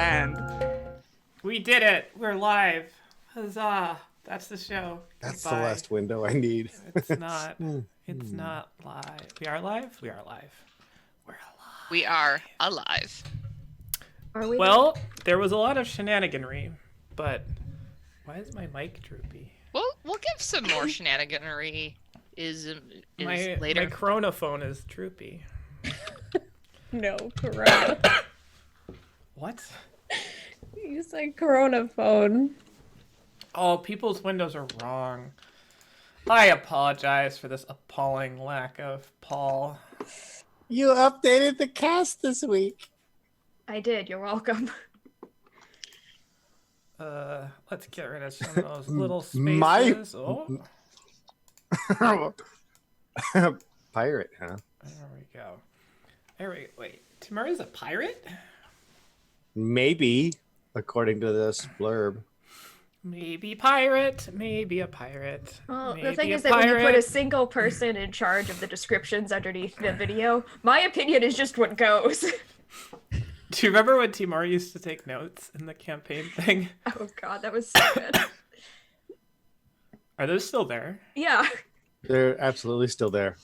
land. We did it. We're live. Huzzah. That's the show. That's Goodbye. the last window I need. It's not. It's not live. We are live? We are live. We're alive. We are alive. Are we? Well, there was a lot of shenaniganry, but why is my mic droopy? We'll give some more shenaniganery My later. chronophone is droopy. No, Corona. What? You said Corona phone. Oh, people's windows are wrong. I apologize for this appalling lack of Paul. You updated the cast this week. I did. You're welcome. Let's get rid of some of those little spaces. Pirate, huh? There we go. Wait. Timur is a pirate? Maybe, according to this blurb. Maybe pirate. Maybe a pirate. Well, maybe the thing a is that when you put a pirate. single person in charge of the descriptions underneath the video, my opinion is just what goes. Do you remember when Timur used to take notes in the campaign thing? Oh god, that was so good. Are those still there? Yeah. They're absolutely still there.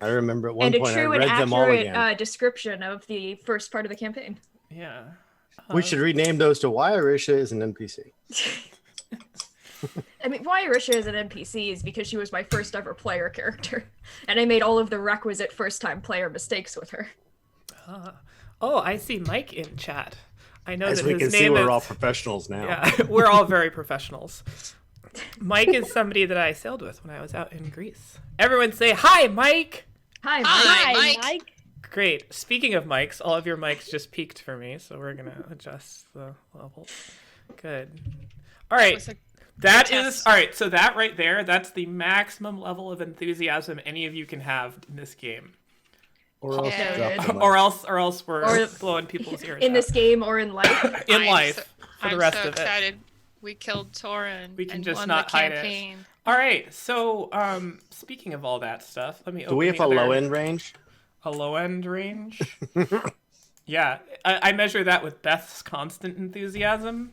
I remember at one And a point I true and read them all again. accurate description of the first part of the campaign. Yeah. We should rename those to Why Arisha is an NPC. I mean, why Arisha is an NPC is because she was my first ever player character. And I made all of the requisite first-time player mistakes with her. Oh, I see Mike in chat. I know As that we his can see, name we're is... all professionals now. Yeah, we're all very professionals. Mike is somebody that I sailed with when I was out in Greece. Everyone say, hi, Mike! Hi, Mike. Hi, Mike. Great. Speaking of mics, all of your mics just peaked for me, so we're going to adjust the levels. Good. All right. was a That good is... test. All right, so that right there, that's the maximum level of enthusiasm any of you can have in this game. Or else Yeah. drop the mic. Or else we're Or- blowing people's ears In out. this game or in life. In I'm life, for the rest I'm so of it. excited. We killed Torin. We can and just won not the hide it. campaign. All right, so speaking of all that stuff, let me open Do we have the a other- low end range? A low end range? Yeah, I measure that with Beth's constant enthusiasm.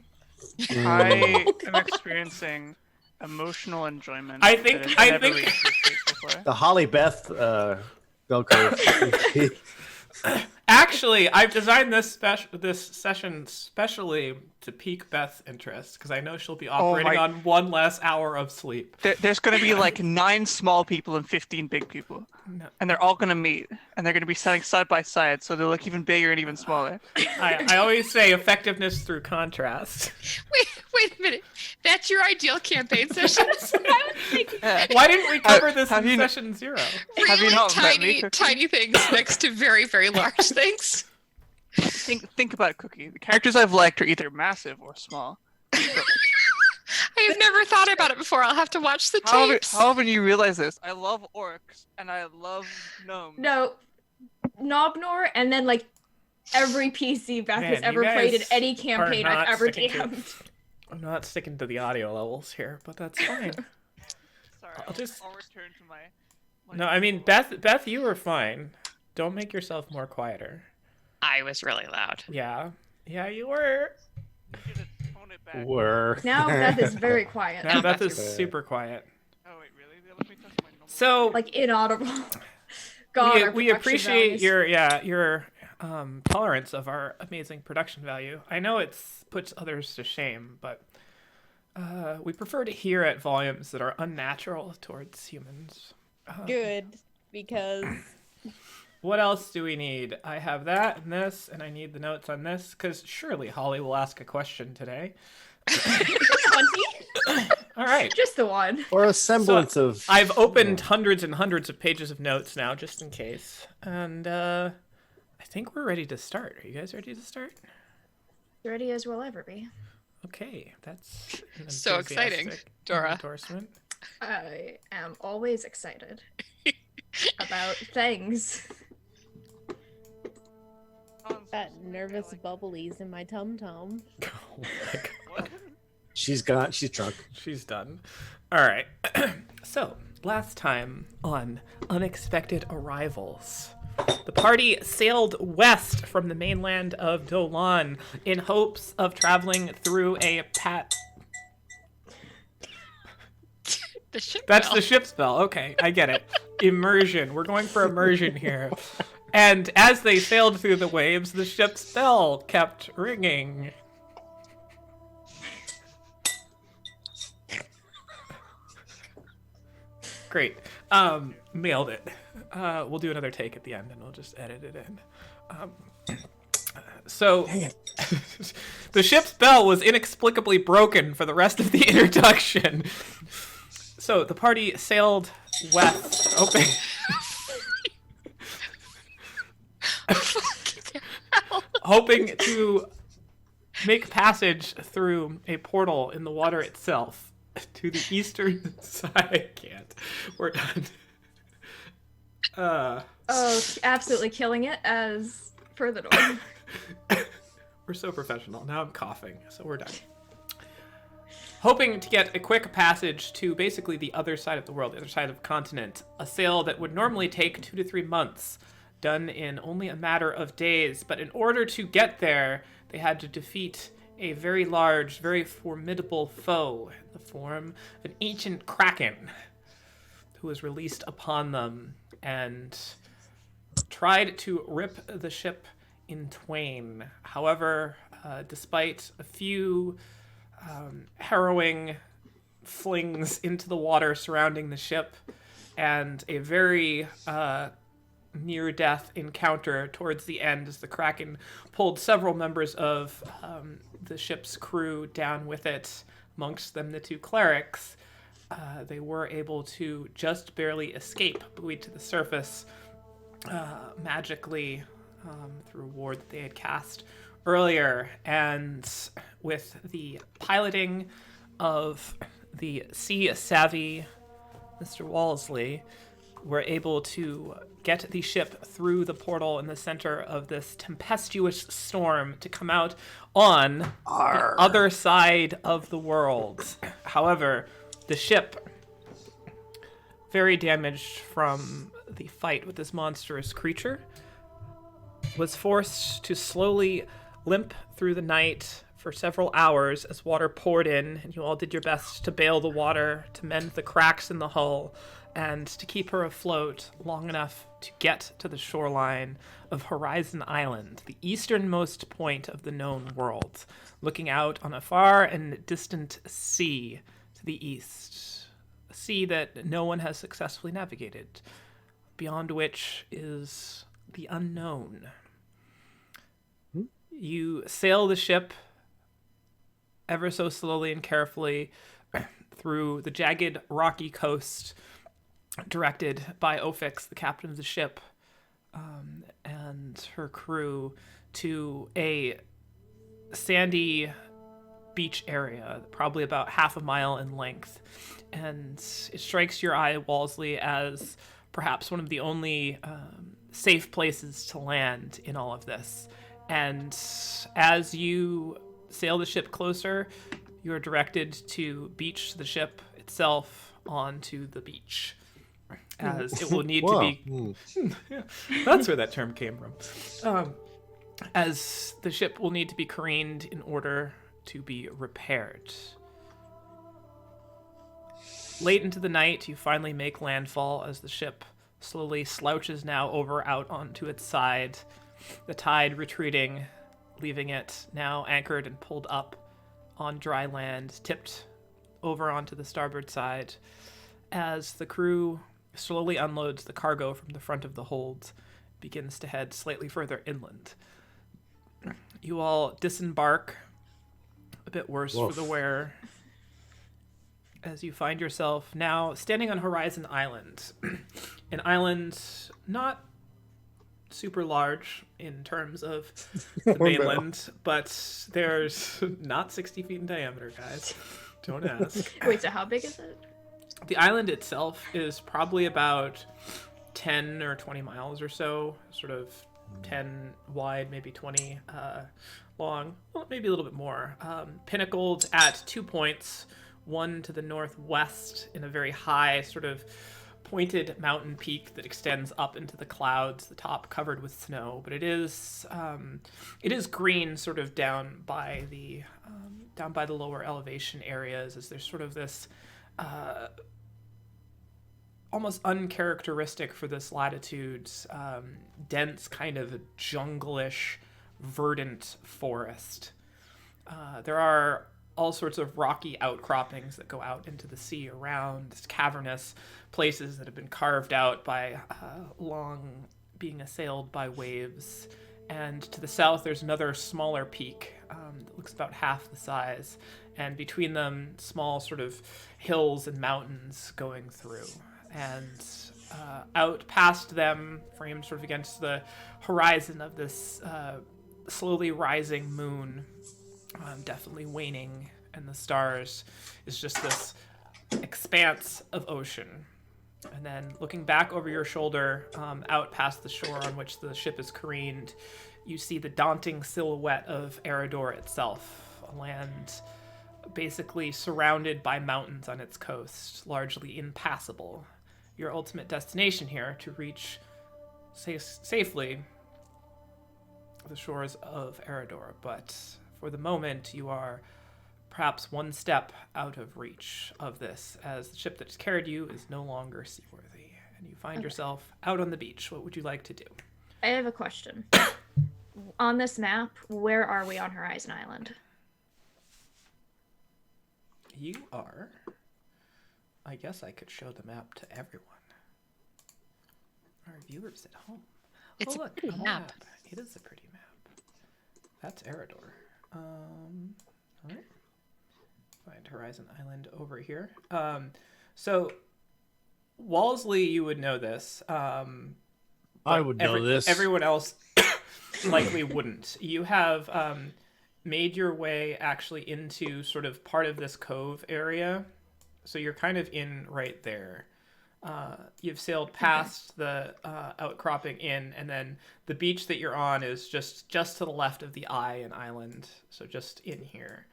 I am experiencing emotional enjoyment. I think- that I has never think- reached this state before. The Holly Beth bell curve. Actually, I've designed this session specially to pique Beth's interest because I know she'll be operating my- on one less hour of sleep. There's going to be like 9 small people and 15 big people. No. And they're all going to meet. And they're going to be standing side by side. So they'll look even bigger and even smaller. I always say effectiveness through contrast. Wait a minute. That's your ideal campaign session? Why didn't we cover this have in you- session 0? Have you Really not met tiny, me, Cookie? tiny things next to very, very large things. Think about it, Cookie. The characters I've liked are either massive or small. I have never thought about it before. I'll have to watch the tapes. However you realize this, I love orcs and I love gnomes. No, Nobnor, and then like every PC Beth Man, has you ever played in guys any are campaign not I've ever sticking to- DM'd. I'm not sticking to the audio levels here, but that's fine. Sorry, I'll just- I'll return to my No, I mean, Beth, you were fine. Don't make yourself more quieter. I was really loud. Yeah, you were. You need to tone it back. Were. Now Beth is very quiet. Now Beth is Beth. super quiet. Oh wait, really? Let me touch my normal. So Like inaudible. God, our we production appreciate values. your tolerance of our amazing production value. I know it puts others to shame, but we prefer to hear at volumes that are unnatural towards humans. Good, because What else do we need? I have that and this, and I need the notes on this, because surely Holly will ask a question today. 20? All right. Just the one. Or a semblance of. I've opened hundreds and hundreds of pages of notes now, just in case. And I think we're ready to start. Are you guys ready to start? Ready as we'll ever be. Okay, that's an So exciting, enthusiastic Dora. endorsement. I am always excited about things. that nervous bubblies in my tum-tum. Oh my god. She's gone. She's drunk. She's done. All right. So, last time on Unexpected Arrivals, The party sailed west from the mainland of Dolan in hopes of traveling through a The ship That's bell. the ship spell. Okay, I get it. Immersion. We're going for immersion here. And as they sailed through the waves, the ship's bell kept ringing. Great. Nailed it. We'll do another take at the end and we'll just edit it in. So the ship's bell was inexplicably broken for the rest of the introduction. So the party sailed west, hoping to make passage through a portal in the water itself to the eastern side. I can't. We're done. Oh, absolutely killing it as per the norm. We're so professional. Now I'm coughing, so we're done. Hoping to get a quick passage to basically the other side of the world, the other side of the continent, a sail that would normally take 2 to 3 months, done in only a matter of days. But in order to get there, they had to defeat a very large, very formidable foe in the form of an ancient kraken who was released upon them and tried to rip the ship in twain. However, despite a few harrowing flings into the water surrounding the ship and a very near-death encounter towards the end as the Kraken pulled several members of the ship's crew down with it, amongst them the 2 clerics, they were able to just barely escape, buoyed to the surface magically through a ward that they had cast earlier. And with the piloting of the sea-savvy Mr. Wallesley, we're able to get the ship through the portal in the center of this tempestuous storm to come out on the other side of the world. However, the ship, very damaged from the fight with this monstrous creature, was forced to slowly limp through the night for several hours as water poured in, and you all did your best to bail the water, to mend the cracks in the hull, and to keep her afloat long enough to get to the shoreline of Horizon Island, the easternmost point of the known world, looking out on a far and distant sea to the east, a sea that no one has successfully navigated, beyond which is the unknown. You sail the ship ever so slowly and carefully through the jagged, rocky coast, directed by Ophix, the captain of the ship, and her crew, to a sandy beach area, probably about half a mile in length. And it strikes your eye, Wallesley, as perhaps one of the only safe places to land in all of this. And as you sail the ship closer, you are directed to beach the ship itself onto the beach, as it will need to be... That's where that term came from. As the ship will need to be careened in order to be repaired. Late into the night, you finally make landfall as the ship slowly slouches now over out onto its side, the tide retreating, leaving it now anchored and pulled up on dry land, tipped over onto the starboard side, as the crew slowly unloads the cargo from the front of the hold, begins to head slightly further inland. You all disembark, a bit worse for the wear, as you find yourself now standing on Horizon Island. An island not super large in terms of the mainland, but there's not 60 feet in diameter, guys. Don't ask. Wait, so how big is it? The island itself is probably about 10 or 20 miles or so, sort of 10 wide, maybe 20 long, well, maybe a little bit more. Pinnacled at 2 points, one to the northwest in a very high sort of pointed mountain peak that extends up into the clouds, the top covered with snow, but it is green, sort of down by the lower elevation areas, as there's sort of this almost uncharacteristic for this latitude, dense kind of jungle-ish, verdant forest. There are all sorts of rocky outcroppings that go out into the sea around, cavernous places that have been carved out by long being assailed by waves. And to the south, there's another smaller peak that looks about half the size, and between them, small sort of hills and mountains going through. And out past them, framed sort of against the horizon of this slowly rising moon, definitely waning, and the stars, is just this expanse of ocean. And then looking back over your shoulder, out past the shore on which the ship is careened, you see the daunting silhouette of Eridor itself, a land basically surrounded by mountains on its coast, largely impassable. Your ultimate destination here, to reach safely the shores of Eridor, but for the moment you are perhaps one step out of reach of this, as the ship that has carried you is no longer seaworthy, and you find yourself out on the beach. What would you like to do? I have a question. On this map, where are we on Horizon Island? You are... I guess I could show the map to everyone. Our viewers at home. It's a look, pretty map. It is a pretty map. That's Eridor. Alright. Find Horizon Island over here. So, Wallesley, you would know this. I would know this. Everyone else likely wouldn't. You have made your way actually into sort of part of this cove area. So you're kind of in right there. You've sailed past the outcropping in, and then the beach that you're on is just to the left of the eye and island. So just in here.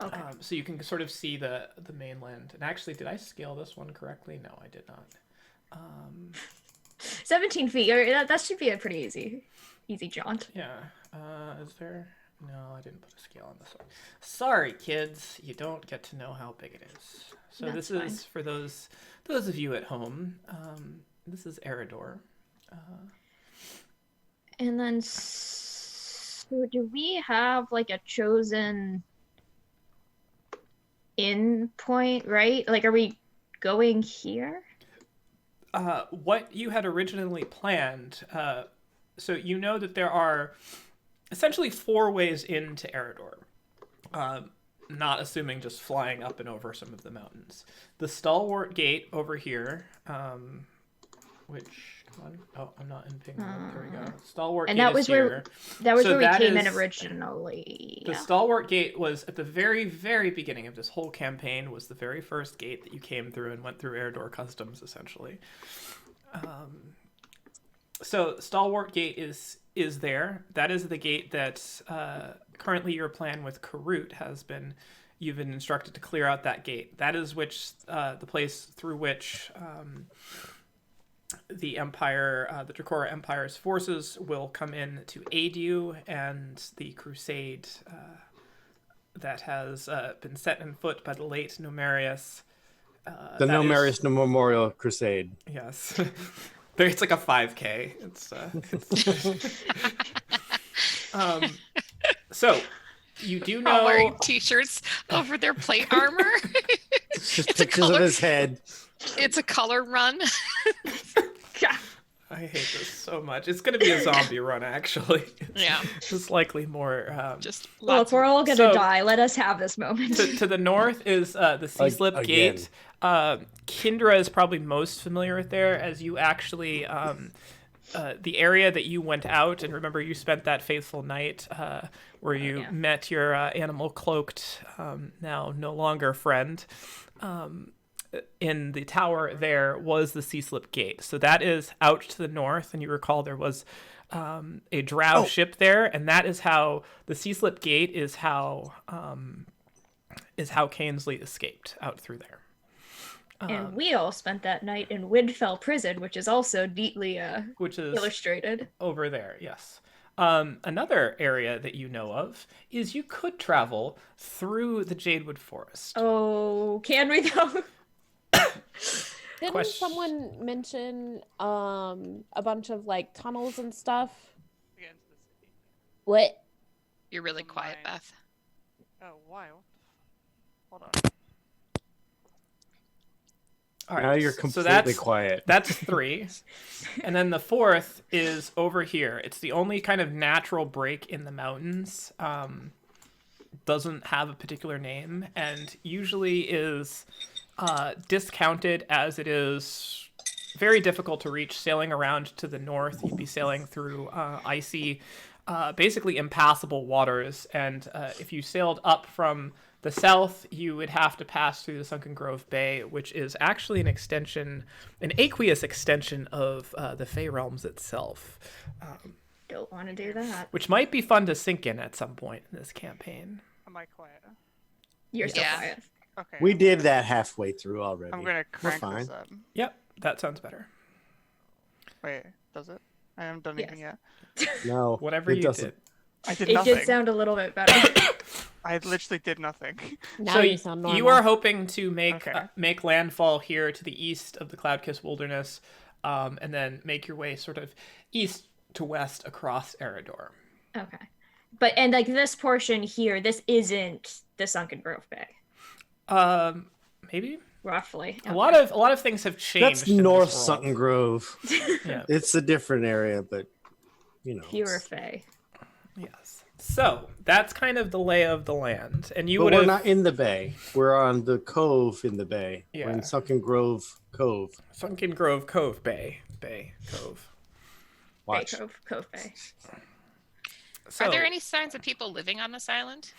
Okay. So you can sort of see the mainland. And actually, did I scale this one correctly? No, I did not. 17 feet. That should be a pretty easy jaunt. Yeah. Is there? No, I didn't put a scale on this one. Sorry, kids. You don't get to know how big it is. So That's this is for those of you at home. This is Eridor. And then, so do we have like a chosen in point, right? Like, are we going here? What you had originally planned, so you know that there are essentially 4 ways into Eridor, not assuming just flying up and over some of the mountains. The Stalwart Gate over here, which, come on, oh, I'm not in ping mode. There we go. Stalwart And Gate that was is here. That was So where we came in is- originally. The Stalwart Gate was at the very, very beginning of this whole campaign, was the very first gate that you came through and went through Eridor Customs, essentially. So Stalwart Gate is there. That is the gate that currently your plan with Karut has been. You've been instructed to clear out that gate. That is the place through which the Empire, the Dracora Empire's forces will come in to aid you, and the crusade that has been set in foot by the late Numerius. The Numerius Memorial Crusade. Yes. It's like a 5K. So you do All wearing know. t-shirts over their plate armor. It's just It's a pictures of color- his head. It's a color run. I hate this so much. It's going to be a zombie run, actually. Yeah. It's likely more. Just Well, lots if we're all gonna So- die, let us have this moment. To the north is the Sea Slip Again. Gate. Kindra is probably most familiar with there, as you actually the area that you went out, and remember you spent that faithful night where you met your animal cloaked, now no longer friend. In the tower there was the Sea Slip Gate. So that is out to the north, and you recall there was a drow ship there, and that is how the Sea Slip Gate is how Cainsley escaped out through there. And we all spent that night in Windfell Prison, which is also neatly which is illustrated. over there, yes. Another area that you know of is you could travel through the Jadewood Forest. Oh, can we though? Didn't Question. someone mention a bunch of like tunnels and stuff? Against the city. What? You're really quiet, Mine. Beth. Oh, why? Hold on. All right, Now you're so completely quiet. That's 3. And then the 4th is over here. It's the only kind of natural break in the mountains. Doesn't have a particular name and usually is discounted as it is very difficult to reach. Sailing around to the north, you'd be sailing through icy, basically impassable waters. And if you sailed up from the south, you would have to pass through the Sunken Grove Bay, which is actually an extension, an aqueous extension of the Fey Realms itself, Don't want to do that. which might be fun to sink in at some point in this campaign. Am I quiet? You're so Yeah. quiet. Okay. We did that halfway through already. I'm gonna We're crank fine. this up. Yep, that sounds better. Wait, does it? I haven't done anything yet. No, Whatever it you doesn't. did. I did It nothing. did sound a little bit better. I literally did nothing. Now So you sound normal. you are hoping to make Okay. make landfall here to the east of the Cloudkiss Wilderness, and then make your way sort of east to west across Eridor. Okay. But, and like this portion here, this isn't the Sunken Grove Bay, Maybe roughly. a lot of things have changed. That's in this North world. Sunken Grove. Yeah. It's a different area, but you know. Fewer Fey. Yes. So that's kind of the lay of the land, and you But would we're have not in the bay. We're on the cove in the bay. We're Yeah. in Sunken Grove Cove. Sunken Grove Cove Bay Cove. Watch. Bay Cove Bay. So, Are there any signs of people living on this island?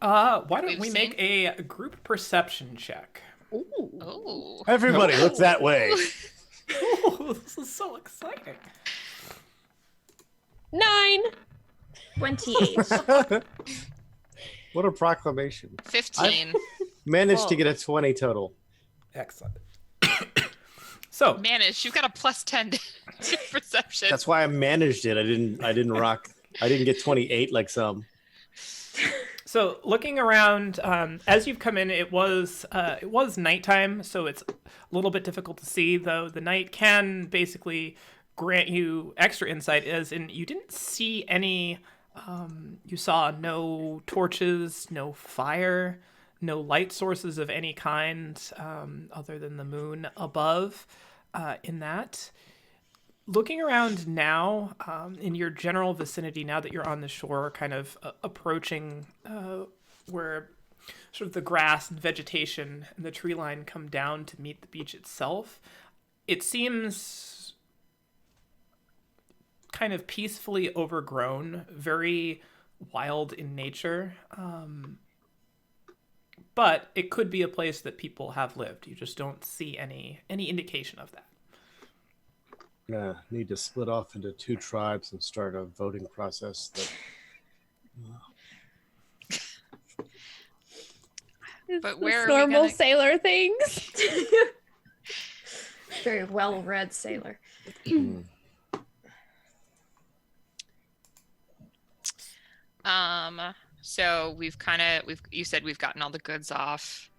why don't we've we seen? make a group perception check? Ooh. Oh. Everybody, look that way. Ooh, this is so exciting. 9. 28. What a proclamation. 15. Managed Whoa. to get a 20 total. Excellent. So, Managed. You've got a plus 10 to perception. That's why I managed it. I didn't rock. I didn't get 28 like some. so looking around, as you've come in, it was nighttime, so it's a little bit difficult to see. Though the night can basically grant you extra insight, as in you didn't see any. You saw no torches, no fire, no light sources of any kind, other than the moon above. In that. Looking around now, in your general vicinity, now that you're on the shore, kind of approaching where sort of the grass and vegetation and the tree line come down to meet the beach itself, it seems kind of peacefully overgrown, very wild in nature. But it could be a place that people have lived. You just don't see any indication of that. Need to split off into 2 tribes and start a voting process. But It's where are the we normal gonna- sailor things. Very well-read sailor. So you said we've gotten all the goods off,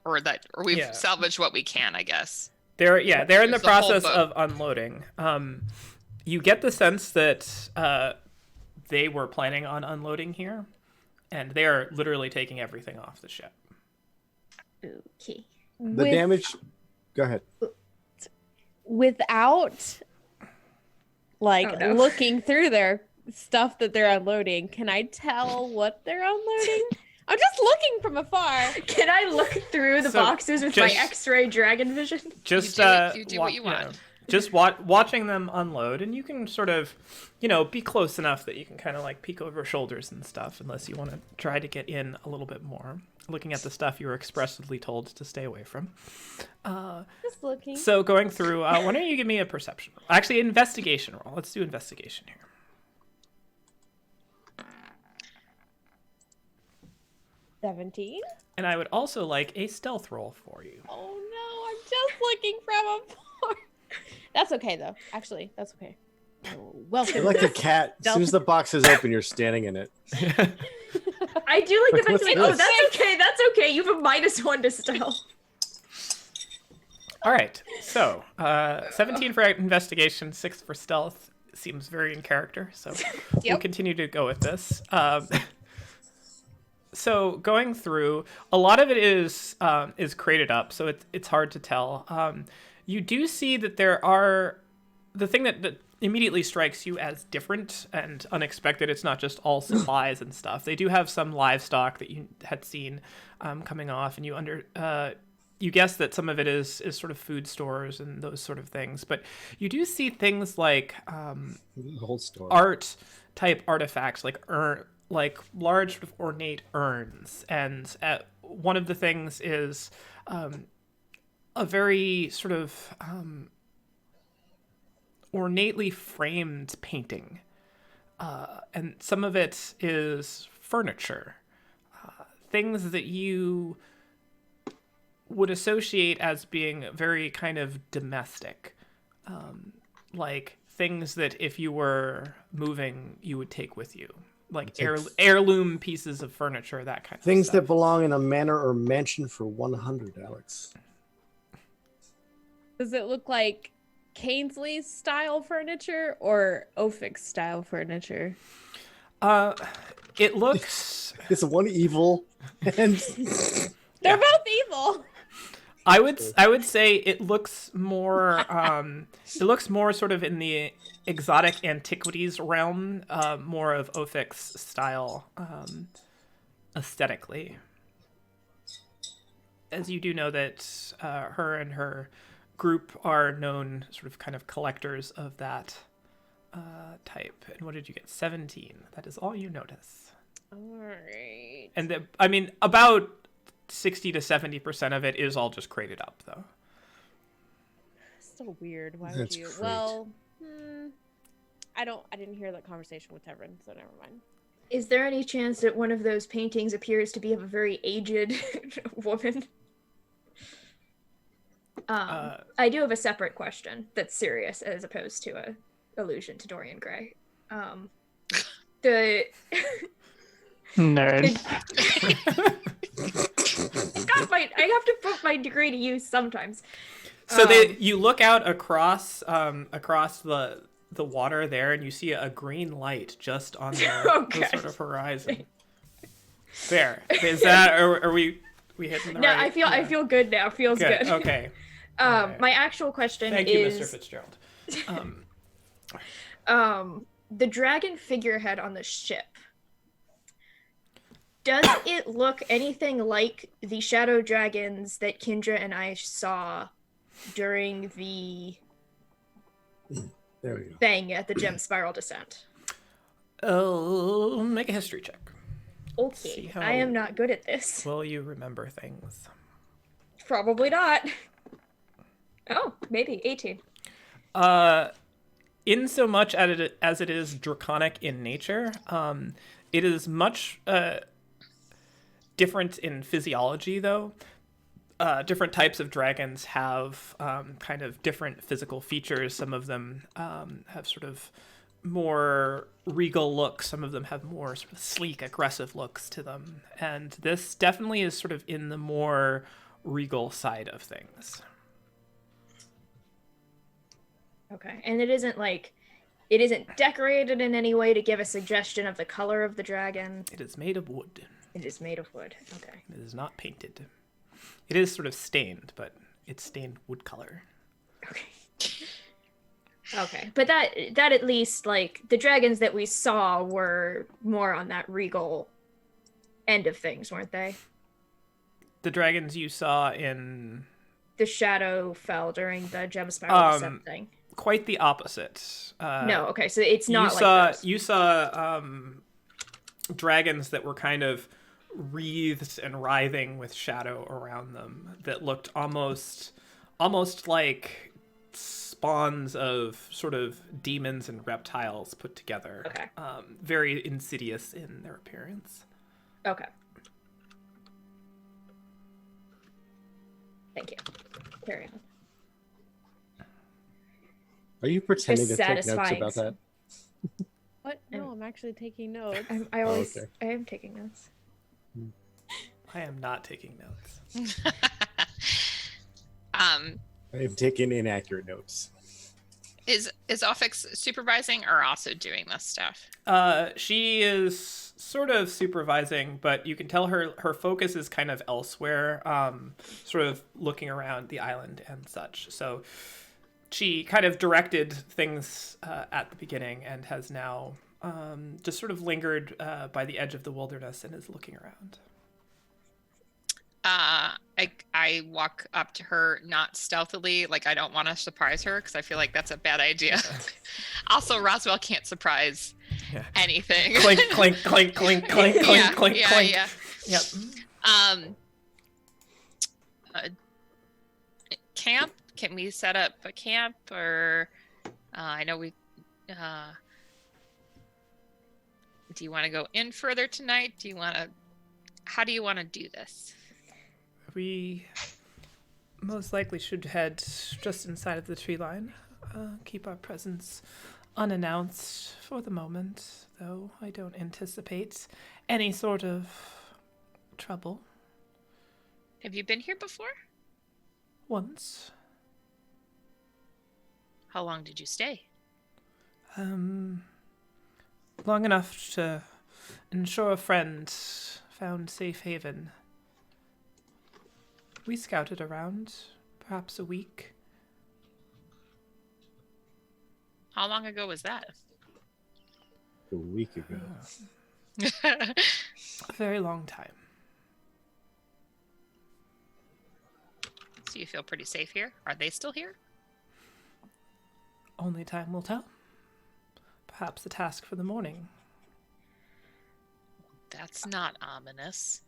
or we've Yeah. salvaged what we can, I guess. They're in the There's the whole process boat. of unloading. You get the sense that they were planning on unloading here, and they are literally taking everything off the ship. Okay. The damage. Go ahead. Without like Oh, no. looking through their stuff that they're unloading, can I tell what they're unloading? I'm just looking from afar. Can I look through the So, boxes with my just- X-ray dragon vision? Just You do what you want. Just watching them unload, and you can sort of, be close enough that you can kind of like peek over shoulders and stuff, unless you want to try to get in a little bit more. Looking at the stuff you were expressly told to stay away from. Just looking. So going through, why don't you give me a perception roll? Actually, investigation roll. Let's do investigation here. 17. And I would also like a stealth roll for you. Oh no, I'm just looking from a That's okay though. Actually, that's okay. Welcome. You're like a cat. As soon as the box is open, you're standing in it. I do like the fact What's that, oh, this? that's okay. You have a -1 to stealth. All right, so 17 for investigation, 6 for stealth. Seems very in character, so we'll continue to go with this. So going through, a lot of it is crated up, so it's hard to tell. You do see that there are the thing that immediately strikes you as different and unexpected. It's not just all supplies and stuff. They do have some livestock that you had seen coming off, and you guess that some of it is sort of food stores and those sort of things. But you do see things like Gold store. art type artifacts, like large sort of ornate urns. And one of the things is a very sort of ornately framed painting. And some of it is furniture. Things that you would associate as being very kind of domestic. Like things that if you were moving, you would take with you. Like heirloom pieces of furniture, that kind of Things stuff. that belong in a manor or mansion for 100, Alex. Does it look like Kingsley style furniture or Ophix style furniture? It looks... It's one evil and They're both evil. I would say it looks more sort of in the exotic antiquities realm, more of Ophix style aesthetically. As you do know that her and her group are known sort of kind of collectors of that type. And what did you get? 17. That is all you notice. All right. And about 60 to 70% of it is all just crated up, though. So weird. Why would That's you? great. Well, I didn't hear that conversation with Tevrin, so never mind. Is there any chance that one of those paintings appears to be of a very aged woman? I do have a separate question that's serious as opposed to a allusion to Dorian Gray. The Nerd. I have to put my degree to use sometimes. So you look out across the water there, and you see a green light just on the sort of horizon. There. Is that? Or are we hitting the No, right? I feel good now. Feels good. Okay. Right. My actual question Thank you, is Mr. Fitzgerald. The dragon figurehead on the ship. Does it look anything like the shadow dragons that Kendra and I saw during the there we go. thing at the gem spiral descent? Oh, make a history check. See Okay, how- I am not good at this. Will you remember things? Probably not. Oh, maybe 18. In so much as it is draconic in nature, it is much different in physiology, though. Different types of dragons have kind of different physical features. Some of them have sort of more regal looks. Some of them have more sort of sleek, aggressive looks to them. And this definitely is sort of in the more regal side of things. Okay, and it isn't decorated in any way to give a suggestion of the color of the dragon. It is made of wood. It is made of wood. Okay. It is not painted. It is sort of stained, but it's stained wood color. Okay. Okay, but that at least, like, the dragons that we saw were more on that regal end of things, weren't they? The dragons you saw in The shadow fell during the gem spiral descent thing. quite the opposite. No, okay, so it's not You saw dragons that were kind of wreathed and writhing with shadow around them that looked almost like spawns of sort of demons and reptiles put together. Okay. Very insidious in their appearance. Okay. Thank you. Carry on. Are you pretending to Just take notes satisfying. about that? What? No, I'm actually taking notes. I always, okay. I am taking notes. I am not taking notes. I am taking inaccurate notes. Is Offix supervising or also doing this stuff? She is sort of supervising, but you can tell her focus is kind of elsewhere, sort of looking around the island and such. So she kind of directed things at the beginning and has now just sort of lingered by the edge of the wilderness and is looking around. I walk up to her, not stealthily, like I don't want to surprise her because I feel like that's a bad idea. Also, Roswell can't surprise anything. Clink, clink, clink, clink, clink, clink, yeah, clink, yeah, clink. yeah. Yep. Camp? Can we set up a camp, or I know we. Do you want to go in further tonight? Do you want to? How do you want to do this? We most likely should head just inside of the tree line. Keep our presence unannounced for the moment, though I don't anticipate any sort of trouble. Have you been here before? Once. How long did you stay? Long enough to ensure a friend found safe haven. We scouted around, perhaps a week. How long ago was that? A week ago. A very long time. So you feel pretty safe here? Are they still here? Only time will tell. Perhaps a task for the morning. That's not ominous.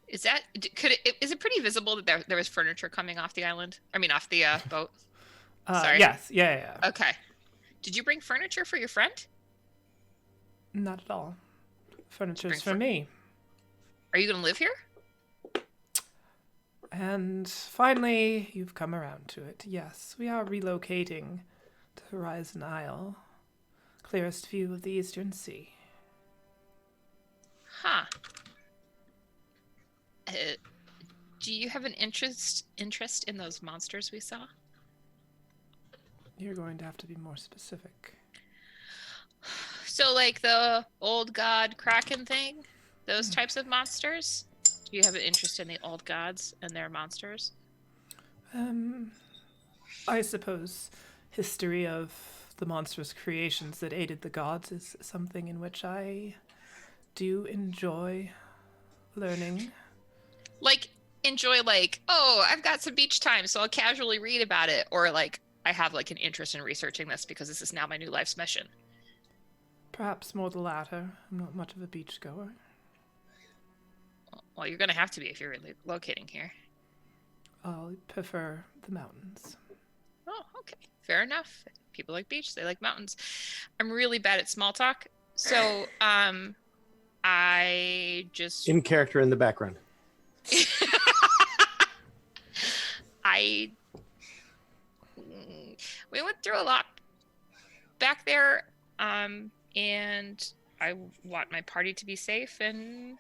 Is it pretty visible that there was furniture coming off the island? I mean, off the boat. Sorry. Yes, yeah. Okay. Did you bring furniture for your friend? Not at all. Furniture's Bring for me. Are you gonna live here? And finally, you've come around to it. Yes, we are relocating to Horizon Isle. Clearest view of the Eastern Sea. Huh. Do you have an interest in those monsters we saw? You're going to have to be more specific. So, like the old god Kraken thing? Those types of monsters? Do you have an interest in the old gods and their monsters? I suppose history of the monstrous creations that aided the gods is something in which I do enjoy learning. Like, enjoy, like, oh, I've got some beach time, so I'll casually read about it. Or, like, I have, like, an interest in researching this because this is now my new life's mission. Perhaps more the latter. I'm not much of a beach goer. Well, you're going to have to be if you're relocating here. I'll prefer the mountains. Oh, okay. Fair enough. People like beach, they like mountains. I'm really bad at small talk. So, I just... In character in the background. We went through a lot back there, and I want my party to be safe, and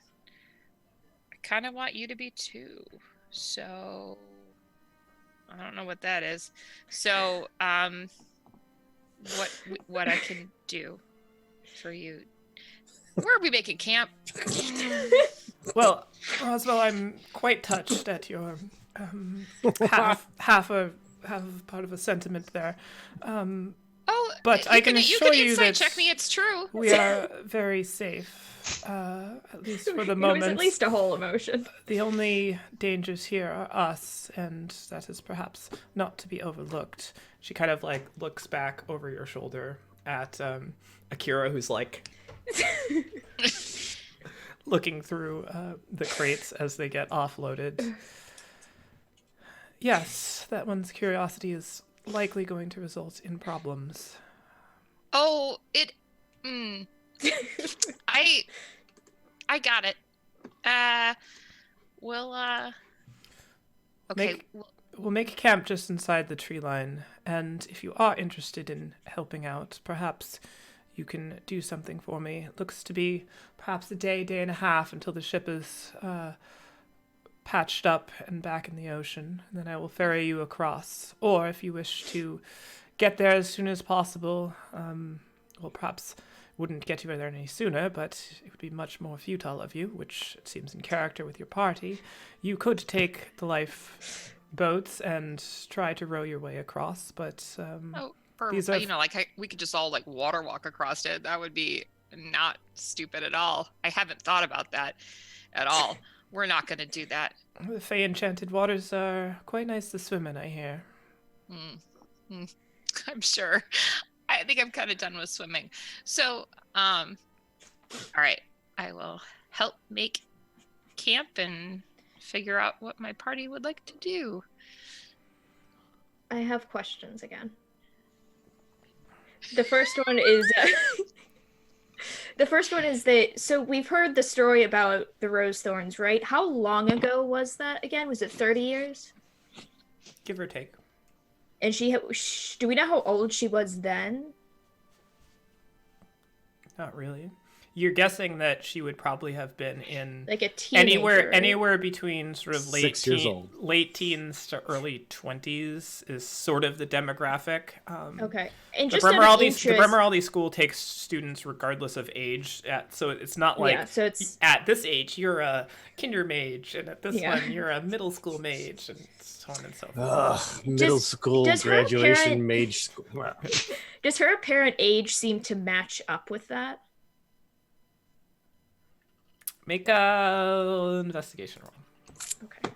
I kind of want you to be too. So I don't know what that is. So what I can do for you? Where are we making camp? Well, Roswell, I'm quite touched at your half part of a sentiment there. But I can assure you that check me. It's true. we are very safe, at least for the It was moment. at least a whole emotion. The only dangers here are us, and that is perhaps not to be overlooked. She kind of like looks back over your shoulder at Akira, who's like looking through the crates as they get offloaded. Yes, that one's curiosity is likely going to result in problems. Oh, I got it. Okay. We'll make camp just inside the tree line, and if you are interested in helping out, perhaps you can do something for me. It looks to be perhaps a day and a half until the ship is patched up and back in the ocean, and then I will ferry you across. Or if you wish to get there as soon as possible, well, perhaps wouldn't get you there any sooner, but it would be much more futile of you, which it seems in character with your party. You could take the lifeboats and try to row your way across, but Or these are- we could just all like water walk across it. That would be not stupid at all. I haven't thought about that at all. We're not going to do that. the Fey Enchanted Waters are quite nice to swim in, I hear. I'm sure. I think I'm kind of done with swimming. So, all right. I will help make camp and figure out what my party would like to do. I have questions again. The first one is that so we've heard the story about the rose thorns, right? How long ago was that again? Was it 30 years? Give or take. And do we know how old she was then? Not really. You're guessing that she would probably have been in Like a teenager, anywhere between sort of 6 years old. late teens to early 20s is sort of the demographic. Okay. And The just out of Bremeraldi School takes students regardless of age. So it's not like yeah, so it's at this age you're a kinder mage, and at this Yeah. one you're a middle school mage, and so on and so forth. Middle school does her graduation parent- mage school. Wow. does her apparent age seem to match up with that? Make a investigation roll. Okay.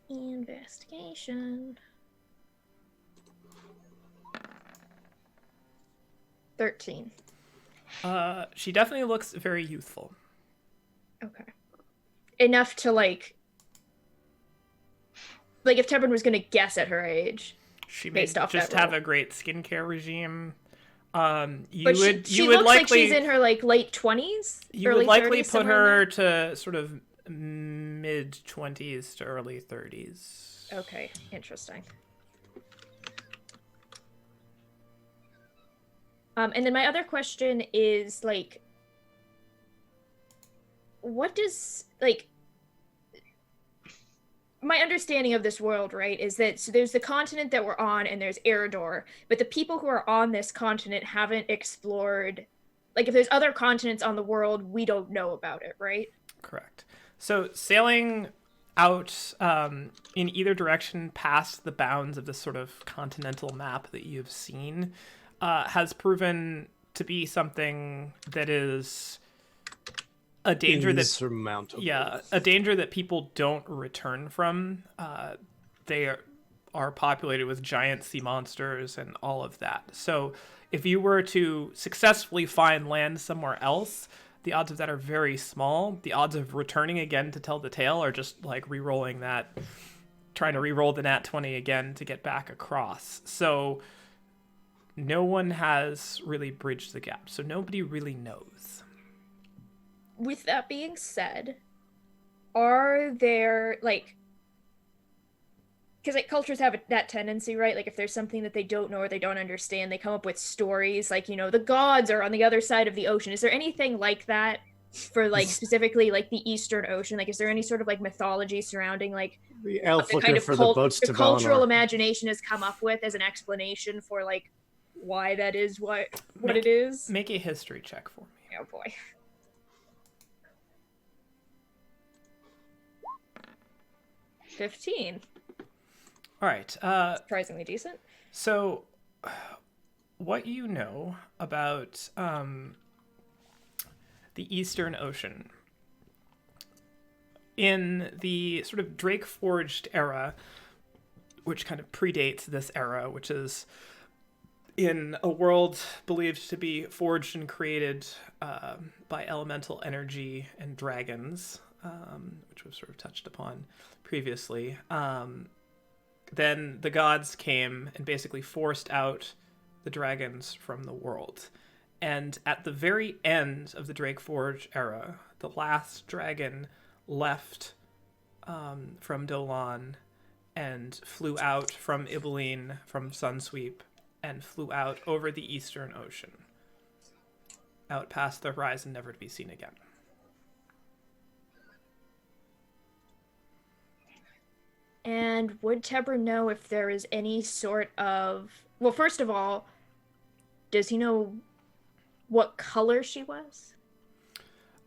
Investigation. 13. She definitely looks very youthful. Okay. Enough to like if Tebron was gonna guess at her age. She may Based off just that have roll. a great skincare regime. You But would she you would looks likely like she's in her like late 20s. you early would likely 30s, put somewhere in her to sort of mid 20s to early 30s. there. Okay, interesting. And then my other question is like, what does like my understanding of this world, right, is that so there's the continent that we're on and there's Eridor, but the people who are on this continent haven't explored, like if there's other continents on the world, we don't know about it, right? Correct. So sailing out in either direction past the bounds of this sort of continental map that you've seen has proven to be something that is a danger that Insurmountable. a danger that people don't return from. They are populated with giant sea monsters and all of that. So if you were to successfully find land somewhere else, the odds of that are very small. The odds of returning again to tell the tale are just like re-rolling that, trying to re-roll the nat 20 again to get back across. So no one has really bridged the gap. So nobody really knows. With that being said, are there like, because like cultures have that tendency, right? Like if there's something that they don't know or they don't understand, they come up with stories like, you know, the gods are on the other side of the ocean. Is there anything like that for like specifically like the Eastern Ocean? Like is there any sort of like mythology surrounding like The elf the looking kind of for the boats to cultural Valinor. imagination has come up with as an explanation for like why that is what it is? Make a history check for me. Oh boy. 15. All right. Surprisingly decent. So, what you know about the Eastern Ocean in the sort of Drake Forged era, which kind of predates this era, which is in a world believed to be forged and created by elemental energy and dragons, which was sort of touched upon previously. Then the gods came and basically forced out the dragons from the world. And at the very end of the Drake Forge era, the last dragon left from Dolan and flew out from Ibeline from Sunsweep and flew out over the Eastern Ocean, out past the horizon, never to be seen again. And would Tebber know if there is any sort of... Well, first of all, does he know what color she was?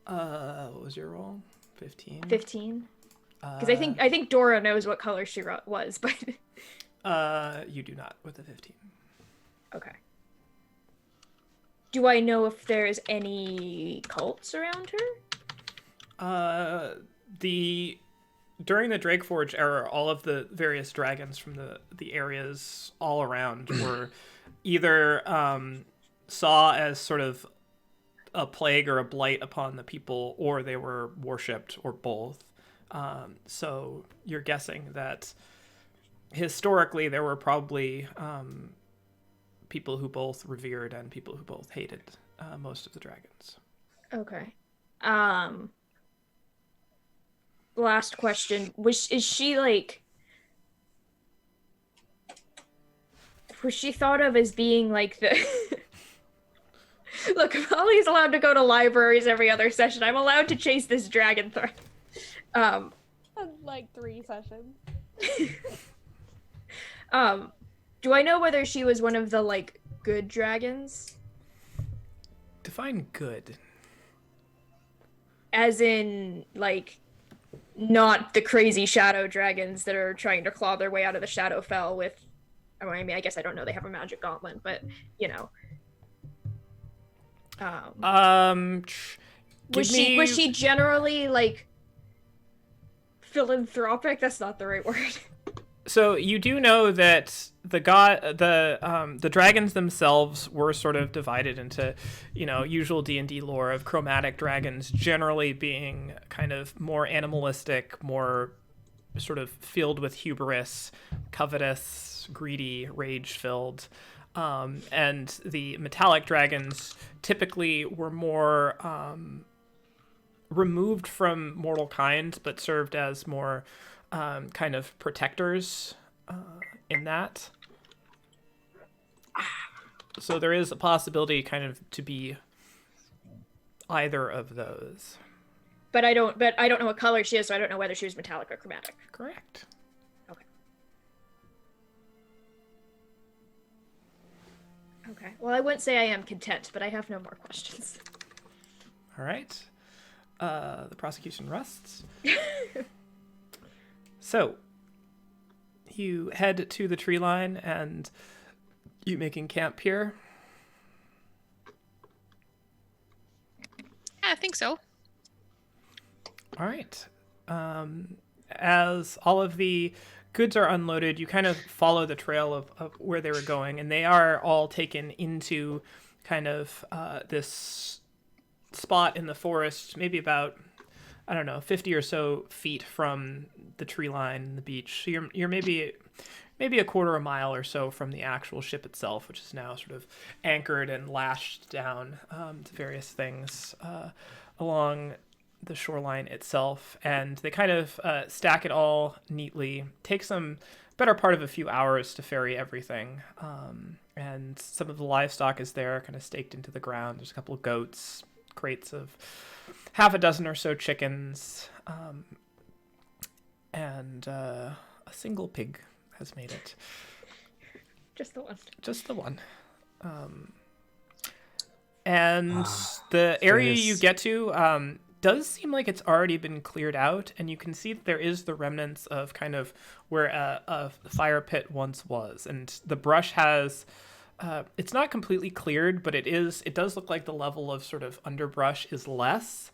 What was your roll? 15? 15? Because I think Dora knows what color she was, but... You do not with the 15. Okay. Do I know if there's any cults around her? During the Drakeforge era, all of the various dragons from the areas all around were either saw as sort of a plague or a blight upon the people, or they were worshipped, or both. So you're guessing that historically there were probably people who both revered and people who both hated most of the dragons. Okay. Last question. Is she like... Was she thought of as being like the... Look, Holly's allowed to go to libraries every other session. I'm allowed to chase this dragon threat. Like 3 sessions. Do I know whether she was one of the, like, good dragons? Define good. As in, like, not the crazy shadow dragons that are trying to claw their way out of the Shadowfell with... I mean, I guess I don't know they have a magic gauntlet, but, you know. Was she generally, like, philanthropic? That's not the right word. So you do know that the dragons themselves were sort of divided into, you know, usual D&D lore of chromatic dragons generally being kind of more animalistic, more sort of filled with hubris, covetous, greedy, rage-filled. And the metallic dragons typically were more removed from mortal kind, but served as more kind of protectors in that. So there is a possibility kind of to be either of those. But I don't know what color she is, so I don't know whether she was metallic or chromatic. Correct. Okay. Well, I wouldn't say I am content, but I have no more questions. All right. The prosecution rests. So, you head to the tree line, and you making camp here? Yeah, I think so. All right. As all of the goods are unloaded, you kind of follow the trail of where they were going, and they are all taken into kind of this spot in the forest, maybe about, I don't know, 50 or so feet from the tree line and the beach. So you're maybe a quarter of a mile or so from the actual ship itself, which is now sort of anchored and lashed down to various things along the shoreline itself. And they kind of stack it all neatly. Takes them better part of a few hours to ferry everything. And some of the livestock is there, kind of staked into the ground. There's a couple of goats, crates of half a dozen or so chickens, and a single pig has made it. Just the one. Just the one. And the area you get to does seem like it's already been cleared out, and you can see that there is the remnants of kind of where a fire pit once was. And the brush has... it's not completely cleared, but it does look like the level of sort of underbrush is less,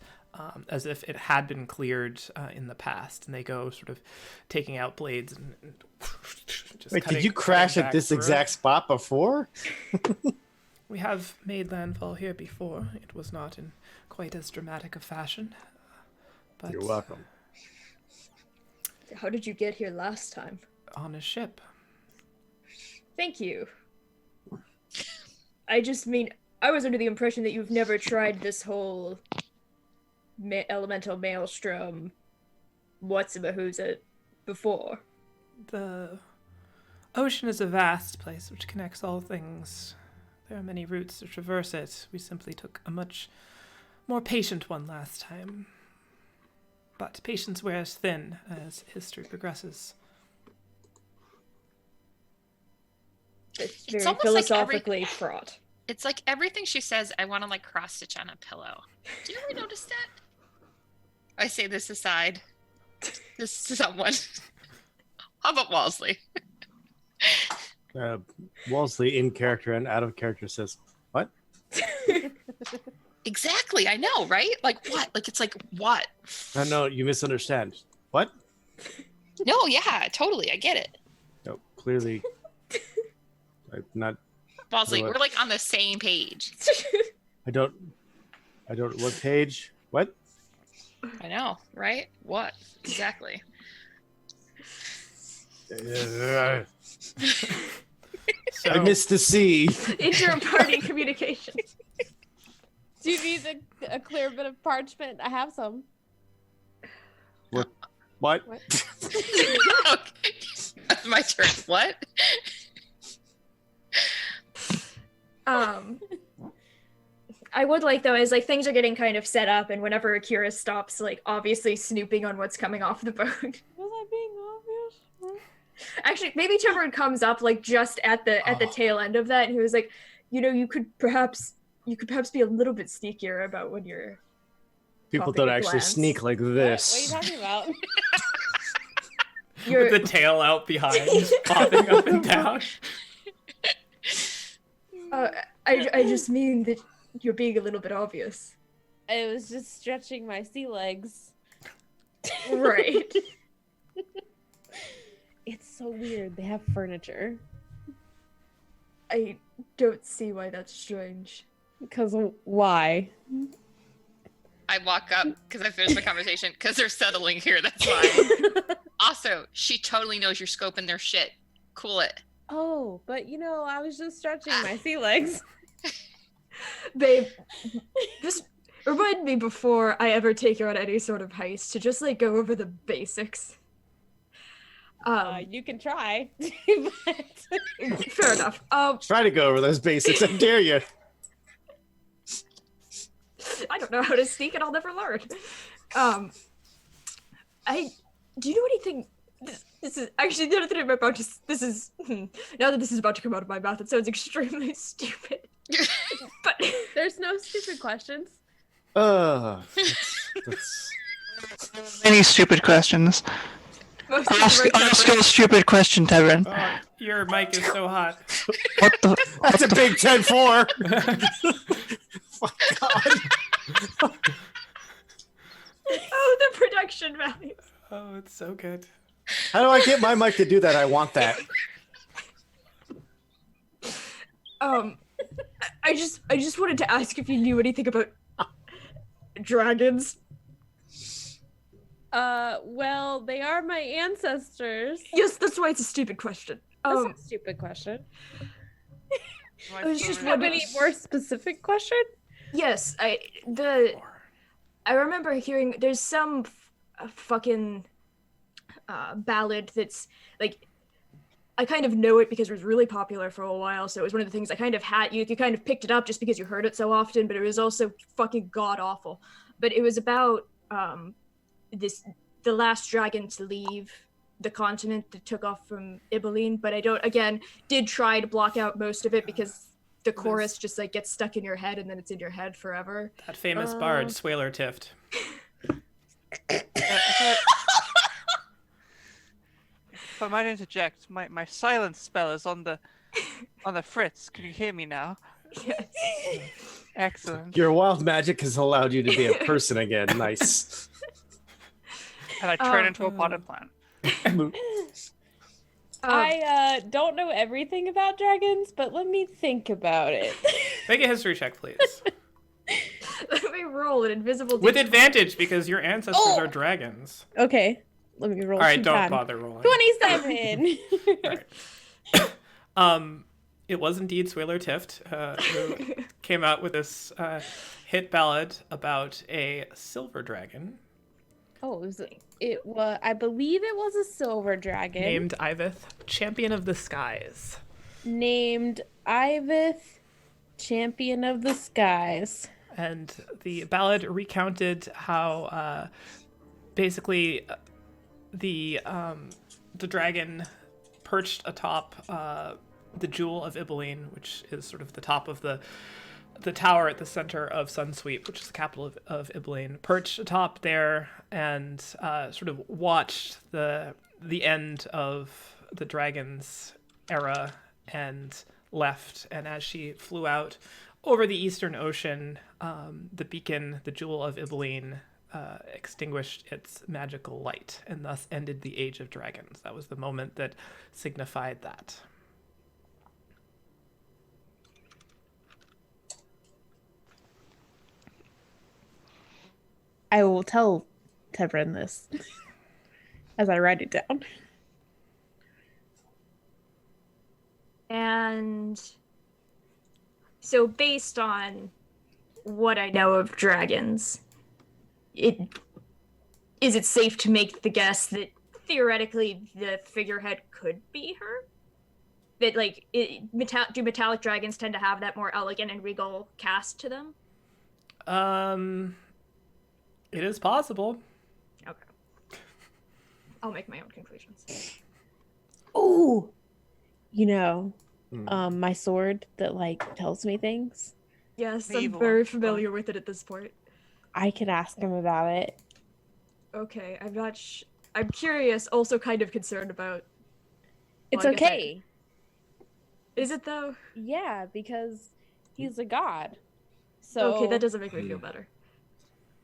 as if it had been cleared in the past. And they go sort of taking out blades and just Wait, did you crash at this exact spot before? We have made landfall here before. It was not in quite as dramatic a fashion. But You're welcome. How did you get here last time? On a ship. Thank you. I just mean, I was under the impression that you've never tried this whole elemental maelstrom who's it before. The ocean is a vast place which connects all things. There are many routes to traverse it. We simply took a much more patient one last time. But patience wears thin as history progresses. It's It's very almost like philosophically fraught. It's like everything she says, I want to like cross stitch on a pillow. Do you ever notice that? I say this aside. This to someone. How about Walsley? Wolseley in character and out of character says, "What?" Exactly, I know, right? Like what? Like it's like what? No, you misunderstand. What? No, yeah, totally, I get it. No, clearly, I'm not. Walsley, No, we're like on the same page. I don't. What page? What? I know, right? What? Exactly. I So, missed the C. Inter-party communication. Do you need a clear bit of parchment? I have some. What? Okay. My turn. What? I would like though, as like things are getting kind of set up, and whenever Akira stops, like obviously snooping on what's coming off the boat. Was I being obvious? Actually, maybe Timber comes up like just at the tail end of that, and he was like, you could perhaps be a little bit sneakier about when you're. People popping don't a actually glance. sneak like What are you this. talking about? with the tail out behind, popping up and down. I just mean that you're being a little bit obvious. I was just stretching my sea legs. Right. It's so weird. They have furniture. I don't see why that's strange. Because why? I walk up because I finished my conversation because they're settling here. That's why. Also, she totally knows you're scoping their shit. Cool it. Oh, but I was just stretching my sea legs. Babe, just remind me before I ever take you on any sort of heist to just like go over the basics. You can try. But... Fair enough. Try to go over those basics. I dare you. I don't know how to sneak and I'll never learn. Do you know anything? This is actually the other thing I'm about to. This is now that this is about to come out of my mouth, it sounds extremely stupid. But There's no stupid questions. That's Many stupid questions. most of Ask them are a stupid question, Tevin. Oh, your mic is so hot. What the? that's a big 10-4. My God. Oh, the production value. Oh, it's so good. How do I get my mic to do that? I want that. I just wanted to ask if you knew anything about dragons. Well, they are my ancestors. Yes, that's why it's a stupid question. That's a stupid question. I was just Have any more specific question? Yes, I remember hearing there's some fucking ballad that's like I kind of know it because it was really popular for a while, so it was one of the things I kind of had you kind of picked it up just because you heard it so often, but it was also fucking god awful. But it was about the last dragon to leave the continent that took off from Ibeline, but I did try to block out most of it because the chorus just like gets stuck in your head and then it's in your head forever. That famous bard, Swaler Tift. If I might interject, my silence spell is on the fritz. Can you hear me now? Yes. Excellent. Your wild magic has allowed you to be a person again. Nice. And I turn into a potted plant. I don't know everything about dragons, but let me think about it. Make a history check, please. Let me roll an invisible With d20. advantage, because your ancestors are dragons. Okay, let me roll. All right, some don't time. bother rolling. 27. All right. It was indeed Swaler Tift who came out with this hit ballad about a silver dragon Oh, I believe it was a silver dragon Named Ivith, champion of the skies. named Ivith, champion of the skies. And the ballad recounted how basically the dragon perched atop the Jewel of Ibeline, which is sort of the top of the tower at the center of Sunsweep, which is the capital of Ibeline, perched atop there and sort of watched the end of the dragon's era and left. And as she flew out over the Eastern Ocean, the beacon, the Jewel of Ibeline, extinguished its magical light and thus ended the Age of Dragons. That was the moment that signified that. I will tell Tevrin this as I write it down. And so based on what I know of dragons, is it safe to make the guess that theoretically the figurehead could be her? That like do metallic dragons tend to have that more elegant and regal cast to them? It is possible. Okay. I'll make my own conclusions. Oh, my sword that like tells me things. Yes, The I'm evil very one. familiar with it at this point. I could ask him about it. Okay, I'm not. I'm curious. Also, kind of concerned about. It's Well, I guess okay. Is it though? Yeah, because he's a god. So Okay, that doesn't make me feel better.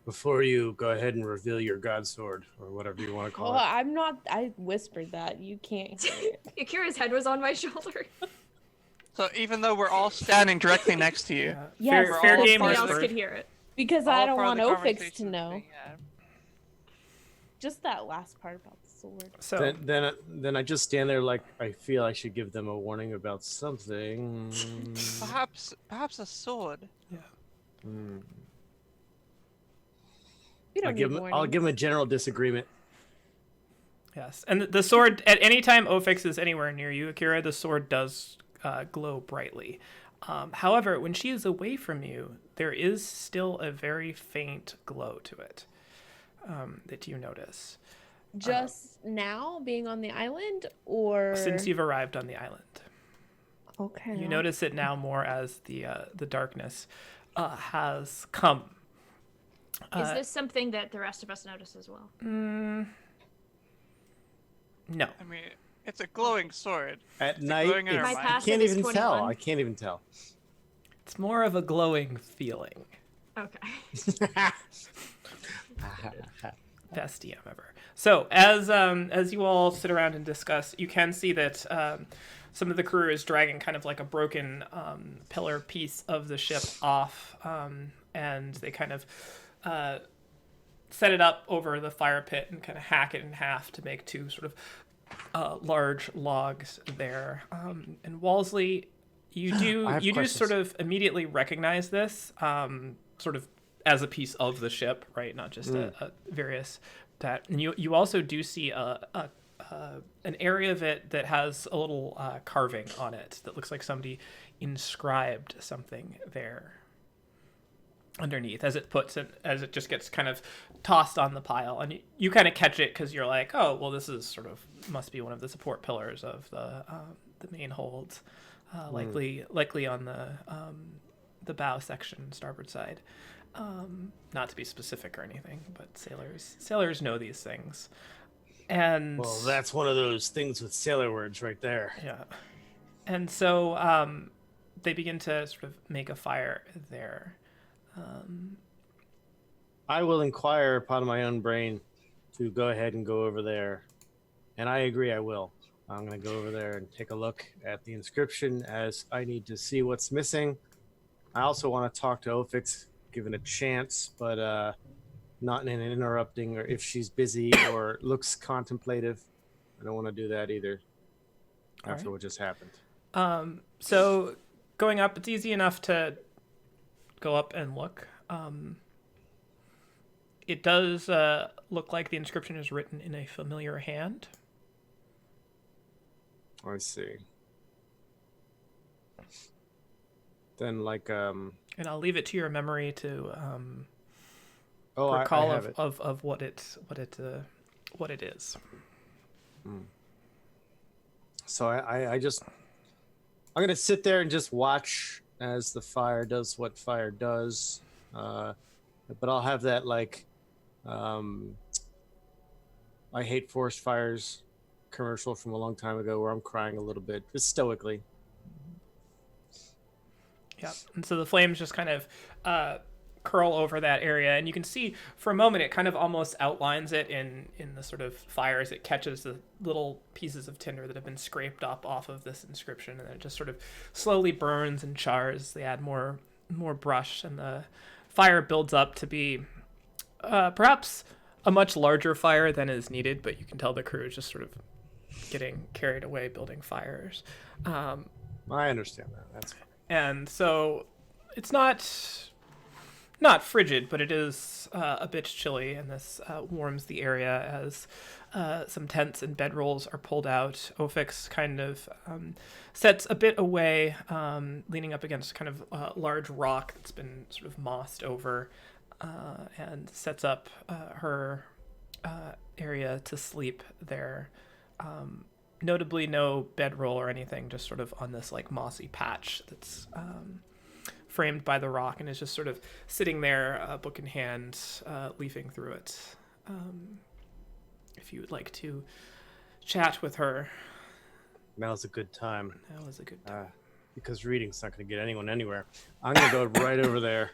Before you go ahead and reveal your god sword or whatever you want to call Well, it. I'm not. I whispered that. You can't hear it. Akira's head was on my shoulder. So even though we're all standing directly next to you, Yes, fair, we're fair all game part Nobody of else the- could hear it. because all I don't part of want the Ophix to conversation know. being had. Just that last part about the sword. So Then I just stand there like I feel I should give them a warning about something. Perhaps a sword. Hmm. We don't need I'll give him a warnings. general disagreement. yes, and the sword, at any time Ophix is anywhere near you, Akira, the sword does glow brightly. However, when she is away from you, there is still a very faint glow to it that you notice Just now being on the island, or since you've arrived on the island. okay. You notice it now more as the darkness has come. Is this something that the rest of us notice as well? No. I mean, it's a glowing sword. At Is it night, glowing in our My mind? I passive can't is even 21. tell. I can't even tell. It's more of a glowing feeling. Okay. Best DM ever. So as you all sit around and discuss, you can see that some of the crew is dragging kind of like a broken pillar piece of the ship off, and they kind of set it up over the fire pit and kind of hack it in half to make two sort of large logs there. And Wallesley, you I do have questions. sort of immediately recognize this sort of as a piece of the ship, right? Not just a various that. And you also do see an area of it that has a little carving on it that looks like somebody inscribed something there underneath as it just gets kind of tossed on the pile, and you kind of catch it because you're like, oh well, this is sort of must be one of the support pillars of the main hold, likely on the bow section, starboard side. Not to be specific or anything, but sailors know these things. And Well, that's one of those things with sailor words right there. yeah. And so they begin to sort of make a fire there. I will inquire upon my own brain to go ahead and go over there. And I agree, I will. I'm going to go over there and take a look at the inscription as I need to see what's missing. I also want to talk to Ophix, given a chance, but not in an interrupting or if she's busy or looks contemplative. I don't want to do that either after right. what just happened. So going up, it's easy enough to go up and look. It does look like the inscription is written in a familiar hand. I see. Then, like, And I'll leave it to your memory to oh, I recall have it. of what it is. So I'm gonna sit there and just watch as the fire does what fire does. But I'll have that, like, I hate forest fires commercial from a long time ago where I'm crying a little bit, just stoically. Yeah, and so the flames just kind of curl over that area, and you can see for a moment it kind of almost outlines it in the sort of fire as it catches the little pieces of tinder that have been scraped up off of this inscription, and then it just sort of slowly burns and chars. They add more brush, and the fire builds up to be perhaps a much larger fire than is needed, but you can tell the crew is just sort of getting carried away building fires. I understand that. That's fine. And so it's not frigid, but it is a bit chilly, and this warms the area as some tents and bedrolls are pulled out. Ophix kind of sets a bit away, leaning up against kind of a large rock that's been sort of mossed over, and sets up her area to sleep there. Notably no bedroll or anything, just sort of on this like mossy patch that's framed by the rock, and is just sort of sitting there, book in hand, leafing through it. If you would like to chat with her. Now's a good time. That was a good time. Because reading's not going to get anyone anywhere. I'm going to go right over there.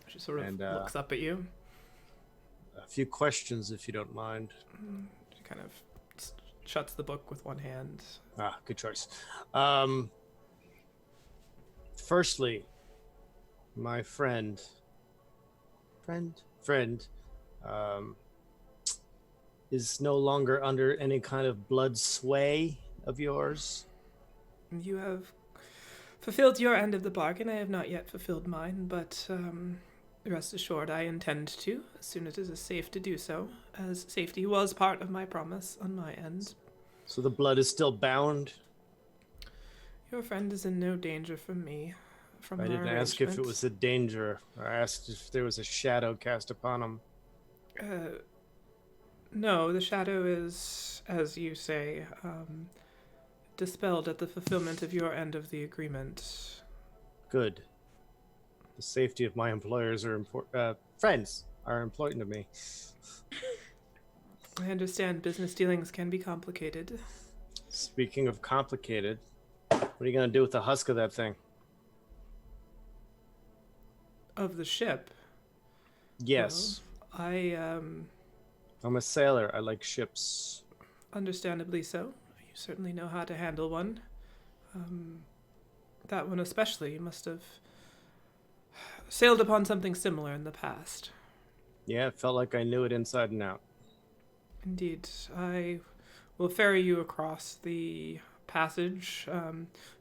She sort of looks up at you. A few questions, if you don't mind. She kind of shuts the book with one hand. Good choice. Firstly, my friend, is no longer under any kind of blood sway of yours. You have fulfilled your end of the bargain. I have not yet fulfilled mine, but rest assured I intend to, as soon as it is safe to do so, as safety was part of my promise on my end. So the blood is still bound? Your friend is in no danger from me. From I our didn't ask if it arrangement. was a danger. I asked if there was a shadow cast upon him. No, the shadow is, as you say, dispelled at the fulfillment of your end of the agreement. Good. The safety of my employers are friends are important to me. I understand business dealings can be complicated. Speaking of complicated, what are you going to do with the husk of that thing? Of the ship? Yes. Well, I'm a sailor. I like ships. understandably so. You certainly know how to handle one. That one especially, you must have sailed upon something similar in the past. Yeah, it felt like I knew it inside and out. Indeed. I will ferry you across the passage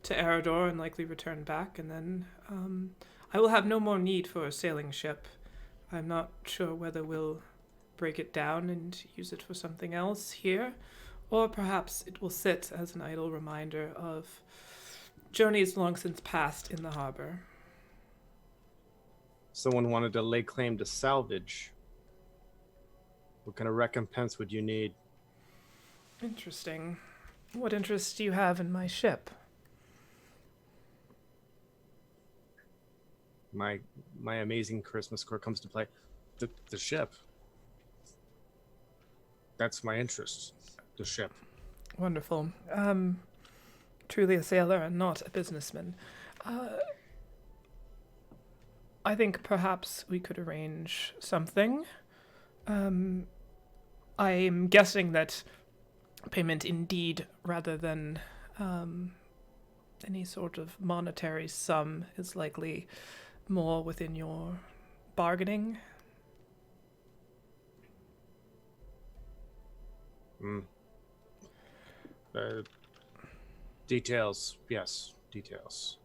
to Eridor and likely return back, and then I will have no more need for a sailing ship. I'm not sure whether we'll break it down and use it for something else here, or perhaps it will sit as an idle reminder of journeys long since passed in the harbor. Someone wanted to lay claim to salvage. What kind of recompense would you need? Interesting. What interest do you have in my ship? My amazing charisma score comes to play. The ship. That's my interest. The ship. Wonderful. Truly a sailor and not a businessman. I think perhaps we could arrange something. I'm guessing that payment in deed rather than any sort of monetary sum is likely more within your bargaining. Details. Yes, details.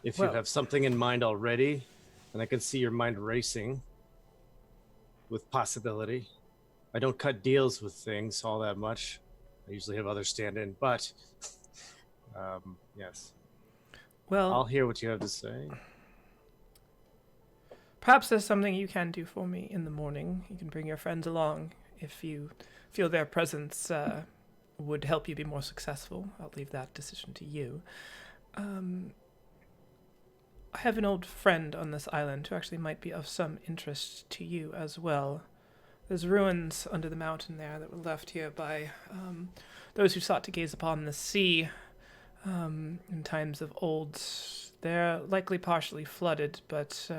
If Well- you have something in mind already, and I can see your mind racing, with possibility. I don't cut deals with things all that much. I usually have others stand in, but yes. Well, I'll hear what you have to say. perhaps there's something you can do for me in the morning. You can bring your friends along if you feel their presence would help you be more successful. I'll leave that decision to you. I have an old friend on this island who actually might be of some interest to you as well. There's ruins under the mountain there that were left here by those who sought to gaze upon the sea in times of old. They're likely partially flooded, but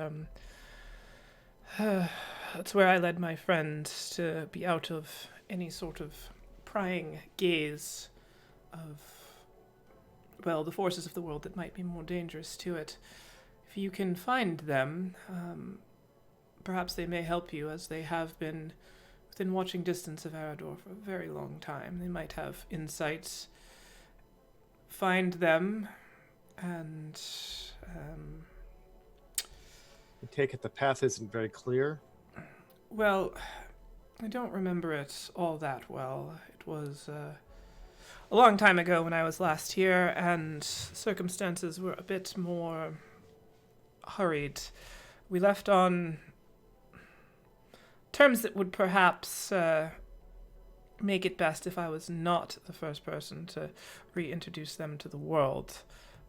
that's where I led my friend to be out of any sort of prying gaze of, well, the forces of the world that might be more dangerous to it. If you can find them, perhaps they may help you, as they have been within watching distance of Arador for a very long time. They might have insights. Find them, and I take it the path isn't very clear. well, I don't remember it all that well. It was a long time ago when I was last here, and circumstances were a bit more hurried. We left on terms that would perhaps make it best if I was not the first person to reintroduce them to the world.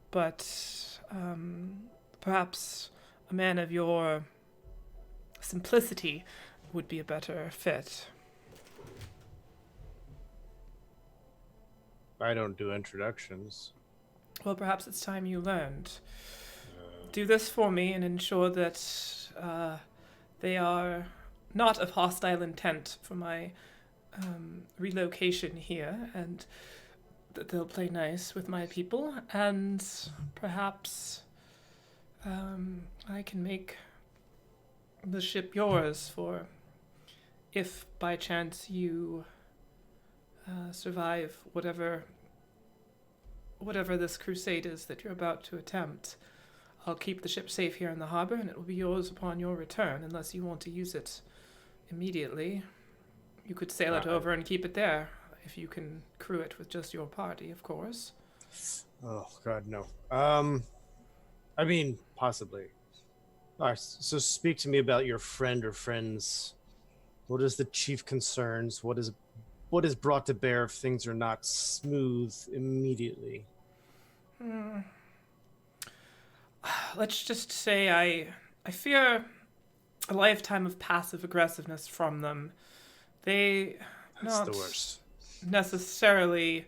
But perhaps a man of your simplicity would be a better fit. I don't do introductions. Well, perhaps it's time you learned. Do this for me and ensure that they are not of hostile intent for my relocation here, and that they'll play nice with my people, and perhaps I can make the ship yours for if by chance you survive whatever this crusade is that you're about to attempt. I'll keep the ship safe here in the harbor, and it will be yours upon your return, unless you want to use it immediately. You could sail it over and keep it there, if you can crew it with just your party, of course. Oh, God, no. I mean, possibly. All right, so speak to me about your friend or friends. What is the chief concerns? What is brought to bear if things are not smooth immediately? Let's just say I fear a lifetime of passive aggressiveness from them. They That's not the worst. necessarily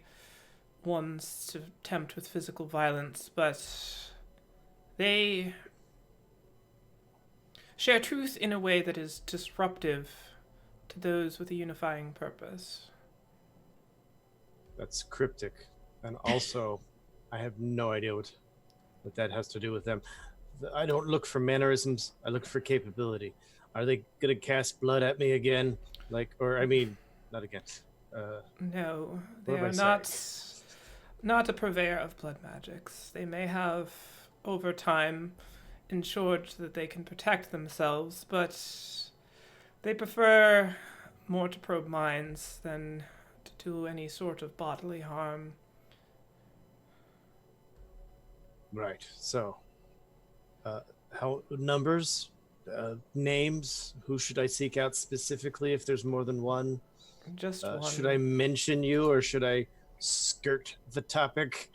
ones to tempt with physical violence, but they share truth in a way that is disruptive to those with a unifying purpose. That's cryptic. And also, I have no idea what that has to do with them. I don't look for mannerisms. I look for capability. Are they going to cast blood at me again? Not again. No, they What am are I not a purveyor of blood magics. They may have, over time, ensured that they can protect themselves, but they prefer more to probe minds than to do any sort of bodily harm. Right. So, how numbers, names? Who should I seek out specifically if there's more than one? Just one. Should I mention you or should I skirt the topic?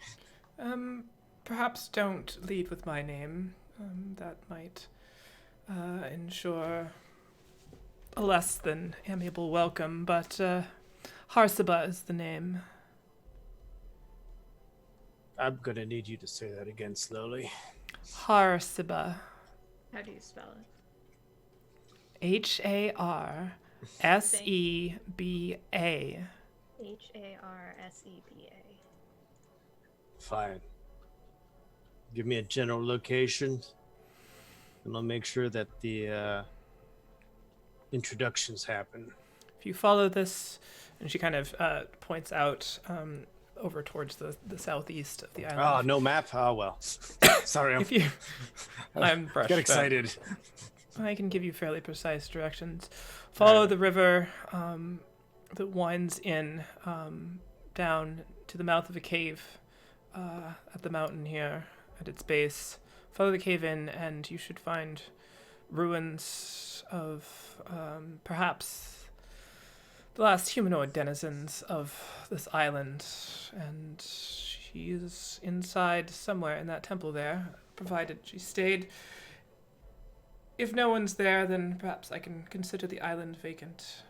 Perhaps don't lead with my name. That might ensure a less than amiable welcome, but Harsiba is the name. I'm gonna need you to say that again slowly. Harsiba. How do you spell it? Harseba. Harseba. Fine. Give me a general location, and I'll make sure that the introductions happen. If you follow this, and she kind of points out over towards the southeast of the island. Oh, no map? Oh, well. Sorry, If you, I'm fresh. Get excited. I can give you fairly precise directions. Follow the river that winds in down to the mouth of a cave at the mountain here at its base. Follow the cave in, and you should find ruins of perhaps the last humanoid denizens of this island. And she's inside somewhere in that temple there, provided she stayed. If no one's there, then perhaps I can consider the island vacant.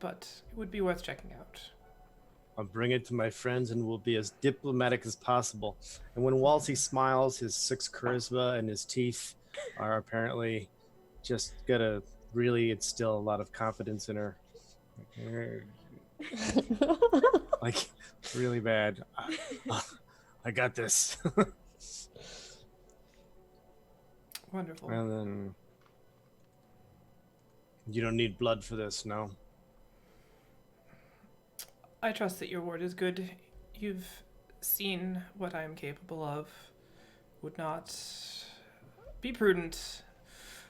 But it would be worth checking out. I'll bring it to my friends and we'll be as diplomatic as possible. And when Walsey smiles, his 6 charisma and his teeth are apparently just gonna really instill a lot of confidence in her. Like, really bad. I got this. Wonderful. And then you don't need blood for this, no? I trust that your word is good. You've seen what I am capable of. Would not be prudent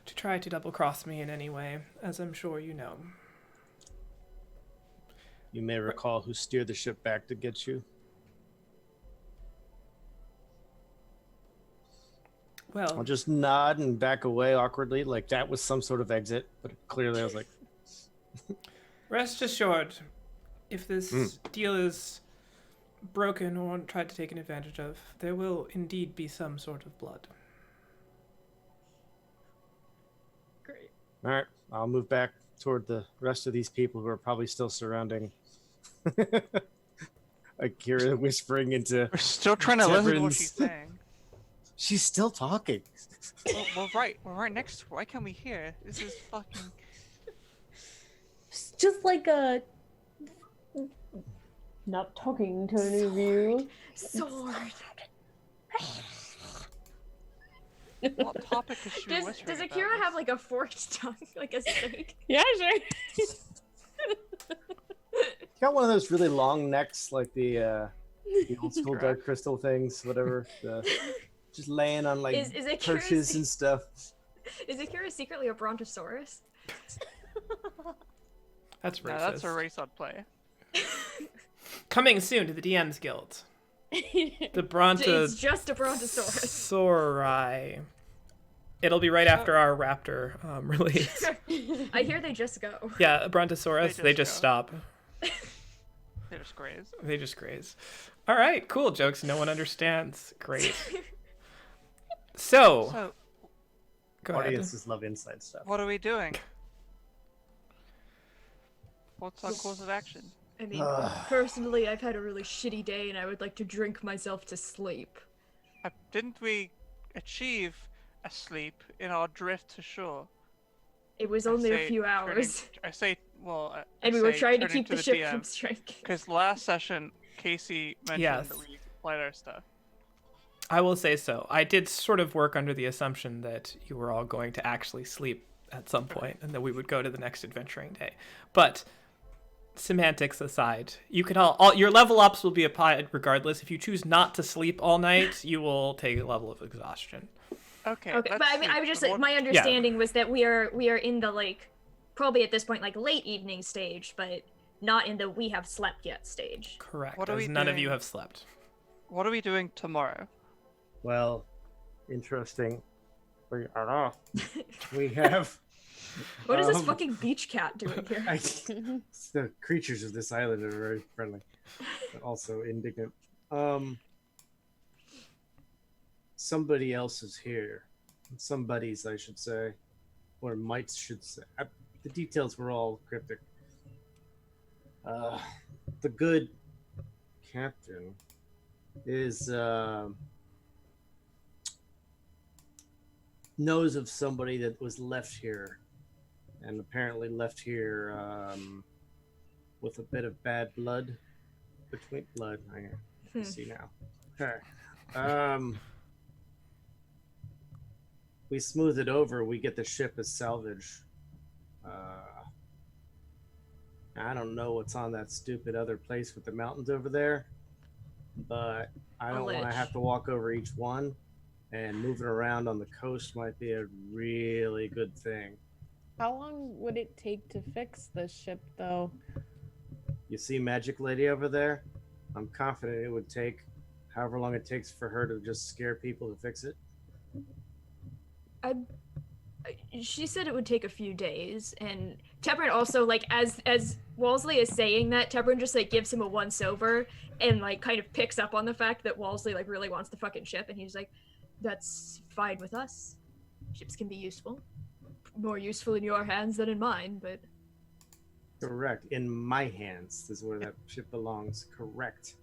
to try to double-cross me in any way, as I'm sure you know. You may recall who steered the ship back to get you. Well, I'll just nod and back away awkwardly, like that was some sort of exit, but clearly I was like... rest assured, if this deal is broken or tried to take advantage of, there will indeed be some sort of blood. Great. All right, I'll move back toward the rest of these people who are probably still surrounding. Akira whispering into... We're still trying to listen to what Severin's- she's saying. She's still talking. We're right next to her. Why can't we hear? This is fucking... It's just like a not talking to any of you. Sword. What topic is she whispering Does about? Akira have like a forked tongue, like a snake? Yeah, sure. She's got one of those really long necks, like the old school dark crystal things, whatever. Just laying on like Is Akira perches and stuff. Is Akira secretly a brontosaurus? That's racist. No, that's a race on play. Coming soon to the DM's Guild. The It's just a brontosaurus. Brontosauri. It'll be right after our raptor release. I hear they just go. Yeah, Brontosaurus, they just go. stop. They just graze. They just graze. All right, cool. Jokes no one understands. Great. So, So, go ahead. Audiences love inside stuff. what are we doing? What's our course of action? I mean, personally, I've had a really shitty day and I would like to drink myself to sleep. Didn't we achieve a sleep in our drift to shore? It was only a few hours. And we were trying to keep the ship from striking. Because last session, Casey mentioned Yes. that we played our stuff. I will say so. I did sort of work under the assumption that you were all going to actually sleep at some point and that we would go to the next adventuring day. But semantics aside, you can all your level ups will be applied regardless. If you choose not to sleep all night, you will take a level of exhaustion. Okay. Okay, but I mean, I was just like, my Yeah. understanding was that we are in the like, probably at this point like late evening stage, but not in the we have slept yet stage. Correct. What are As we none of doing? you have slept. What are we doing tomorrow? Well, interesting. We have. What is this Um, fucking beach cat doing here? The creatures of this island are very friendly, but also indignant. Somebody else is here. Somebody's, I should say, or mites should say. The details were all cryptic. The good captain is knows of somebody that was left here, and apparently left here with a bit of bad blood between blood. I can see now. Okay. We smooth it over. We get the ship as salvage. I don't know what's on that stupid other place with the mountains over there, but I don't want to ledge. have to walk over each one. and moving around on the coast might be a really good thing. How long would it take to fix the ship, though? You see Magic Lady over there? I'm confident it would take however long it takes for her to just scare people to fix it. She said it would take a few days, and Tebrin also, like, as Walsley is saying that, Tebrin just, like, gives him a once-over and, like, kind of picks up on the fact that Walsley, like, really wants the fucking ship, and he's like, that's fine with us. Ships can be useful. More useful in your hands than in mine, but... Correct. In my hands is where that ship belongs. Correct.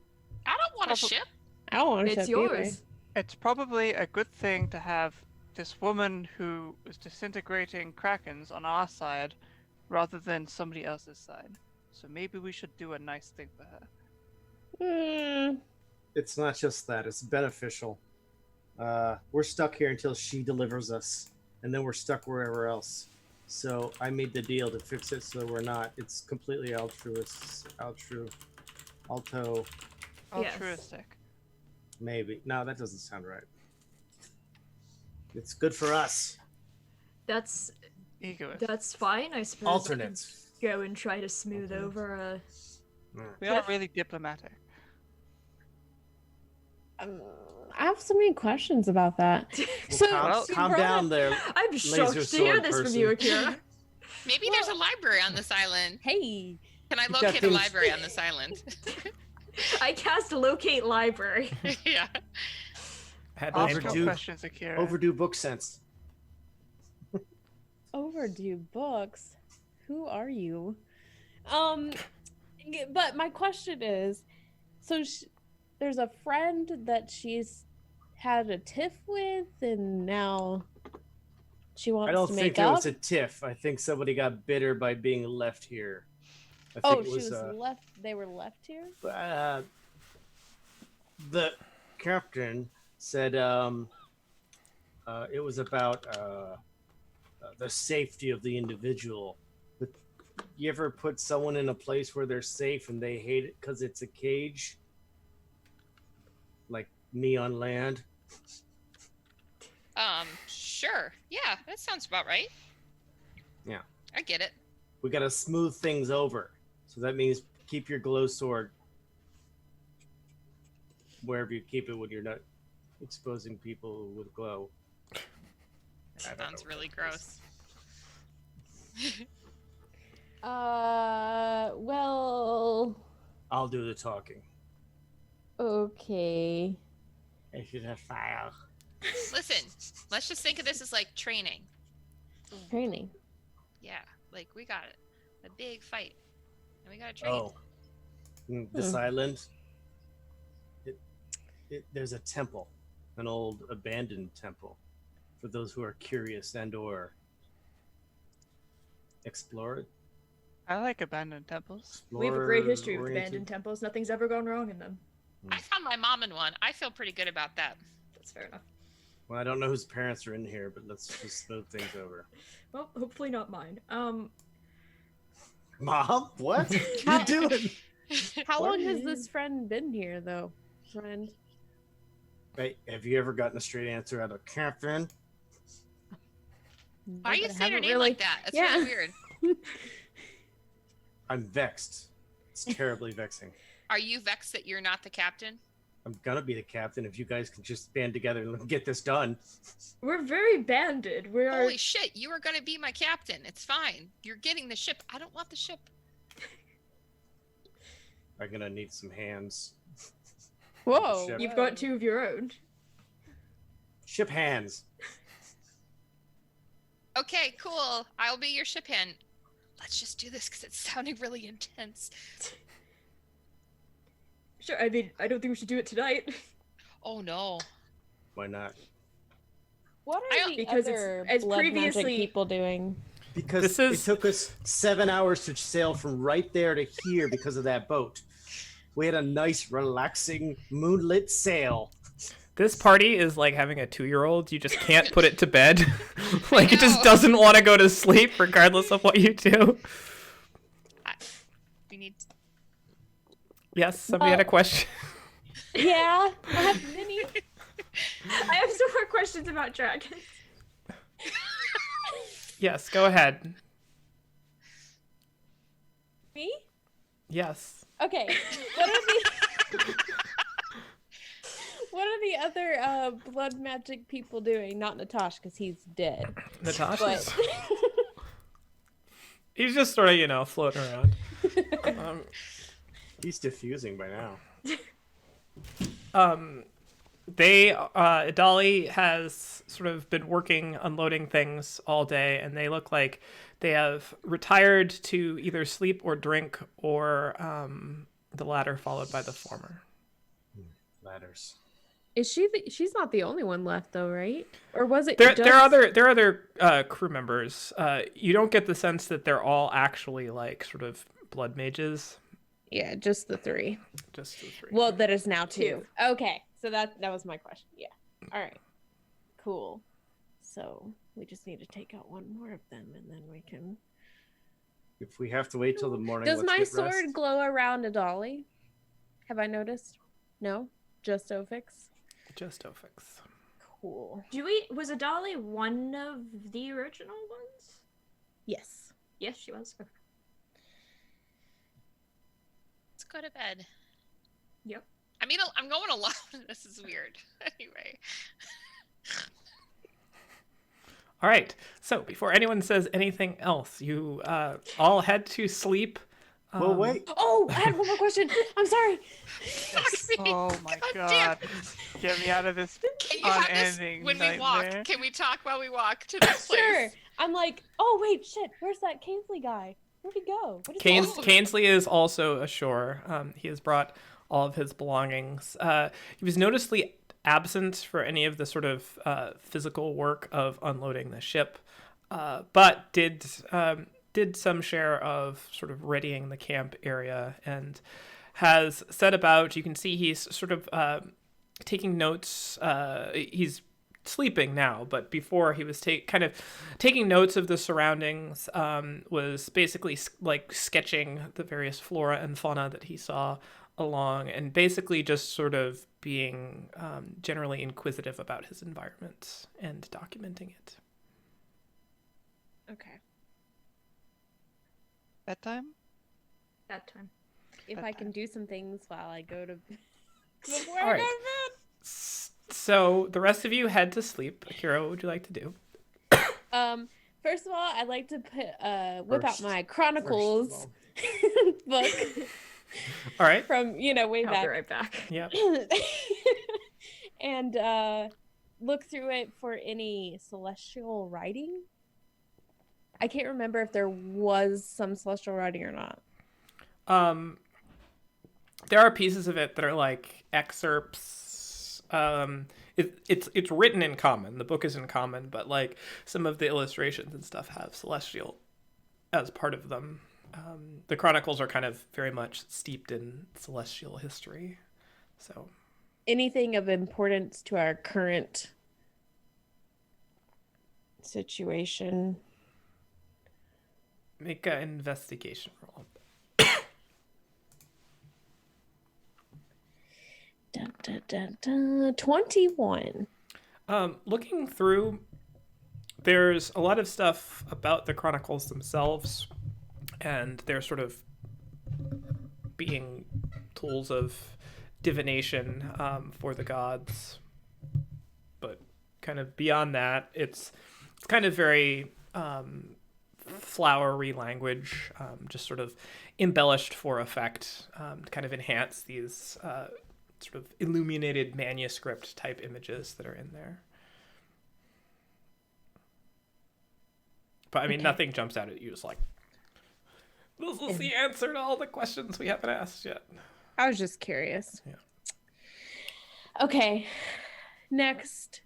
I don't want a ship. I don't want to It's ship yours. either. It's probably a good thing to have this woman who is disintegrating krakens on our side rather than somebody else's side. So maybe we should do a nice thing for her. It's not just that. It's beneficial. We're stuck here until she delivers us, and then we're stuck wherever else. So I made the deal to fix it so we're not. It's completely altruistic. Altruistic. Maybe. No, that doesn't sound right. It's good for us. That's Egoist. fine, I suppose. Alternates. I can go and try to smooth over We are really diplomatic. I have so many questions about that. Well, calm down there. I'm shocked to hear sword this from person. you, Akira. Maybe there's a library on this island. Hey, Can I got locate a things- library on this island? I cast locate library. Yeah. Had Ask landfall. your questions, Akira. Overdue book sense. overdue books. Who are you? But my question is, so there's a friend that she's had a tiff with, and now she wants I don't to think make it up. was a tiff. I think somebody got bitter by being left here. I Oh, think she it was was, left. They were left here. The captain said it was about the safety of the individual. But you ever put someone in a place where they're safe and they hate it because it's a cage? Like me on land? Sure. Yeah, that sounds about right. Yeah. I get it. We gotta smooth things over. So that means keep your glow sword wherever you keep it when you're not exposing people with glow. I don't Sounds know. really gross. Well, I'll do the talking. okay. I should have fire. Listen, let's just think of this as like training. Training. Yeah, like we got it. A big fight. And we gotta train. Oh, this island. There's a temple, an old abandoned temple, for those who are curious and/or explore it. I like abandoned temples. We have a great history with Explore-oriented. abandoned temples. Nothing's ever gone wrong in them. I found my mom in one. I feel pretty good about that. That's fair enough. Well, I don't know whose parents are in here, but let's just smooth things over. Well, hopefully not mine. Mom, what are you doing? How What long are has you- this friend been here, though? Friend. Hey, have you ever gotten a straight answer out of Captain? Why are you But I saying her haven't name really- like that? That's Yeah. really weird. I'm vexed. It's terribly vexing. Are you vexed that you're not the captain? I'm gonna be the captain if you guys can just band together and get this done. We're very banded. We are. Holy shit, you are gonna be my captain. It's fine. You're getting the ship. I don't want the ship. I'm gonna need some hands. Whoa. Ship. You've got two of your own. Ship hands. Okay, cool. I'll be your ship hand. Let's just do this because it's sounding really intense. Sure. I mean, I don't think we should do it tonight. Oh no. Why not? What I- are the Because it's- other as blood previously- magic people doing? Because This is- it took us 7 hours to sail from right there to here because of that boat. We had a nice, relaxing, moonlit sail. This party is like having a 2-year-old. You just can't put it to bed. Like it just know. doesn't want to go to sleep regardless of what you do. We need. Yes, somebody had a question. Yeah, I have many. I have some more questions about dragons. Yes, go ahead. Me? Yes. Okay. What are the What are the other blood magic people doing? Not Natosh, because he's dead. Natasha's. But He's just sort of, floating around. He's diffusing by now. Dolly has sort of been working unloading things all day, and they look like they have retired to either sleep or drink, or the latter followed by the former. Ladders. is she's not the only one left though, right? Or was it There just... are other crew members. You don't get the sense that they're all actually like sort of blood mages. Yeah, just the 3. Just the 3. Well, that is now 2. Okay, so that was my question. Yeah. All right. Cool. So we just need to take out one more of them, and then we can. If we have to wait till the morning, Does let's my get sword rest. glow around a dolly? Have I noticed? No, just Ofix. Just Ofix. Cool. Was Adali one of the original ones? Yes. Yes, she was. Okay. Let's go to bed. Yep. I mean, I'm going alone. This is weird. Anyway. All right. So before anyone says anything else, you all head to sleep. Well, wait. Oh, I had one more question. I'm sorry. Oh my God damn. god. Get me out of this Can you have this unending when we nightmare. walk? Can we talk while we walk to this place? Sure. I'm like, oh wait, shit. Where's that Kingsley guy? Where'd he go? What is that? Cainsley is also ashore. He has brought all of his belongings. He was noticeably absent for any of the sort of physical work of unloading the ship, but did some share of sort of readying the camp area and has set about. You can see he's sort of taking notes. He's sleeping now, but before he was kind of taking notes of the surroundings, was basically like sketching the various flora and fauna that he saw along, and basically just sort of being generally inquisitive about his environment and documenting it. Okay. Bedtime? That time. If I can do some things while I go to before All I right. go to bed. So the rest of you head to sleep. Akira, what would you like to do? First of all, I'd like to whip out First. my Chronicles book All right. from way I'll be back, right back. Yep. and look through it for any celestial writing. I can't remember if there was some celestial writing or not. There are pieces of it that are like excerpts. It's written in common. The book is in common, but like some of the illustrations and stuff have celestial as part of them. The chronicles are kind of very much steeped in celestial history. So Anything of importance to our current situation? make an investigation roll. Dun, dun, dun, dun. 21. Looking through, there's a lot of stuff about the chronicles themselves, and they're sort of being tools of divination for the gods. But kind of beyond that, it's kind of very flowery language, just sort of embellished for effect, to kind of enhance these sort of illuminated manuscript type images that are in there. But I mean, nothing jumps out at you. It's like, this is the answer to all the questions we haven't asked yet. I was just curious. Yeah. Okay. Next,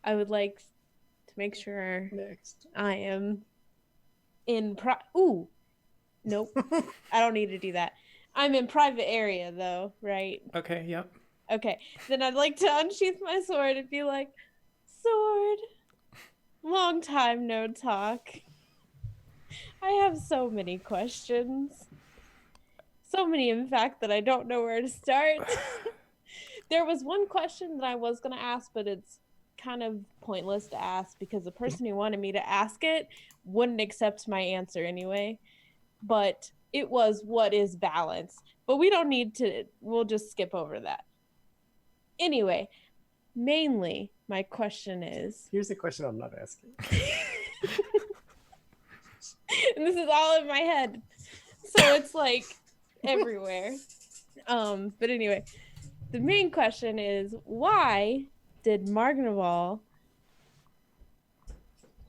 I would like to make sure Next. I am in Ooh. Nope. I don't need to do that. I'm in private area though, right? Okay, yep. Okay. Then I'd like to unsheath my sword and be like, sword, long time no talk. I have so many questions. So many, in fact, that I don't know where to start. there was one question that I was going to ask, but it's kind of pointless to ask because the person who wanted me to ask it wouldn't accept my answer anyway. But it was, what is balance? But we don't need to, we'll just skip over that. Anyway, mainly my question is... Here's the question I'm not asking. And this is all in my head. So it's like everywhere. But anyway, the main question is, why did Margnaval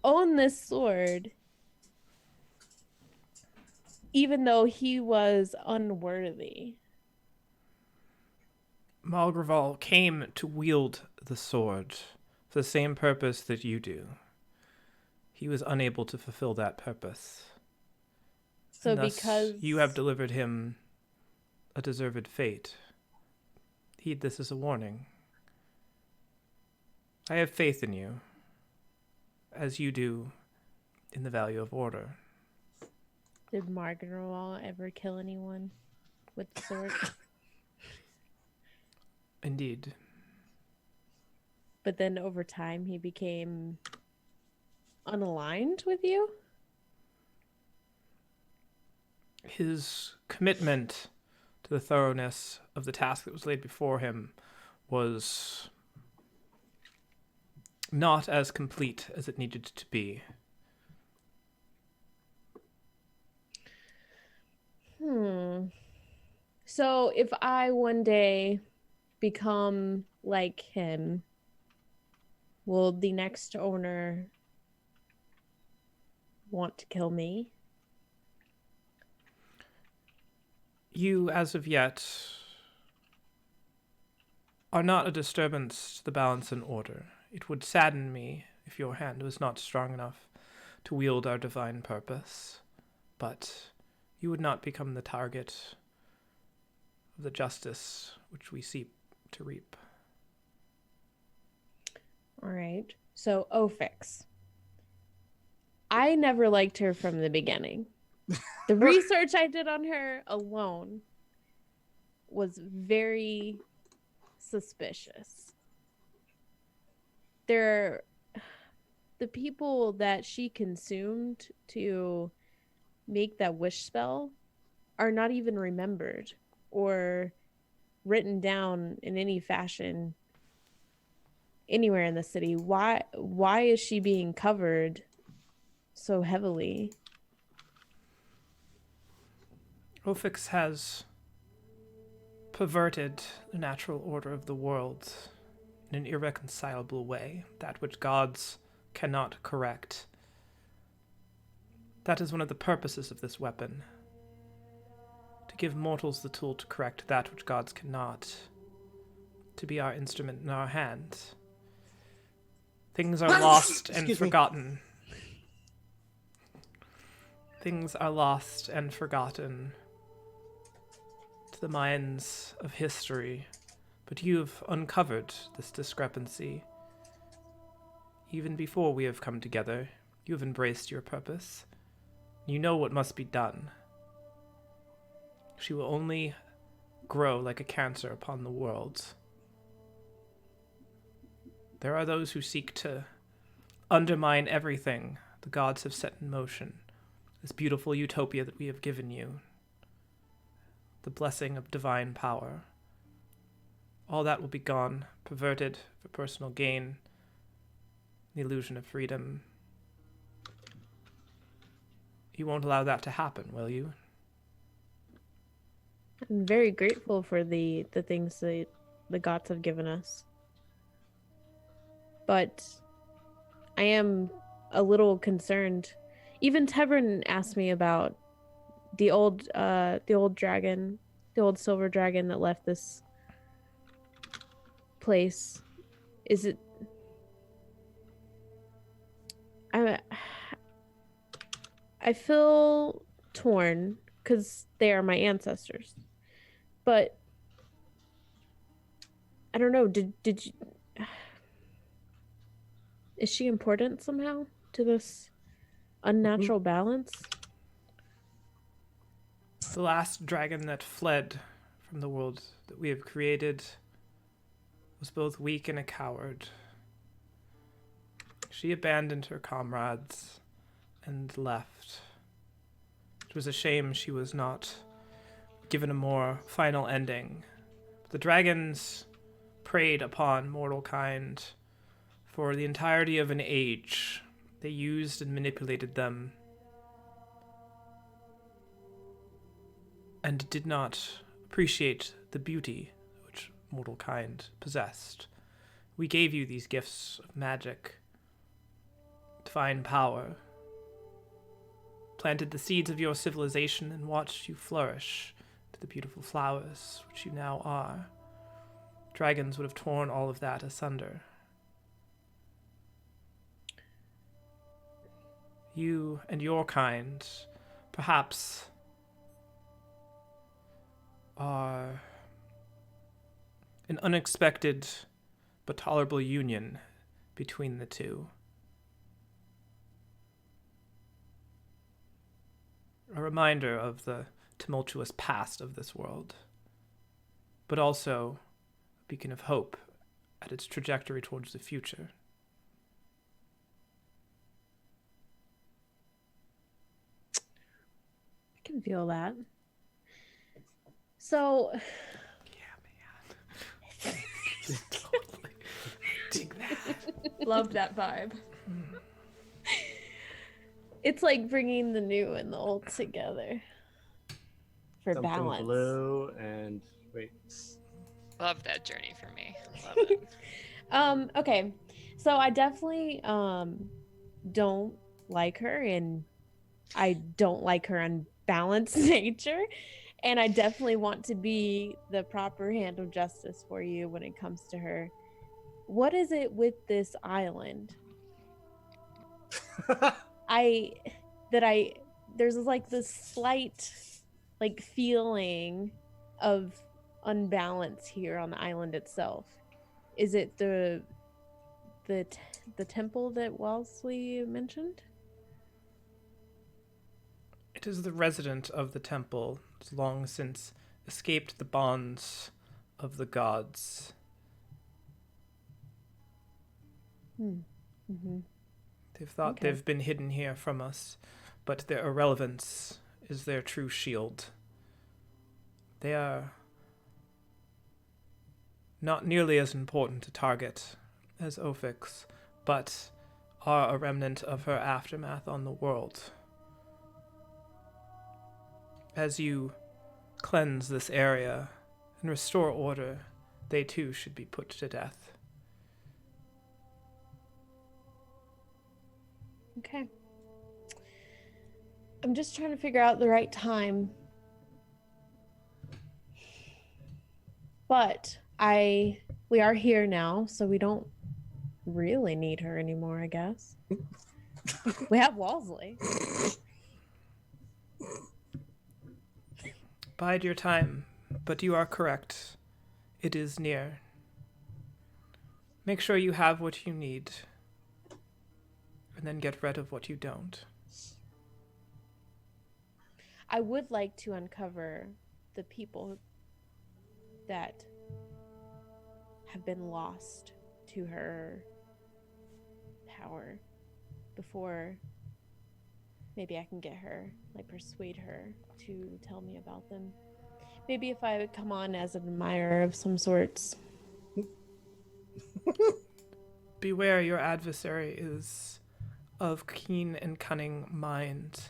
own this sword even though he was unworthy? Margnaval came to wield the sword for the same purpose that you do. He was unable to fulfill that purpose. So And thus because you have delivered him a deserved fate. Heed this as a warning. I have faith in you, as you do in the value of order. Did Margnaval ever kill anyone with the sword? Indeed. But then over time he became unaligned with you? His commitment to the thoroughness of the task that was laid before him was not as complete as it needed to be. So if I one day become like him, will the next owner want to kill me? You, as of yet, are not a disturbance to the balance and order. It would sadden me if your hand was not strong enough to wield our divine purpose, but you would not become the target of the justice which we seek to reap. All right. So, Ophix. I never liked her from the beginning. The research I did on her alone was very suspicious. The people that she consumed to make that wish spell are not even remembered or written down in any fashion anywhere in the city. Why is she being covered so heavily? Ophix has perverted the natural order of the world in an irreconcilable way, that which gods cannot correct. That is one of the purposes of this weapon, to give mortals the tool to correct that which gods cannot, to be our instrument in our hands. Things are lost and Excuse me. forgotten. Things are lost and forgotten to the minds of history, but you've uncovered this discrepancy. Even before we have come together, you have embraced your purpose. You know what must be done. She will only grow like a cancer upon the world. There are those who seek to undermine everything the gods have set in motion, this beautiful utopia that we have given you, the blessing of divine power. All that will be gone, perverted for personal gain, the illusion of freedom. You won't allow that to happen, will you? I'm very grateful for the things that the gods have given us. But I am a little concerned. Even Tevrin asked me about the old dragon, the old silver dragon that left this place. Is it... I feel torn because they are my ancestors. But I don't know, did you... Is she important somehow to this unnatural balance? The last dragon that fled from the world that we have created was both weak and a coward. She abandoned her comrades and left. It was a shame she was not given a more final ending. The dragons preyed upon mortal kind for the entirety of an age. They used and manipulated them, and did not appreciate the beauty which mortal kind possessed. We gave you these gifts of magic, divine power, planted the seeds of your civilization, and watched you flourish to the beautiful flowers which you now are. Dragons would have torn all of that asunder. You and your kind, perhaps, are an unexpected but tolerable union between the two. A reminder of the tumultuous past of this world, but also a beacon of hope at its trajectory towards the future. I can feel that. So, Yeah, man. Totally. Dig that. Love that vibe. it's like bringing the new and the old together for Something balance. blue and wait. Love that journey for me. Love it. Okay. So I definitely don't like her, and I don't like her unbalanced nature. And I definitely want to be the proper hand of justice for you when it comes to her. What is it with this island? There's like this slight like feeling of unbalance here on the island itself. Is it the temple that Wellesley mentioned? It is the resident of the temple, has long since escaped the bonds of the gods. Mm-hmm. They've thought Okay. they've been hidden here from us, but their irrelevance is their true shield. They are not nearly as important to target as Ophix, but are a remnant of her aftermath on the world. As you cleanse this area and restore order, they too should be put to death. Okay. I'm just trying to figure out the right time. But we are here now, so we don't really need her anymore, I guess. We have Wallesley. Bide your time, but you are correct. It is near. Make sure you have what you need, and then get rid of what you don't. I would like to uncover the people that have been lost to her power before maybe I can get her, like persuade her to tell me about them. Maybe if I would come on as an admirer of some sorts. Beware, your adversary is of keen and cunning mind.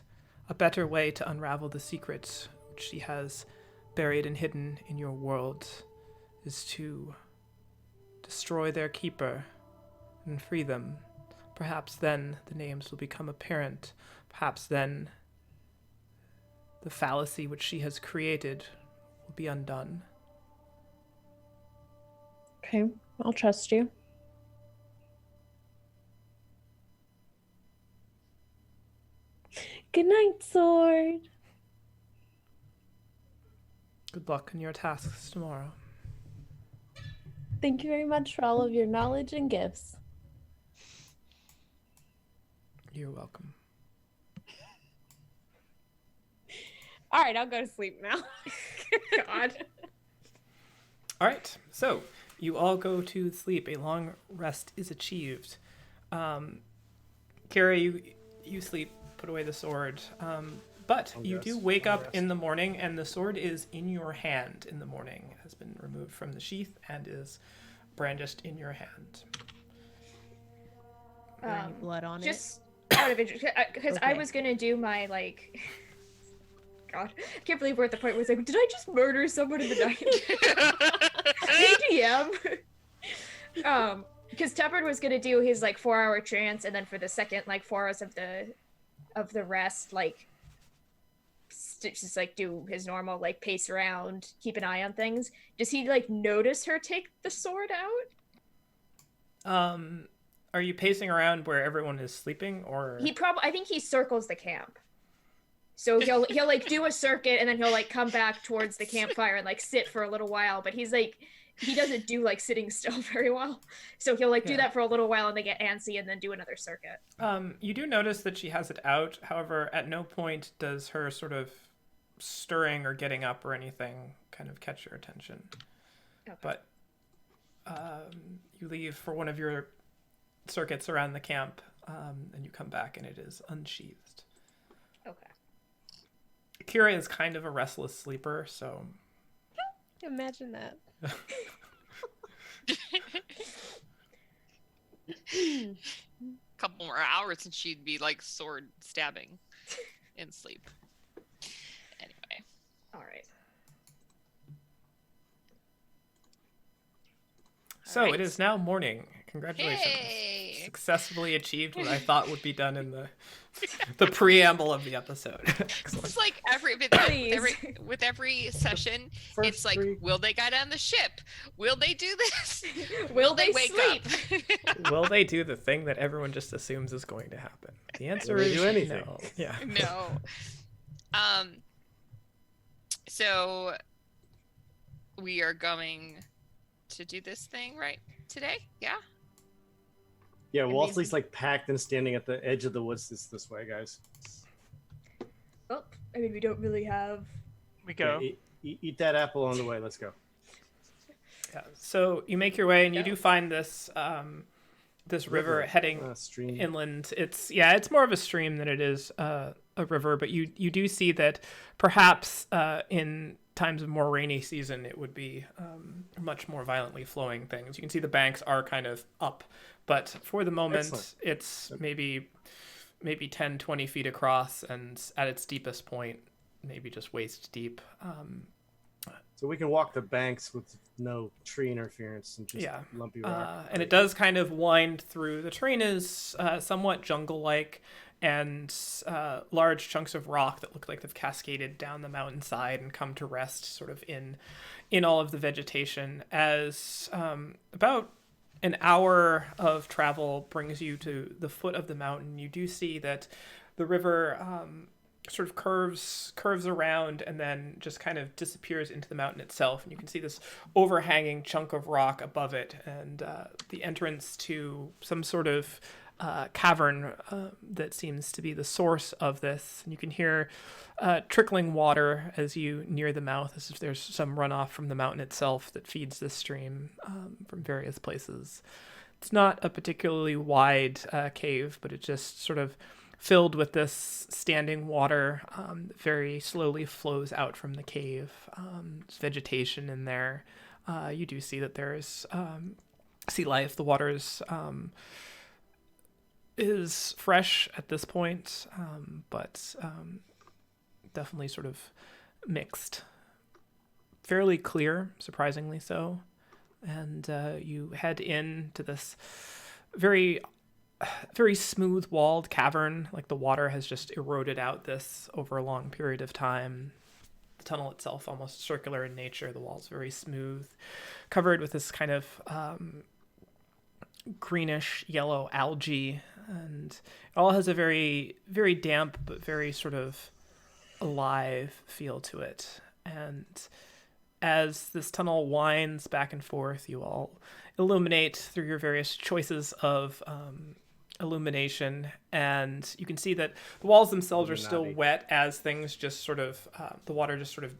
A better way to unravel the secret which she has buried and hidden in your world is to destroy their keeper and free them. Perhaps then the names will become apparent. Perhaps then the fallacy which she has created will be undone. Okay, I'll trust you. Good night, Sword. Good luck in your tasks tomorrow. Thank you very much for all of your knowledge and gifts. You're welcome. All right, I'll go to sleep now. God. All right, so you all go to sleep. A long rest is achieved. Carrie, you sleep, put away the sword. But you do wake up in the morning, and the sword is in your hand in the morning. It has been removed from the sheath and is brandished in your hand. Is there any blood on just out of interest, because I Okay. was gonna do my like. God, I can't believe we're at the point where it's like, did I just murder someone in the night? ADM. Because Tepard was gonna do his like 4-hour trance, and then for the second like 4 hours of the rest, like just like do his normal like pace around, keep an eye on things. Does he like notice her take the sword out? Are you pacing around where everyone is sleeping, or I think he circles the camp. So he'll like do a circuit, and then he'll like come back towards the campfire and like sit for a little while, but he's like he doesn't do like sitting still very well. So he'll like do that for a little while and then get antsy and then do another circuit. You do notice that she has it out. However, at no point does her sort of stirring or getting up or anything kind of catch your attention. Okay. But you leave for one of your circuits around the camp, and you come back and it is unsheathed. Okay. Kira is kind of a restless sleeper, so Imagine that. Couple more hours and she'd be like sword stabbing in sleep. Anyway. All right. So it is now morning. Congratulations. Hey! Successfully achieved what I thought would be done in the preamble of the episode. It's like Please. with every session, First it's like, three. will they get on the ship? Will they do this? Will they wake sleep? up? Will they do the thing that everyone just assumes is going to happen? The answer Will they is do anything? no. Yeah. No. So we are going to do this thing right today? Yeah? Yeah, Waltley's like packed and standing at the edge of the woods this way, guys. Well, I mean, we don't really have. We go. Yeah, eat that apple on the way. Let's go. Yeah. So you make your way, and you do find this this river heading Stream. inland. It's more of a stream than it is a river, but you do see that perhaps in times of more rainy season it would be much more violently flowing things. You can see the banks are kind of up, but for the moment Excellent. it's maybe 10, 20 feet across, and at its deepest point maybe just waist deep. So we can walk the banks with no tree interference and just Yeah. lumpy rock. And it does kind of wind through. The terrain is somewhat jungle-like, and large chunks of rock that look like they've cascaded down the mountainside and come to rest sort of in all of the vegetation. As about an hour of travel brings you to the foot of the mountain, you do see that the river sort of curves around and then just kind of disappears into the mountain itself, and you can see this overhanging chunk of rock above it, and the entrance to some sort of cavern that seems to be the source of this. And you can hear trickling water as you near the mouth, as if there's some runoff from the mountain itself that feeds this stream from various places. It's not a particularly wide cave, but it's just sort of filled with this standing water that very slowly flows out from the cave. There's vegetation in there. You do see that there's sea life. The water is fresh at this point, but definitely sort of mixed. Fairly clear, surprisingly so. And you head into this very smooth walled cavern. Like the water has just eroded out this over a long period of time. The tunnel itself almost circular in nature. The walls very smooth, covered with this kind of greenish yellow algae, and it all has a very, very damp but very sort of alive feel to it. And as this tunnel winds back and forth, you all illuminate through your various choices of illumination, and you can see that the walls themselves are still Illuminati. wet as things just sort of the water just sort of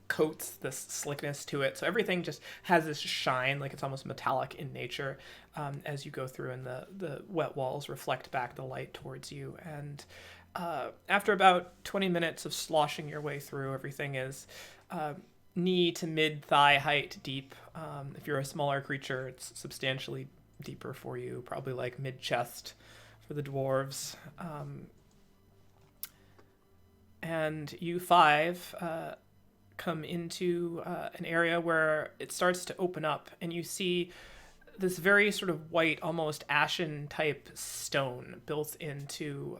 coats this slickness to it. So everything just has this shine, like it's almost metallic in nature, as you go through, and the wet walls reflect back the light towards you. And after about 20 minutes of sloshing your way through, everything is knee to mid-thigh height deep. If you're a smaller creature, it's substantially deeper for you, probably like mid-chest for the dwarves. And you five come into an area where it starts to open up, and you see this very sort of white, almost ashen type stone built into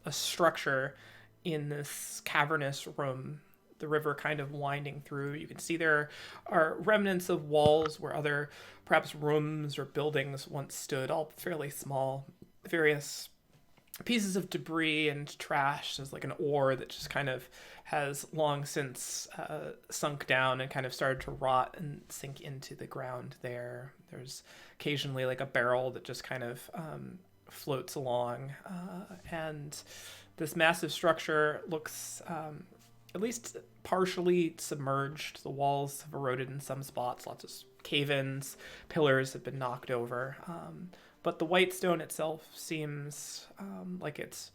a structure in this cavernous room, the river kind of winding through. You can see there are remnants of walls where other perhaps rooms or buildings once stood, all fairly small. Various pieces of debris and trash. There's like an ore that just kind of has long since sunk down and kind of started to rot and sink into the ground there. There's occasionally like a barrel that just kind of floats along. And this massive structure looks at least partially submerged. The walls have eroded in some spots, lots of cave-ins, pillars have been knocked over. But the white stone itself seems like it's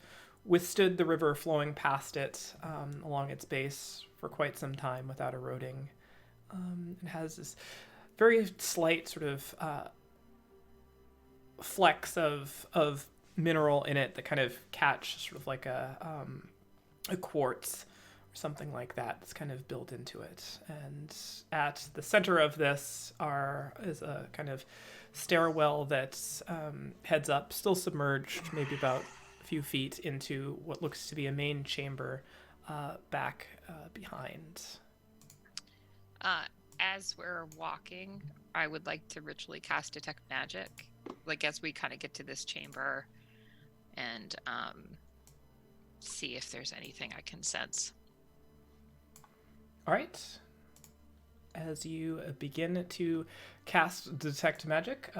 withstood the river flowing past it along its base for quite some time without eroding. It has this very slight sort of flecks of mineral in it that kind of catch sort of like a quartz or something like that that's kind of built into it. And at the center of this is a kind of stairwell that heads up, still submerged, maybe about a few feet into what looks to be a main chamber back behind. As we're walking, I would like to ritually cast Detect Magic, like as we kind of get to this chamber, and see if there's anything I can sense. All right. As you begin to cast Detect Magic,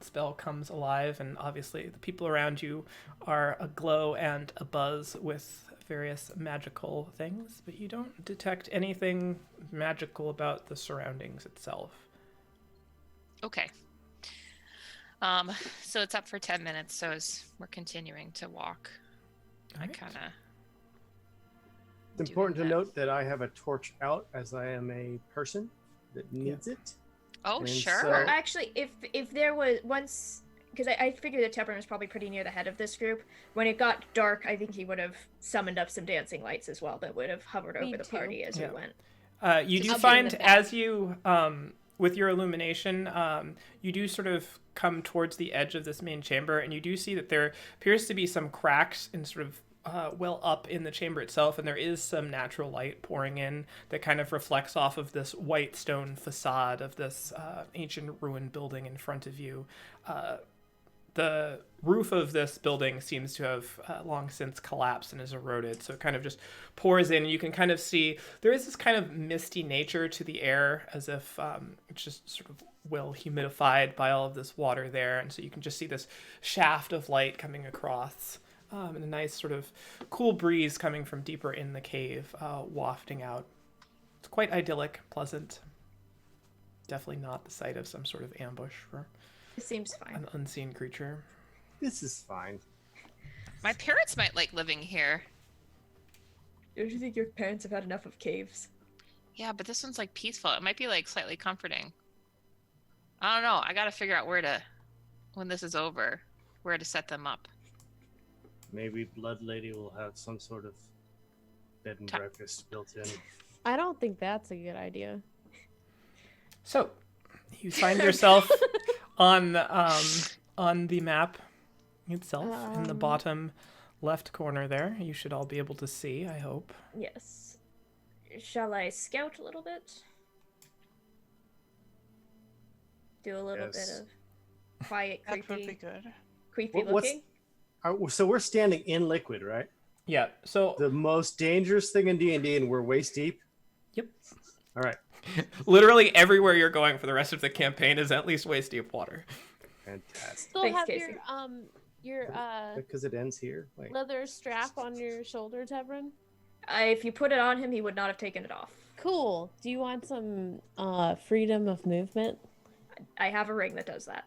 spell comes alive, and obviously the people around you are aglow and abuzz with various magical things, but you don't detect anything magical about the surroundings itself. Okay. So it's up for 10 minutes, so as we're continuing to walk, I kind of... It's important to note that I have a torch out, as I am a person that needs it. Oh, And sure. so- Well, actually, if there was once, because I figured the Tepran was probably pretty near the head of this group. When it got dark, I think he would have summoned up some dancing lights as well that would have hovered Me over the too. party as Yeah. we went. You do I'll get in find the back. as you, with your illumination, you do sort of come towards the edge of this main chamber, and you do see that there appears to be some cracks in sort of well up in the chamber itself, and there is some natural light pouring in that kind of reflects off of this white stone facade of this ancient ruined building in front of you. The roof of this building seems to have long since collapsed and is eroded, so it kind of just pours in. You can kind of see there is this kind of misty nature to the air, as if it's just sort of well humidified by all of this water there, and so you can just see this shaft of light coming across, and a nice sort of cool breeze coming from deeper in the cave, wafting out. It's quite idyllic, pleasant. Definitely not the site of some sort of ambush for It seems fine. an unseen creature. This is fine. My parents might like living here. Don't you think your parents have had enough of caves? Yeah, but this one's like peaceful. It might be like slightly comforting. I don't know. I gotta figure out when this is over, where to set them up. Maybe Blood Lady will have some sort of bed and breakfast built in. I don't think that's a good idea. So, you find yourself on the map itself in the bottom left corner there. You should all be able to see, I hope. Yes. Shall I scout a little bit? Do a little Yes. bit of quiet, That would be creepy good. What's- looking. So we're standing in liquid, right? Yeah, so The most dangerous thing in D&D, and we're waist deep. Yep. All right. Literally everywhere you're going for the rest of the campaign is at least waist deep water. Fantastic. Still Thanks, have Casey. your Because it ends here. Like, leather strap on your shoulder, Tevrin? If you put it on him, he would not have taken it off. Cool. Do you want some freedom of movement? I have a ring that does that,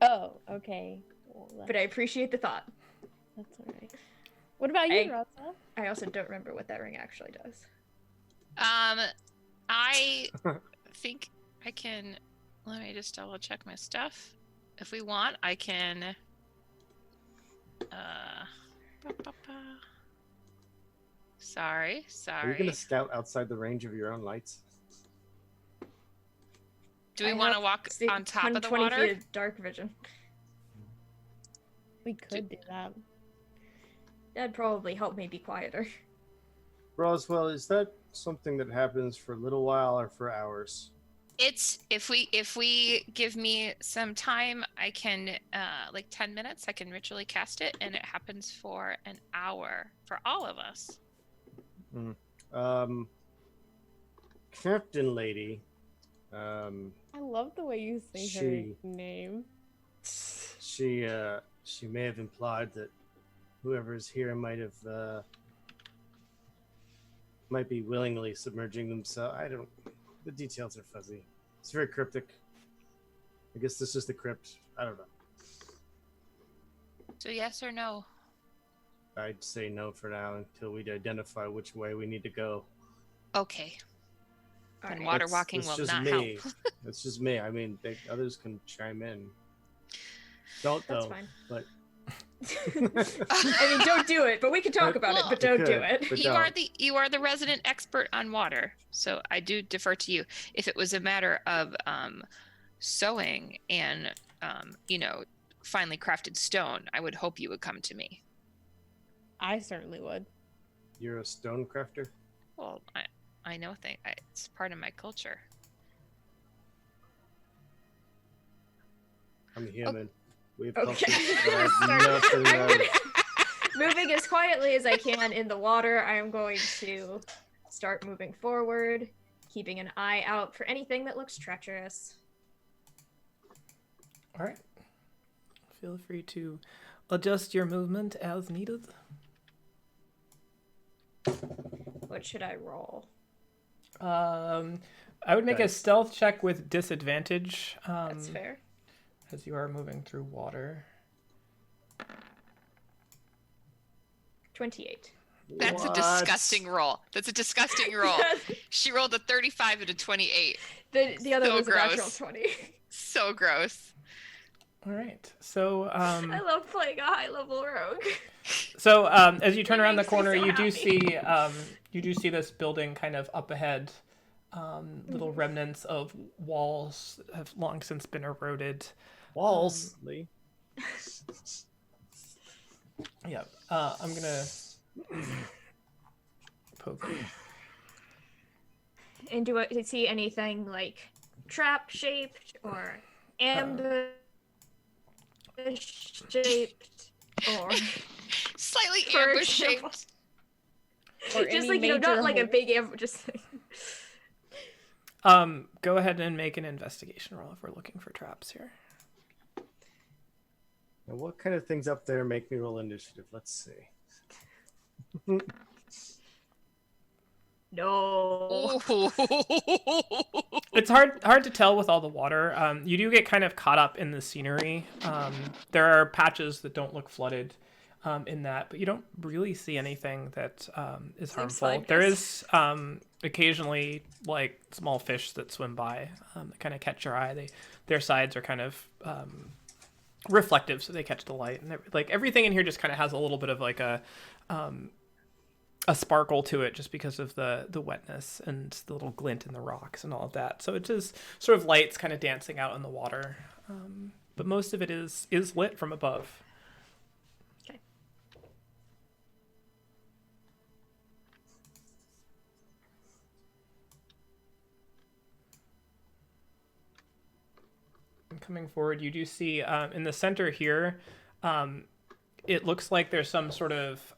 Oh, okay. Well, but I appreciate the thought. that's all right. What about you, Rosa? I also don't remember what that ring actually does. I think I can. Let me just double check my stuff. If we want, I can. Sorry. Are you gonna scout outside the range of your own lights? Do we I want to have walk on top of the 120 water? feet of dark vision. We could do that. That'd probably help me be quieter. Roswell, is that something that happens for a little while or for hours? It's if we give me some time, I can like 10 minutes. I can ritually cast it, and it happens for an hour for all of us. Captain Lady. I love the way you say her name. She may have implied that whoever's here might be willingly submerging themselves. The details are fuzzy. It's very cryptic. I guess this is the crypt. I don't know. So yes or no? I'd say no for now until we identify which way we need to go. Okay. All And right. water walking will not help. It's just me. I mean, others can chime in. Don't That's though. fine. But I mean, don't do it, but we can talk about it, but don't do it. But You are the resident expert on water, so I do defer to you. If it was a matter of sewing and finely crafted stone, I would hope you would come to me. I certainly would. You're a stone crafter? Well, I know things. It's part of my culture. I'm a human. We have Okay. cultures that have nothing. Moving as quietly as I can in the water, I am going to start moving forward, keeping an eye out for anything that looks treacherous. All right. Feel free to adjust your movement as needed. What should I roll? I would make a stealth check with disadvantage. That's fair. As you are moving through water. 28. That's a disgusting roll. That's a disgusting roll. She rolled a 35 and a 28. The other So was a natural gross. 20. So gross. All right. So I love playing a high-level rogue. So as you turn It around the makes me corner, so you do see this building kind of up ahead. Little remnants of walls have long since been eroded. Walls, Lee. Yeah. I'm gonna poke. And do I see anything like trap-shaped or ambush-shaped or Slightly For ambush example. shaped. Or just any like, not major like a hole. big ambush, just Go ahead and make an investigation roll if we're looking for traps here. Now, what kind of things up there make me roll initiative? Let's see. no. It's hard to tell with all the water. You do get kind of caught up in the scenery. There are patches that don't look flooded in that, but you don't really see anything that is harmful. fine, There guys. is occasionally like small fish that swim by that kind of catch your eye. Their sides are kind of reflective, so they catch the light, and like everything in here just kind of has a little bit of like a sparkle to it just because of the wetness and the little glint in the rocks and all of that. So it is sort of lights kind of dancing out in the water, but most of it is lit from above. Okay. And coming forward, you do see in the center here, it looks like there's some sort of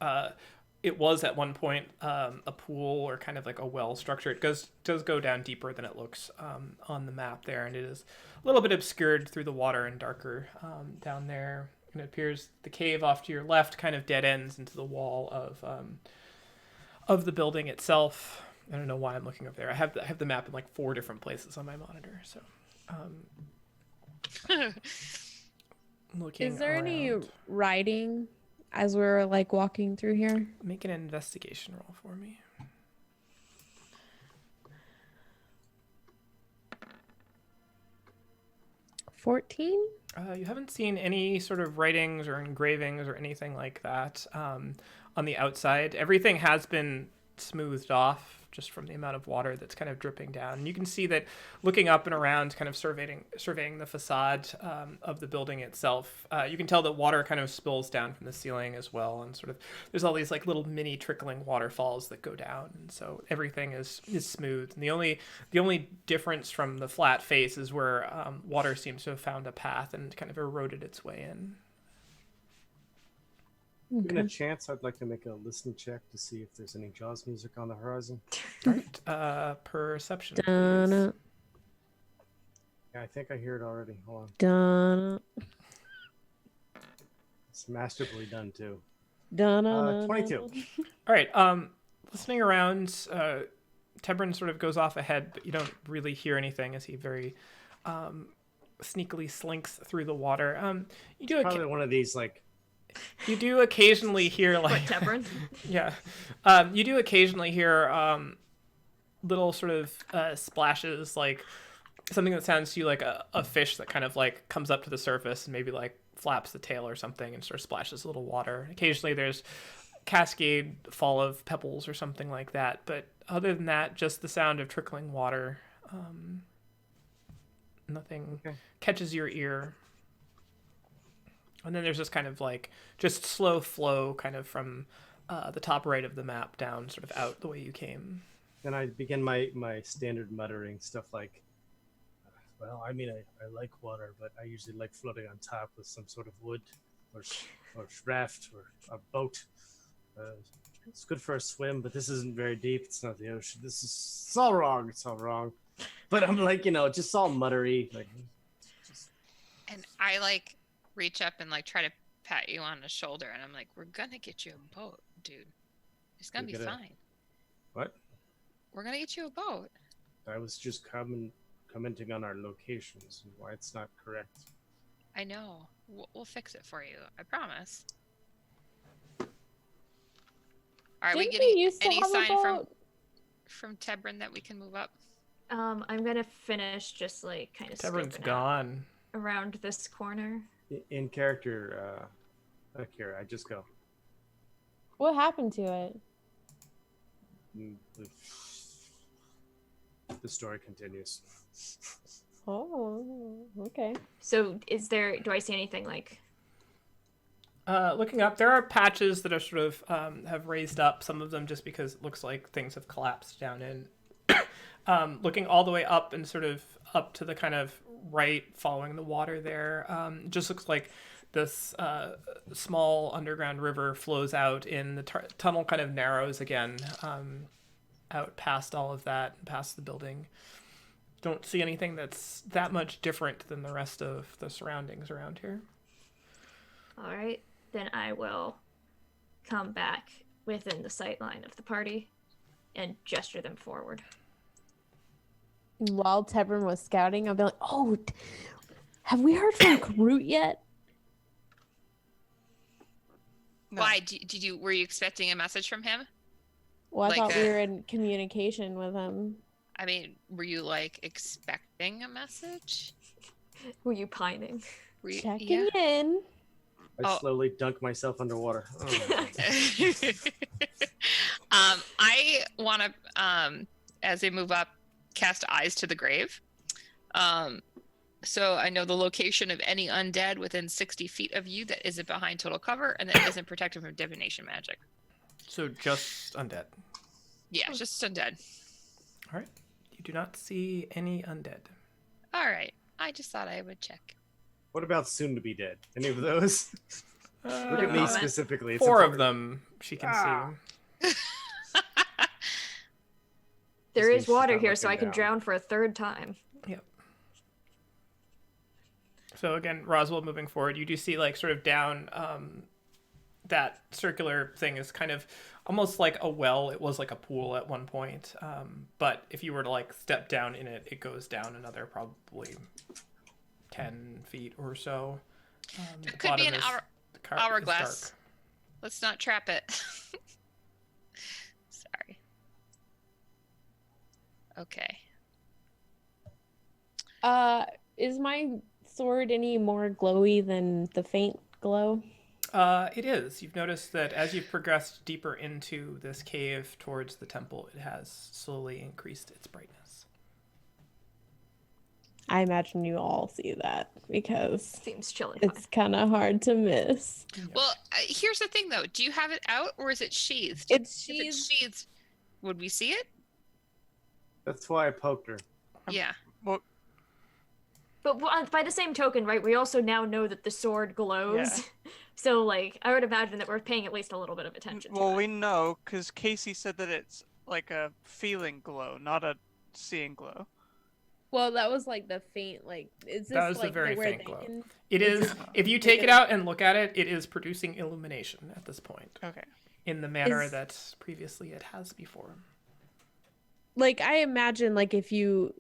it was at one point a pool or kind of like a well structure. It does go down deeper than it looks on the map there, and it is a little bit obscured through the water and darker down there. And it appears the cave off to your left kind of dead ends into the wall of the building itself. I don't know why I'm looking up there. I have the map in like 4 different places on my monitor. So, looking. Is there any around. writing as we're like walking through here? Make an investigation roll for me. 14? You haven't seen any sort of writings or engravings or anything like that on the outside. Everything has been smoothed off just from the amount of water that's kind of dripping down. And you can see that looking up and around, kind of surveying the facade of the building itself, you can tell that water kind of spills down from the ceiling as well. And sort of there's all these like little mini trickling waterfalls that go down. And so everything is smooth. And the only difference from the flat face is where water seems to have found a path and kind of eroded its way in. Given a chance, I'd like to make a listen check to see if there's any Jaws music on the horizon. All right, perception. Donna, Yeah, I think I hear it already. Hold on. Donna, It's masterfully done too. Donna. 22. All right, listening around, Tebren sort of goes off ahead, but you don't really hear anything as he very sneakily slinks through the water. You do Probably one of these like. You do occasionally hear like Tebren? yeah, you do occasionally hear little sort of splashes, like something that sounds to you like a fish that kind of like comes up to the surface and maybe like flaps the tail or something and sort of splashes a little water. Occasionally there's cascade fall of pebbles or something like that, but other than that, just the sound of trickling water. Nothing catches your ear. And then there's this kind of like just slow flow kind of from the top right of the map down sort of out the way you came. Then I begin my standard muttering stuff like, well, I mean, I like water, but I usually like floating on top with some sort of wood or raft or a boat. It's good for a swim, but this isn't very deep. It's not the ocean. It's all wrong. It's all wrong. But I'm like, just all muttery. Like, And I like reach up and like try to pat you on the shoulder, and I'm like, we're gonna get you a boat, dude. It's gonna be fine. What? We're gonna get you a boat. I was just commenting on our locations and why it's not correct. I know. We'll fix it for you. I promise. Are we Didn't getting we used to any have a sign boat? from Tebren that we can move up? I'm gonna finish just like kind of Tebren's scoping out gone. around this corner. In character, Akira, I just go. What happened to it? The story continues. Oh, okay. So do I see anything like Looking up, there are patches that are sort of have raised up, some of them just because it looks like things have collapsed down in. Looking all the way up and sort of up to the kind of right following the water there, just looks like this small underground river flows out in the tunnel kind of narrows again out past all of that, past the building. Don't see anything that's that much different than the rest of the surroundings around here. all right, then I will come back within the sight line of the party and gesture them forward. While Tebren was scouting, I'll be like, oh, have we heard from Karut yet? No. Why were you expecting a message from him? Well, I Like thought we a- were in communication with him. I mean, were you like expecting a message? Were you pining? Were you, Checking in. I Oh. slowly dunk myself underwater. Oh. I want to, as they move up, cast Eyes to the Grave. So I know the location of any undead within 60 feet of you that isn't behind total cover and that isn't protected from divination magic. So just undead. Yeah, just undead. All right. You do not see any undead. All right. I just thought I would check. What about soon to be dead? Any of those? Look at me Comment. specifically. It's 4 of important. them she can see. There means is she's water not here, so I looking can down. drown for a third time. Yep. So again, Roswell moving forward, you do see like sort of down that circular thing is kind of almost like a well. It was like a pool at one point, but if you were to like step down in it, it goes down another probably 10 feet or so. It could be an hourglass. Let's not trap it. Sorry. Okay. Is my sword any more glowy than the faint glow? It is. You've noticed that as you've progressed deeper into this cave towards the temple, it has slowly increased its brightness. I imagine you all see that because Seems chilly. it's kind of hard to miss. Well, here's the thing, though. Do you have it out, or is it sheathed? It's If it's sheathed, would we see it? That's why I poked her. Yeah. Well, But by the same token, right, we also now know that the sword glows. Yeah. So, like, I would imagine that we're paying at least a little bit of attention well, to we it. know because Casey said that it's like a feeling glow, not a seeing glow. Well, that was like the faint, like, is this That was the like very where faint they glow. can... It is, if you take it out and look at it, it is producing illumination at this point Okay. in the manner Is- that previously it has before. Like, I imagine, like, if you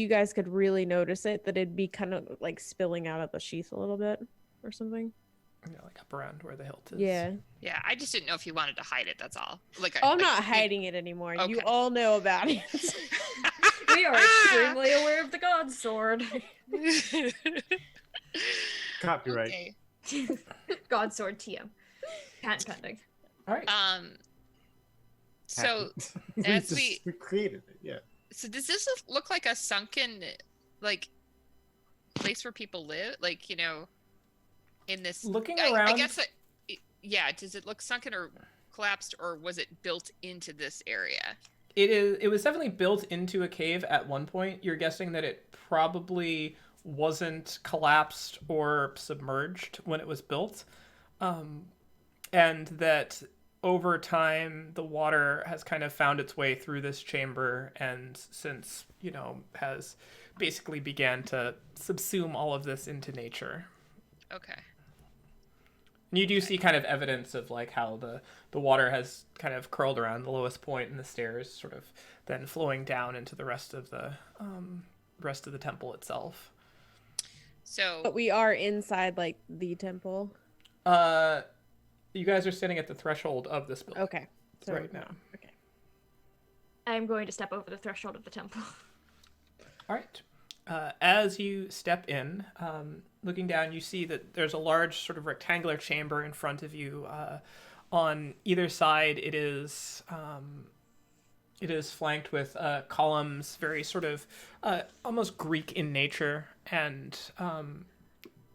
guys could really notice it, that it'd be kind of like spilling out of the sheath a little bit or something. Like up around where the hilt is. Yeah. Yeah, I just didn't know if you wanted to hide it, that's all. Like, Oh, I'm not hiding it anymore. You Okay. all know about it. We are extremely aware of the god sword. Copyright. Okay. God sword TM. Patent pending. All right. So, we as just we created it, yeah. so does this look like a sunken, like, place where people live? Like, you know, in this... Looking I around, guess, yeah, does it look sunken or collapsed, or was it built into this area? it was definitely built into a cave at one point. You're guessing that it probably wasn't collapsed or submerged when it was built, and that over time the water has kind of found its way through this chamber, and since, you know, has basically began to subsume all of this into nature. Okay. And you do see kind of evidence of like how the water has kind of curled around the lowest point in the stairs, sort of then flowing down into the rest of the temple itself. So... But we are inside, like, the temple. You guys are standing at the threshold of this building. Okay. So Right now. Okay. I'm going to step over the threshold of the temple. All right. As you step in, looking down, you see that there's a large sort of rectangular chamber in front of you. On either side, it is flanked with columns, very sort of almost Greek in nature, and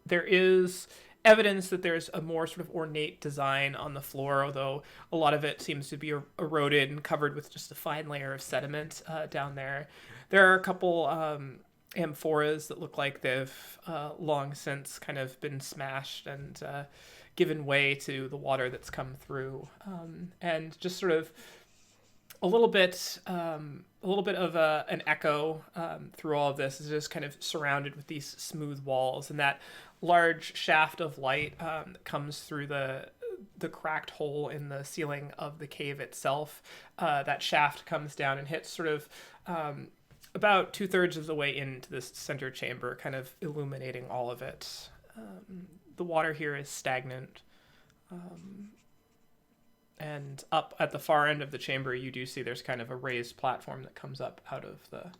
there is evidence that there's a more sort of ornate design on the floor, although a lot of it seems to be eroded and covered with just a fine layer of sediment down there. There are a couple amphoras that look like they've long since kind of been smashed and given way to the water that's come through, and just sort of a little bit of an echo through all of this is just kind of surrounded with these smooth walls, and that large shaft of light that comes through the cracked hole in the ceiling of the cave itself. That shaft comes down and hits sort of about 2/3 of the way into this center chamber, kind of illuminating all of it. The water here is stagnant. And up at the far end of the chamber, you do see there's kind of a raised platform that comes up out of the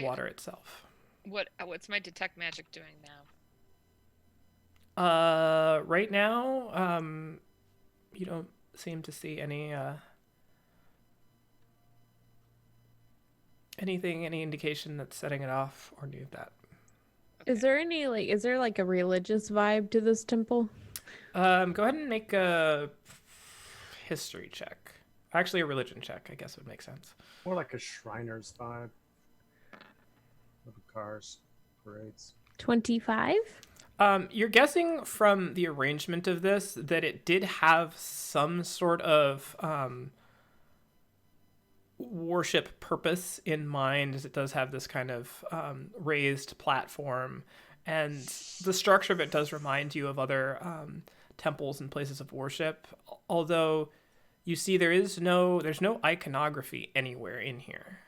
water itself. What's my detect magic doing now? Right now, you don't seem to see any any indication that's setting it off or any of that. Is there like a religious vibe to this temple? Go ahead and make a history check. Actually, a religion check, I guess, would make sense. More like a Shriner's vibe. Little cars, parades. 25? You're guessing from the arrangement of this that it did have some sort of worship purpose in mind, as it does have this kind of raised platform and the structure of it does remind you of other temples and places of worship, although you see there's no iconography anywhere in here,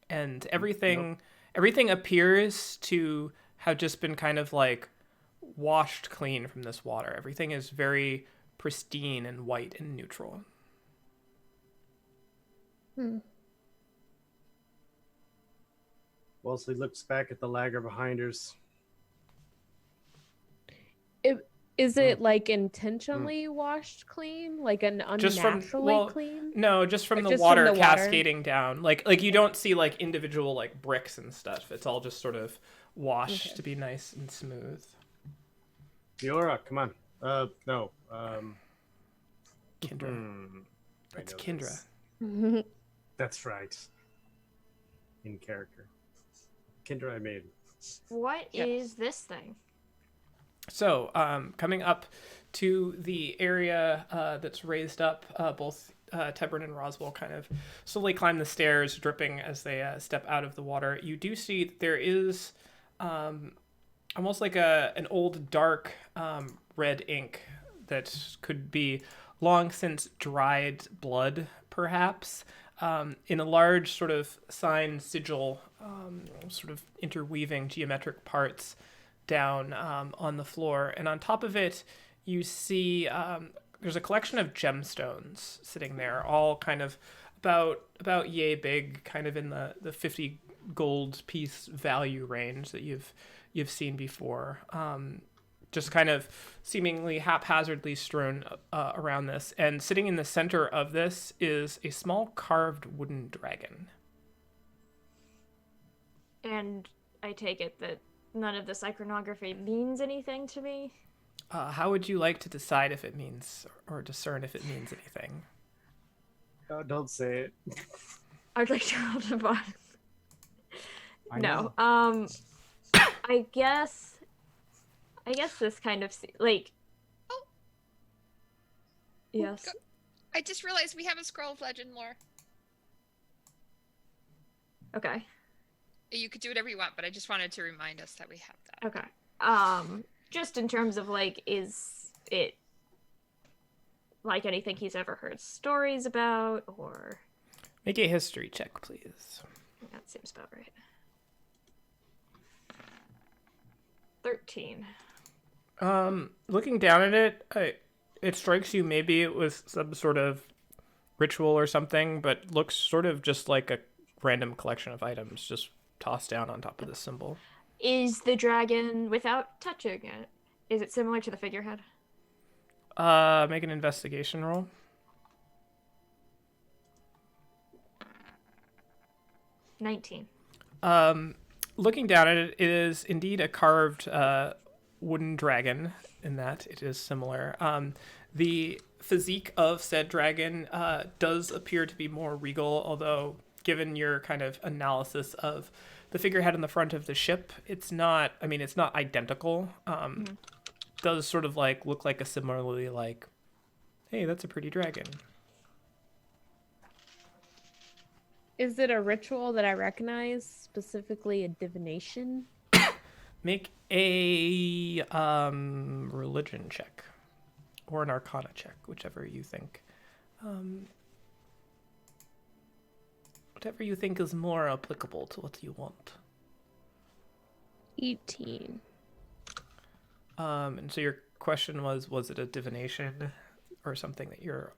and everything appears to have just been kind of like washed clean from this water. Everything is very pristine and white and neutral. Wellesley looks back at the lagger behind us. Is it like intentionally washed clean, like an unnaturally clean? No, just from Like, the just water from the water? cascading down. Like you don't see like individual like bricks and stuff. It's all just sort of washed to be nice and smooth. Fiora, come on. No. Kendra. That's I know Kendra. this. That's right. In character. Kendra, I made. What is this thing? So, coming up to the area that's raised up, both Tebrin and Roswell kind of slowly climb the stairs, dripping as they step out of the water. You do see that there is almost like an old dark red ink that could be long since dried blood, perhaps, in a large sort of sign sigil, sort of interweaving geometric parts down on the floor. And on top of it, you see there's a collection of gemstones sitting there, all kind of about yay big, kind of in the 50 gold piece value range that you've seen before. Just kind of seemingly haphazardly strewn around this. And sitting in the center of this is a small carved wooden dragon. And I take it that none of this iconography means anything to me? How would you like to decide if it means, or discern if it means anything? Oh, don't say it. I'd like to roll the bottom. I No. know. I guess this kind of like. Oh. Yes. I just realized we have a scroll of legend lore. Okay. You could do whatever you want, but I just wanted to remind us that we have that. Okay. Just in terms of like, is it like anything he's ever heard stories about, or? Make a history check, please. That seems about right. 13. Looking down at it, it strikes you maybe it was some sort of ritual or something, but looks sort of just like a random collection of items just tossed down on top of the symbol. Is the dragon, without touching it, is it similar to the figurehead? Make an investigation roll. 19. Looking down at it, it is indeed a carved wooden dragon in that it is similar. The physique of said dragon does appear to be more regal, although given your kind of analysis of the figurehead on the front of the ship, it's not identical. Does sort of like look like a similarly like, hey, that's a pretty dragon. Is it a ritual that I recognize, specifically a divination? Make a religion check or an arcana check, whichever you think. Whatever you think is more applicable to what you want. 18. And so your question was it a divination or something that you're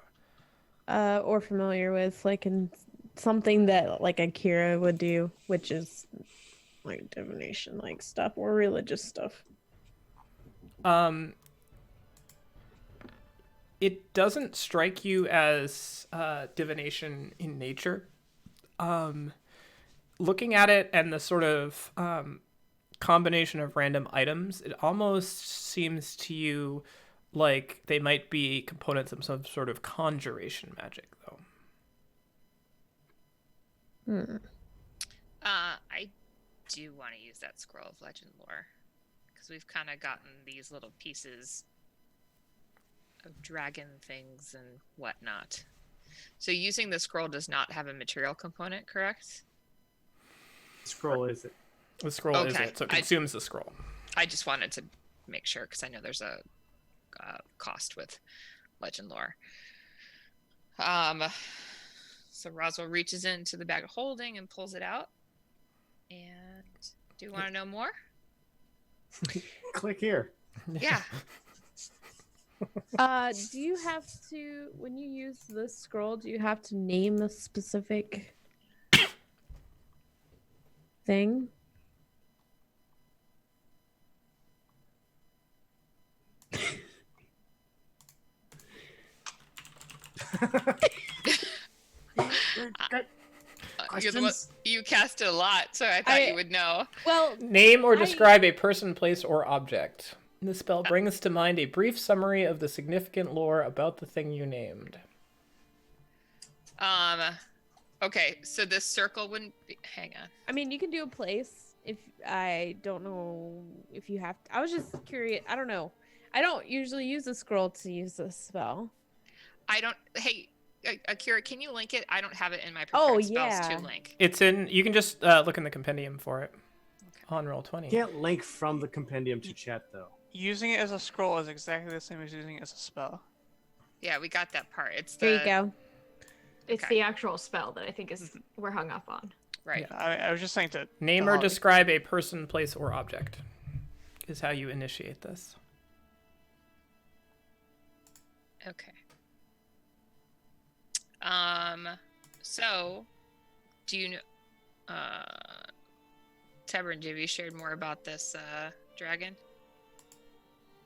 Or familiar with, like in something that like Akira would do, which is like divination like stuff or religious stuff. It doesn't strike you as divination in nature. Looking at it and the sort of combination of random items, it almost seems to you like they might be components of some sort of conjuration magic, though. I do want to use that scroll of legend lore because we've kind of gotten these little pieces of dragon things and whatnot. So using the scroll does not have a material component, correct? Scroll is it? The scroll is Okay, it, so it consumes the scroll. I just wanted to make sure because I know there's a cost with legend lore. So Roswell reaches into the bag of holding and pulls it out. And do you want to know more? Click here. Yeah. Do you have to, when you use this scroll, do you have to name a specific thing? You cast it a lot, so I thought you would know. Well, Name or describe a person, place, or object. The spell brings to mind a brief summary of the significant lore about the thing you named. Okay, so this circle wouldn't be... Hang on. I mean, you can do a place if I don't know if you have to. I was just curious. I don't know. I don't usually use a scroll to use this spell. I don't... Hey, Akira, can you link it? I don't have it in my prepared spells to link. It's in... You can just look in the compendium for it. Okay. On Roll20. Can't link from the compendium to chat, though. Using it as a scroll is exactly the same as using it as a spell. Yeah, we got that part. It's There you go. It's the actual spell that I think is we're hung up on. Right. Yeah, I was just saying to Name to or Holly. describe a person, place, or object is how you initiate this. Okay. So, do you know... Tabern, have you shared more about this dragon?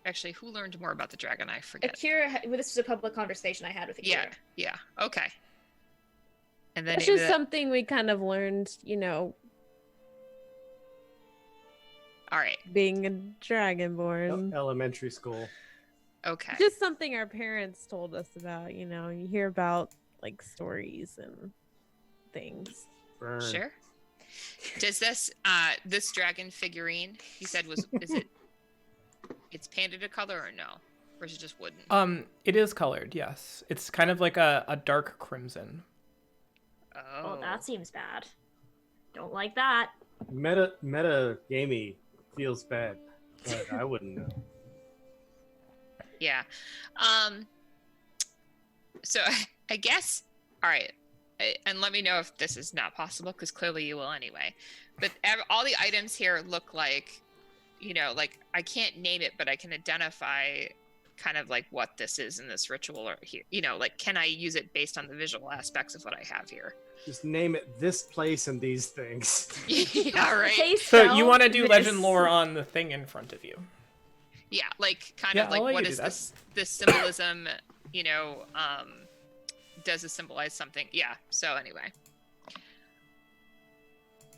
Actually, who learned more about the dragon? I forget. Akira, this was a public conversation I had with Akira. Yeah. Okay. And then It's just something we kind of learned, you know, all right. being a dragonborn. Elementary school. Okay. Just something our parents told us about, you know, you hear about like stories and things. Burn. Sure. Does this this dragon figurine you said it's painted a color or no? Or is it just wooden? It is colored, yes. It's kind of like a dark crimson. Oh. Well, that seems bad. Don't like that. Meta gamey feels bad, but I wouldn't know. Yeah. So I guess, all right, and let me know if this is not possible, because clearly you will anyway. But all the items here look like, you know, like I can't name it, but I can identify kind of like what this is in this ritual, or here, you know, like can I use it based on the visual aspects of what I have here? Just name it this place and these things. Yeah, right. So you want to do legend lore on the thing in front of you? Yeah, like kind Yeah, of like I'll let what you is do this symbolism, you know, does it symbolize something? Yeah, so anyway.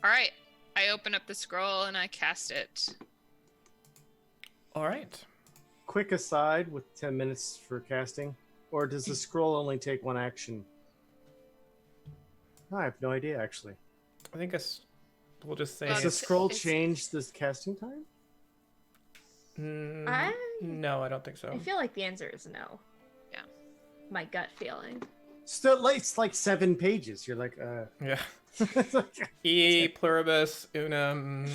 All right, I open up the scroll and I cast it. All right. Quick aside with 10 minutes for casting, or does the scroll only take one action? I have no idea, actually. I think we'll just say... Does the scroll change this casting time? No, I don't think so. I feel like the answer is no. Yeah. My gut feeling. Still, it's like 7 pages. You're like, Yeah. E pluribus unum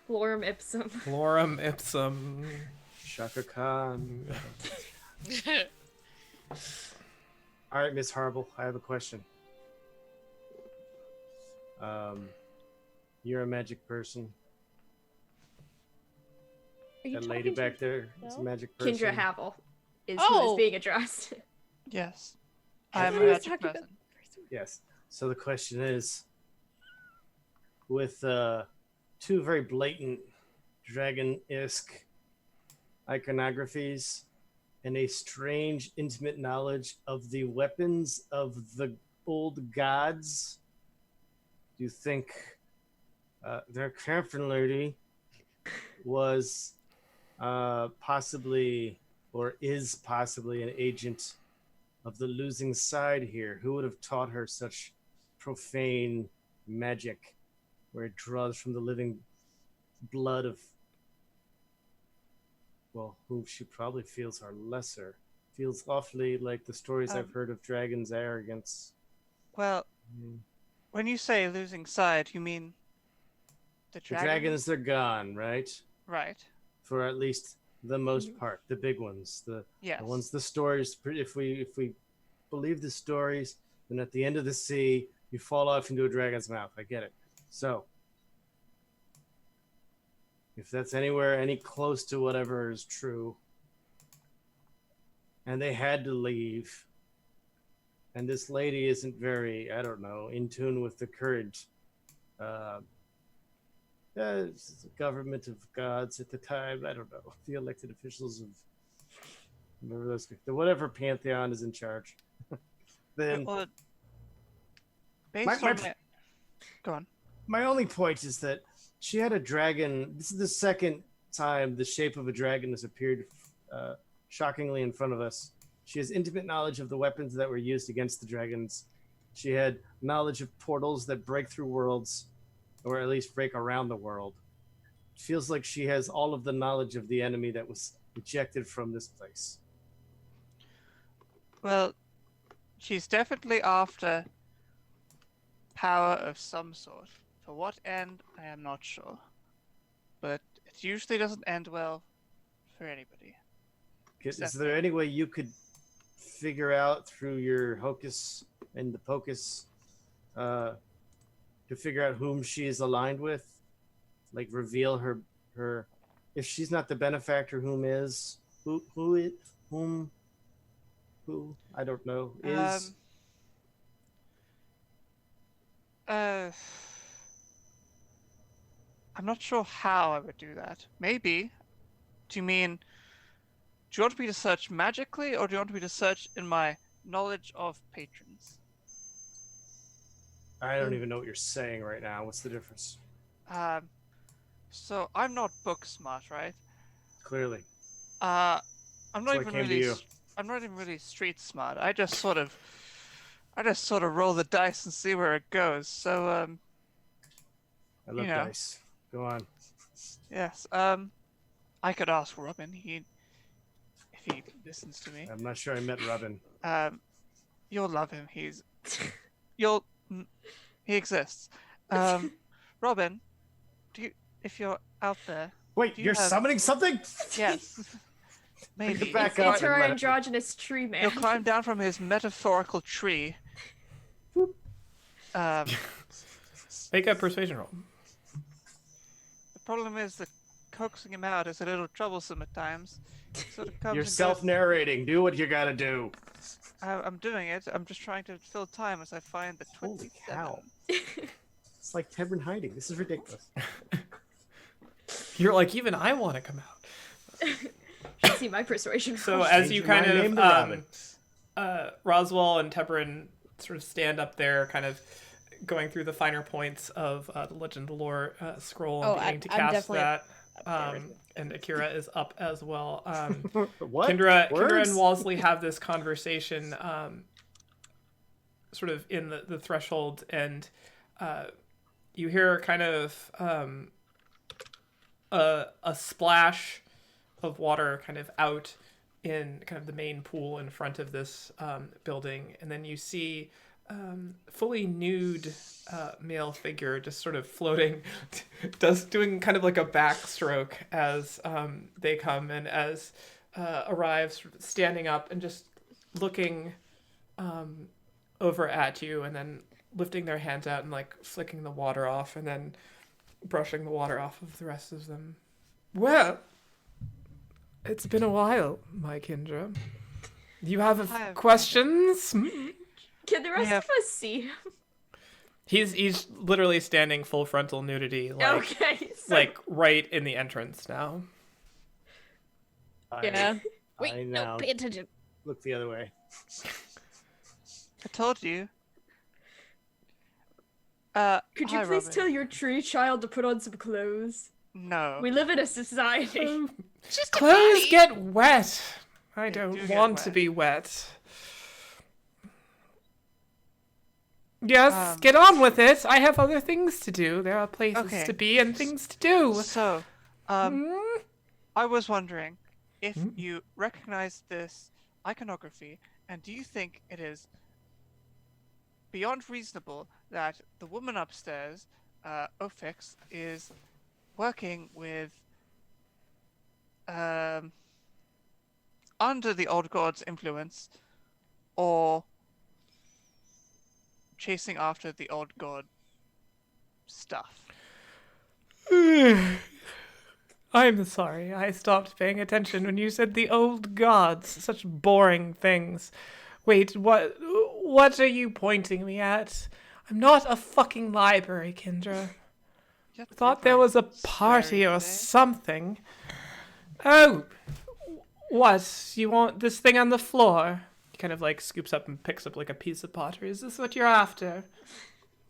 Florum ipsum. florum ipsum. Shaka Khan. All right, Miss Harble, I have a question. You're a magic person. Are you That lady talking to back there is a magic person. Kendra Havel is who is being addressed. Yes. I I'm a thought he was magic talking about person. the person. Yes. So the question is, with 2 very blatant dragon-esque iconographies and a strange, intimate knowledge of the weapons of the old gods, do you think their captain lady was possibly, or is possibly, an agent of the losing side here? Who would have taught her such profane magic, where it draws from the living blood of, well, who she probably feels are lesser? Feels awfully like the stories I've heard of dragons' arrogance. Well, when you say losing side, you mean The The dragons are gone, right? Right. For at least the most part, the big ones, Yes. the ones, the stories. If we believe the stories, then at the end of the sea, you fall off into a dragon's mouth. I get it. So, if that's anywhere any close to whatever is true, and they had to leave, and this lady isn't very, I don't know, in tune with the current government of gods at the time. I don't know, the elected officials of whatever pantheon is in charge. Then Well, based My- on my- Go on. my only point is that she had a dragon. This is the second time the shape of a dragon has appeared shockingly in front of us. She has intimate knowledge of the weapons that were used against the dragons. She had knowledge of portals that break through worlds, or at least break around the world. It feels like she has all of the knowledge of the enemy that was ejected from this place. Well, she's definitely after power of some sort. For what end, I am not sure. But it usually doesn't end well for anybody. Is there any way you could figure out through your hocus and the pocus to figure out whom she is aligned with? Like reveal her if she's not the benefactor, whom is who I don't know is I'm not sure how I would do that. Maybe. Do you want me to search magically, or do you want me to search in my knowledge of patrons? I don't even know what you're saying right now. What's the difference? So I'm not book smart, right? Clearly. I'm not So I even came to really. you. I'm not even really street smart. I just sort of roll the dice and see where it goes. So I love you know. dice. Go on. yes. I could ask Robin. If he listens to me. I'm not sure I met Robin. You'll love him. He exists. Robin, if you're out there, Wait, do you're have- summoning something? yes, maybe Back It's up her and let it- androgynous tree man. he'll climb down from his metaphorical tree. Make a persuasion roll. The problem is that coaxing him out is a little troublesome at times. Sort of comes You're and goes. self-narrating. Do what you gotta do. I'm doing it. I'm just trying to fill time as I find the Holy 27. cow. It's like Tebrin hiding. This is ridiculous. You're like, even I want to come out. Should see my persuasion. So roll. as you Change your kind name to Robin. of, Roswell and Tebrin sort of stand up there, kind of going through the finer points of the Legend of the Lore scroll and Oh, beginning to I'm cast definitely that. there with you. And Akira is up as well. What? Kendra Words? and Walsley have this conversation sort of in the threshold, and you hear kind of a splash of water kind of out in kind of the main pool in front of this building, and then you see fully nude male figure just sort of floating, doing kind of like a backstroke as they come, and as arrives, sort of standing up and just looking over at you, and then lifting their hands out and like flicking the water off, and then brushing the water off of the rest of them. Well, it's been a while, my Kendra. You have I have- questions? Hmm? Can the rest Yeah. of us see him? He's literally standing full frontal nudity, like Okay. So like right in the entrance now. Yeah. I now pay attention. look the other way. I told you. could you hi, please Robin. tell your tree child to put on some clothes? No. We live in a society. Just a Clothes body. get wet. I They don't do get want to wet. be wet. Yes, Um, get on with it. I have other things to do. There are places Okay. to be and things to do. So, Hmm? I was wondering if Hmm? you recognize this iconography, and do you think it is beyond reasonable that the woman upstairs Ophix is working with under the old god's influence, or chasing after the old god stuff. I'm sorry, I stopped paying attention when you said the old gods. Such boring things. Wait, what are you pointing me at? I'm not a fucking library, Kendra. Thought there was a party or something. Oh, what? You want this thing on the floor? He kind of like scoops up and picks up like a piece of pottery. Is this what you're after?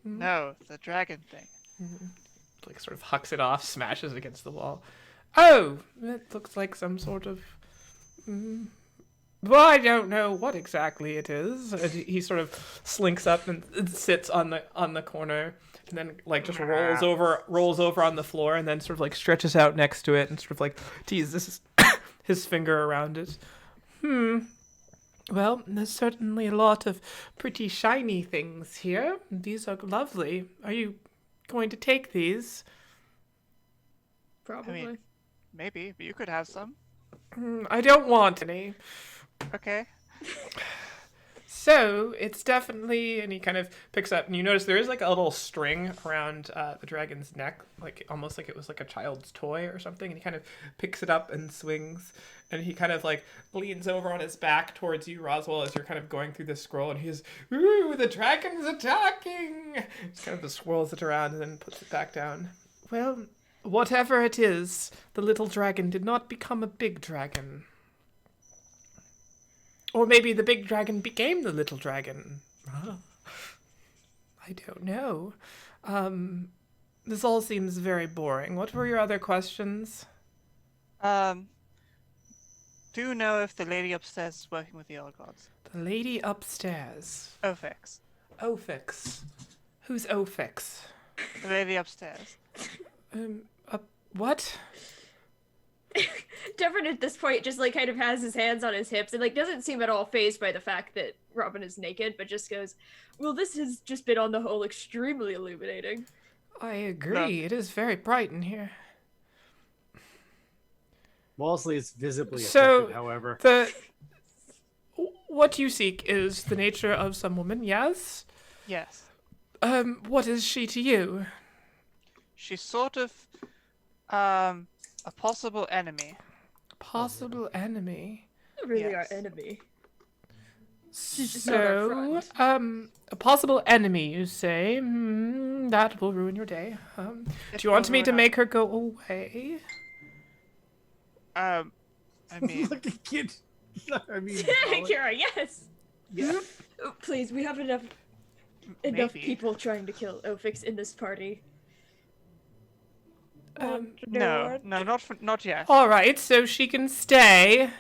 No, the dragon thing. Like sort of hucks it off, smashes it against the wall. Oh, it looks like some sort of... well, I don't know what exactly it is. He sort of slinks up and sits on the corner, and then like just rolls over on the floor, and then sort of like stretches out next to it and sort of like teases his finger around it. Well, there's certainly a lot of pretty shiny things here. These are lovely. Are you going to take these? Probably. I mean, maybe, but you could have some. I don't want any. Okay. So, it's definitely, and he kind of picks up, and you notice there is like a little string around the dragon's neck, like almost like it was like a child's toy or something, and he kind of picks it up and swings, and he kind of like leans over on his back towards you, Roswell, as you're kind of going through this scroll, and he's, ooh, the dragon's attacking! Just kind of swirls it around and then puts it back down. Well, whatever it is, the little dragon did not become a big dragon. Or maybe the big dragon became the little dragon. I don't know. This all seems very boring. What were your other questions? Do you know if the lady upstairs is working with the old gods? The lady upstairs. Ophix. Ophix. Who's Ophix? The lady upstairs. What? Devin at this point just like kind of has his hands on his hips and like doesn't seem at all fazed by the fact that Robin is naked, but just goes, well, this has just been on the whole extremely illuminating. I agree. It is very bright in here. Mostly it's visibly So, affected, however. what you seek is the nature of some woman, yes? Yes. What is she to you? She's sort of a possible enemy. Possible enemy. Not really Yes. our enemy. She's just not our So, friend. a possible enemy, you say? That will ruin your day. Do It you want will me to ruin make her go away? I mean, Look at kid. I mean, Kira, yes. yeah. Oh, please, we have enough maybe. people trying to kill Ophix in this party. No, not yet. All right, so she can stay.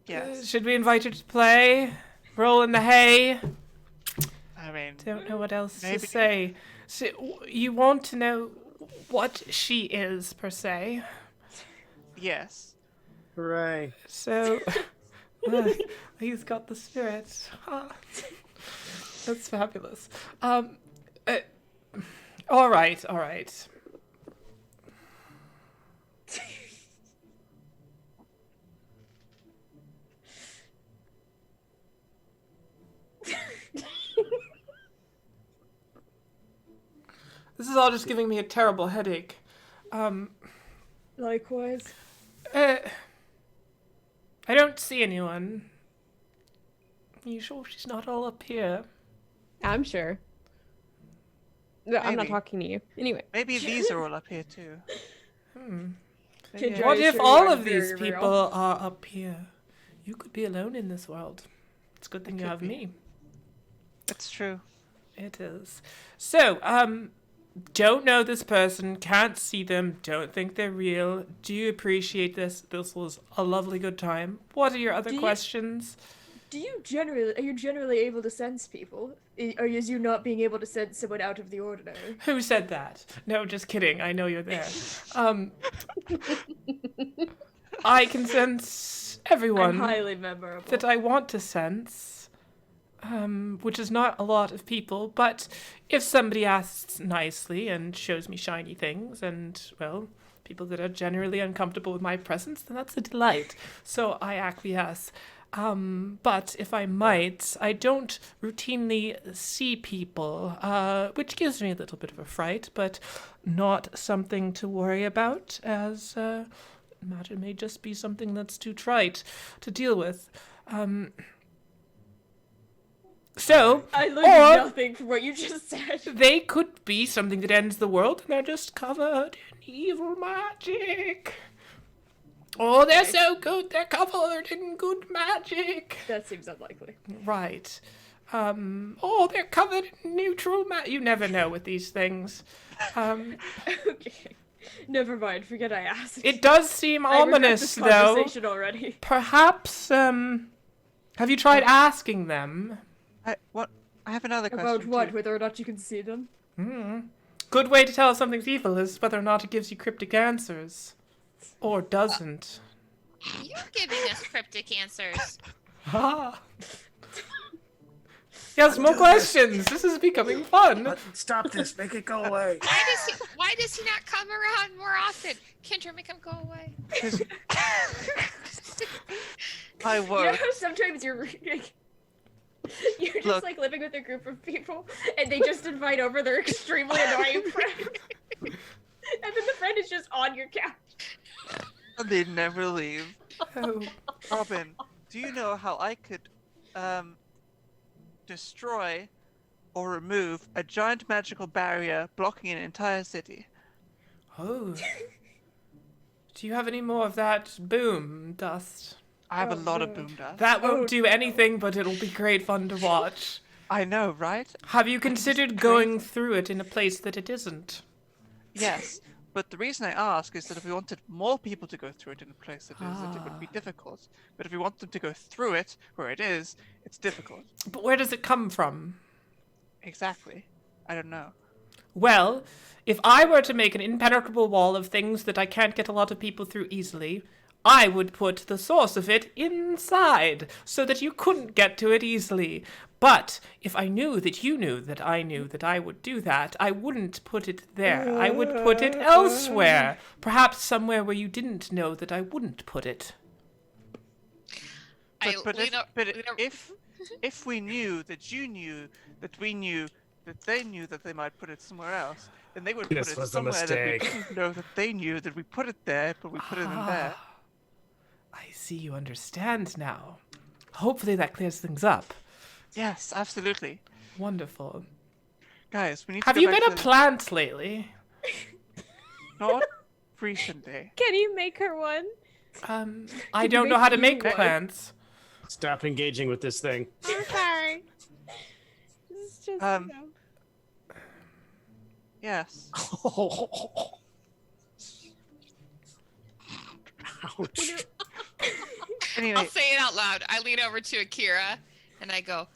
Yes. Should we invite her to play? Roll in the hay? I mean, Don't know what else Maybe. to say. So, you want to know what she is, per se? yes. Hooray. So, he's got the spirit. Ah, that's fabulous. All right. This is all just giving me a terrible headache. Likewise. I don't see anyone. You sure she's not all up here? I'm sure. No, I'm not Maybe. talking to you. Anyway. Maybe these are all up here too. Maybe Kendra, What you if sure all you of are these very real? people are up here? You could be alone in this world. It's a good thing you could have be. me. It's true. It is. So, don't know this person, can't see them, don't think they're real. Do you appreciate this? This was a lovely good time. What are your other Do you- questions? Are you generally able to sense people? Or is you not being able to sense someone out of the ordinary? Who said that? No, just kidding. I know you're there. I can sense everyone I'm highly memorable. that I want to sense. which is not a lot of people, but if somebody asks nicely and shows me shiny things and, well, people that are generally uncomfortable with my presence, then that's a delight. So I acquiesce. But if I might, I don't routinely see people, which gives me a little bit of a fright, but not something to worry about, as matter may just be something that's too trite to deal with. So, I learned or nothing from what you just said. they could be something that ends the world, and they're just covered in evil magic. Oh, they're so good, they're covered in good magic. That seems unlikely. Right. Oh, they're covered in neutral magic. You never know with these things. Okay. Never mind, forget I asked. It does seem I regret ominous, this though. conversation already. Perhaps, have you tried asking them? I have another question. About what? too. Whether or not you can see them? Good way to tell if something's evil is whether or not it gives you cryptic answers. Or doesn't. You're giving us cryptic answers. Ah. Yes, more questions. This is becoming fun. Stop this. Make it go away. Why does he not come around more often? Kendra, make him go away. I You know won't. how sometimes you're just Look. like living with a group of people and they just invite over their extremely annoying friend. And then the friend is just on your couch. They never leave. Oh. Robin, do you know how I could destroy or remove a giant magical barrier blocking an entire city? Oh. Do you have any more of that boom dust? I have a Oh, lot of no. boom dust. That Oh, won't do anything, but it'll be great fun to watch. I know, right? Have you considered going through it in a place that it isn't? Yes, but the reason I ask is that if we wanted more people to go through it in a place that is, it would be Ah. difficult. But if we want them to go through it where it is, it's difficult. But where does it come from? Exactly. I don't know. Well, if I were to make an impenetrable wall of things that I can't get a lot of people through easily, I would put the source of it inside, so that you couldn't get to it easily. But if I knew that you knew that I knew that I would do that, I wouldn't put it there. I would put it elsewhere. Perhaps somewhere where you didn't know that I wouldn't put it. If we knew that you knew that we knew that they knew that they might put it somewhere else, then they would put This it was a somewhere that we mistake. didn't know that they knew that we put it there, but we put it in there. I see you understand now. Hopefully that clears things up. Yes, absolutely. Wonderful. Guys, we need to Have go you back been a to plant lately? not recently. Can you make her one? I don't know how to make make you plants. Stop engaging with this thing. I'm sorry. This is just, Um, Yes. Ouch. Anyway, I'll say it out loud. I lean over to Akira and I go,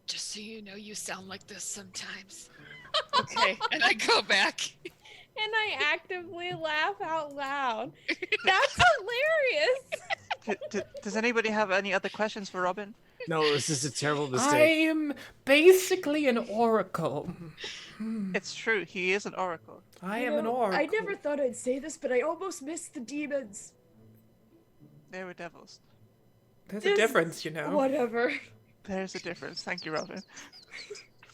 just so you know, you sound like this sometimes. Okay. And I go back. and I actively laugh out loud. That's hilarious. does anybody have any other questions for Robin? No, this is a terrible I mistake. am basically an oracle. It's true, he is an oracle. I You am an know, oracle. I never thought I'd say this, but I almost missed the demons. They were devils. There's a difference, you know. Whatever. There's a difference. Thank you, Robin.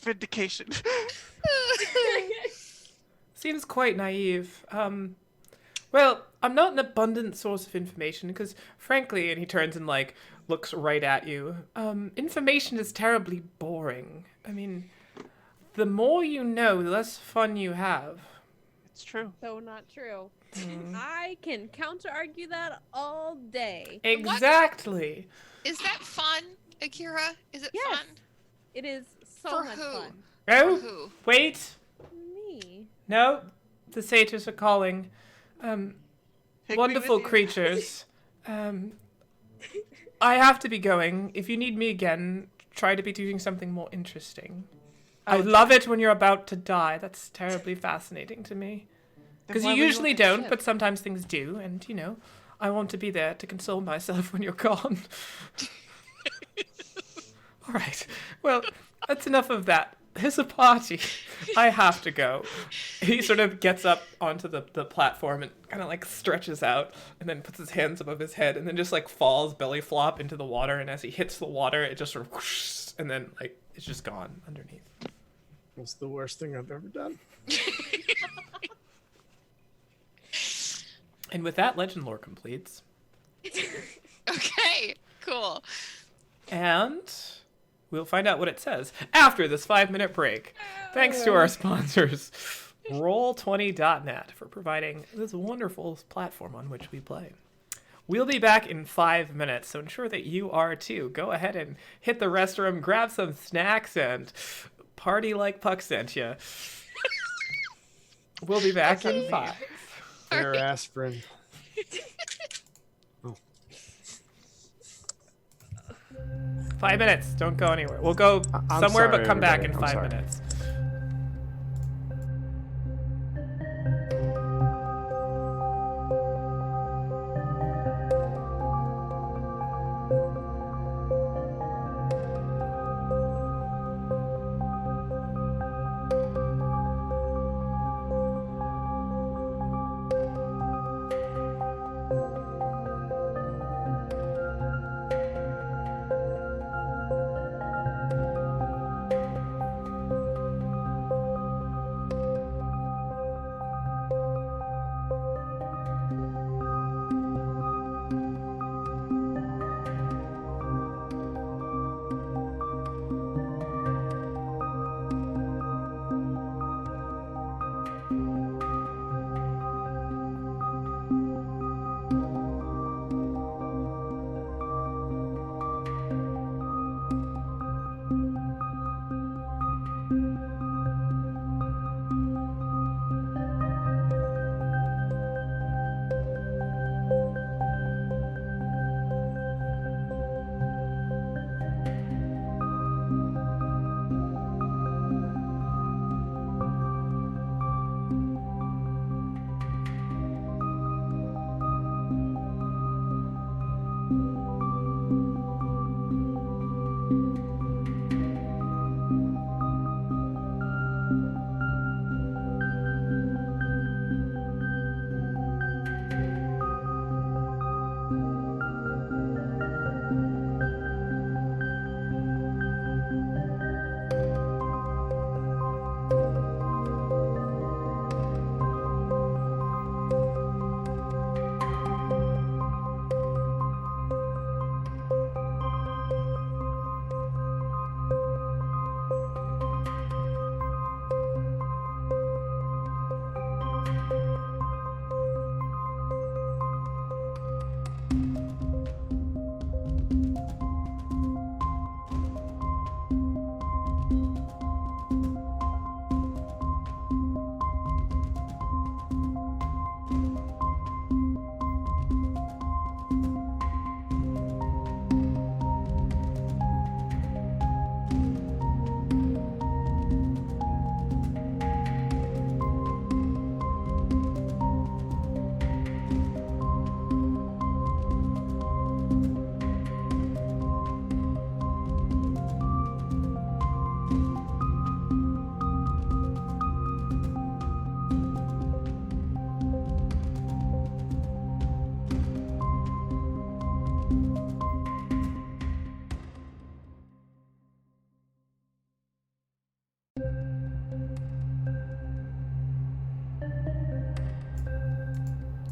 Vindication. Seems quite naive. Well, I'm not an abundant source of information because, frankly, and he turns and like looks right at you. Information is terribly boring. I mean, the more you know, the less fun you have. It's true. So not true. I can counter argue that all day. Exactly. Is that fun, Akira? Is it Yes. fun? It is so For much who? fun. Oh, Who? wait. Me. No, the satyrs are calling. Pick me Wonderful with you. creatures. I have to be going. If you need me again, try to be doing something more interesting. I I'll love it when you're about to die. That's terribly fascinating to me. Then Because why you were usually on the don't, ship? but sometimes things do. And, you know, I want to be there to console myself when you're gone. All right. Well, that's enough of that. There's a party. I have to go. He sort of gets up onto the platform and kind of like stretches out and then puts his hands above his head and then just like falls belly flop into the water. And as he hits the water, it just sort of whoosh, and then like it's just gone underneath. That's the worst thing I've ever done. And with that, legend lore completes. Okay, cool. And we'll find out what it says after this 5-minute break. Thanks to our sponsors, Roll20.net, for providing this wonderful platform on which we play. We'll be back in 5 minutes, so ensure that you are too. Go ahead and hit the restroom, grab some snacks, and party like Puck sent you. We'll be back in 5. Air aspirin. 5 minutes. Don't go anywhere. We'll go I'm somewhere, sorry, but come back in everybody. 5 I'm sorry. minutes.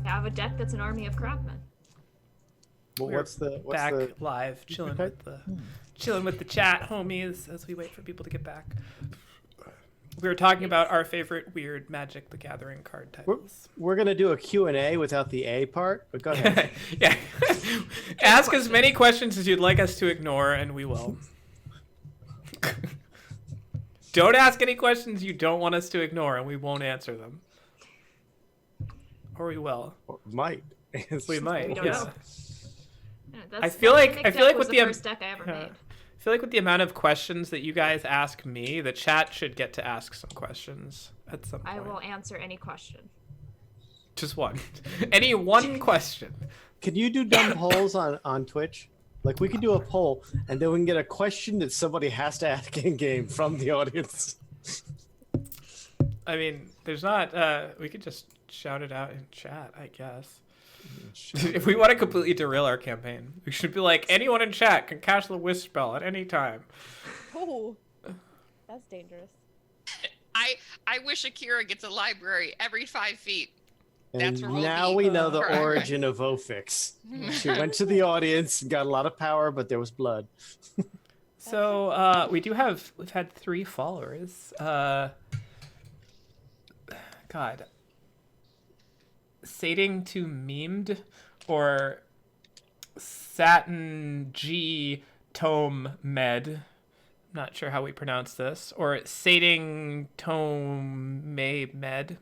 Have a deck that's an army of craftsmen. Well, We're what's back the live, chilling Okay. with the chat, homies, as we wait for people to get back. We were talking about our favorite weird Magic the Gathering card titles. We're gonna do a Q&A without the A part, but go ahead. Yeah. Ask as many questions as you'd like us to ignore, and we will. Don't ask any questions you don't want us to ignore, and we won't answer them. Or we will. Or might. We might. We don't Yeah. know. Yeah, I feel like was with the the first deck I ever made. I feel like with the amount of questions that you guys ask me, the chat should get to ask some questions at some point. I will answer any question. Just one. Any one question. Can you do dumb polls on Twitch? Like we could do a poll, and then we can get a question that somebody has to ask in game from the audience. I mean, there's not. We could just shout it out in chat, I guess. If we want to completely derail our campaign, we should be like, anyone in chat can cast the wish spell at any time. Oh, that's dangerous. I wish Akira gets a library every 5 feet. And That's where we'll now be we know the for our- origin of Ofix. She went to the audience, got a lot of power, but there was blood. So we've had 3 followers. God. Sating to memed or Satin G Tome Med. Not sure how we pronounce this. Or Sating Tome Med.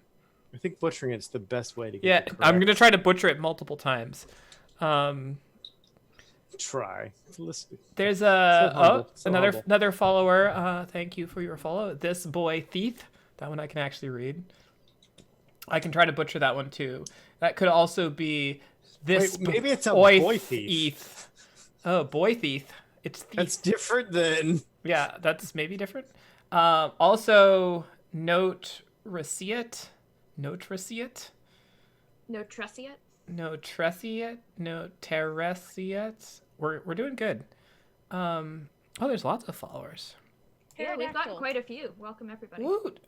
I think butchering it's the best way to get Yeah, it correct. I'm gonna try to butcher it multiple times. Try. Listen. There's humble. another follower. Thank you for your follow. This boy Thief. That one I can actually read. I can try to butcher that one too. That could also be this. Wait, maybe it's a boy thief. Oh, boy thief. It's thief. That's different than. Yeah, that's maybe different. Also, note receipt. No Tressiet? No Tressiet. No Teresiet. We're doing good. Oh, there's lots of followers. Yeah, we've got quite a few. Welcome, everybody. Woot.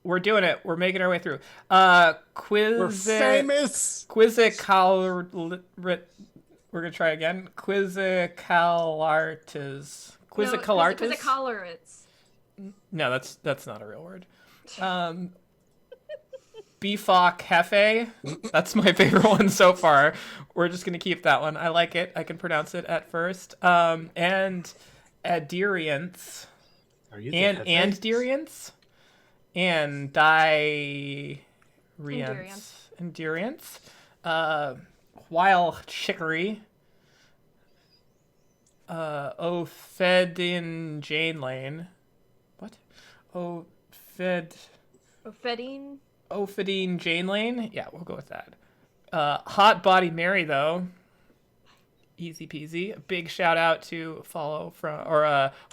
We're doing it. We're making our way through. We're famous. We're gonna try again. Quizzicalartes. Quizzicalartes. No, that's not a real word. Beefok Hefe. That's my favorite one so far. We're just gonna keep that one. I like it. I can pronounce it at first. And Aderience. Are you the And Hefe? Anderience. And Endurance. While Chicory. Ophedin Jane Lane. What? Ophedine Jane Lane? Yeah, we'll go with that. Hot Body Mary, though. Easy peasy. A big shout out to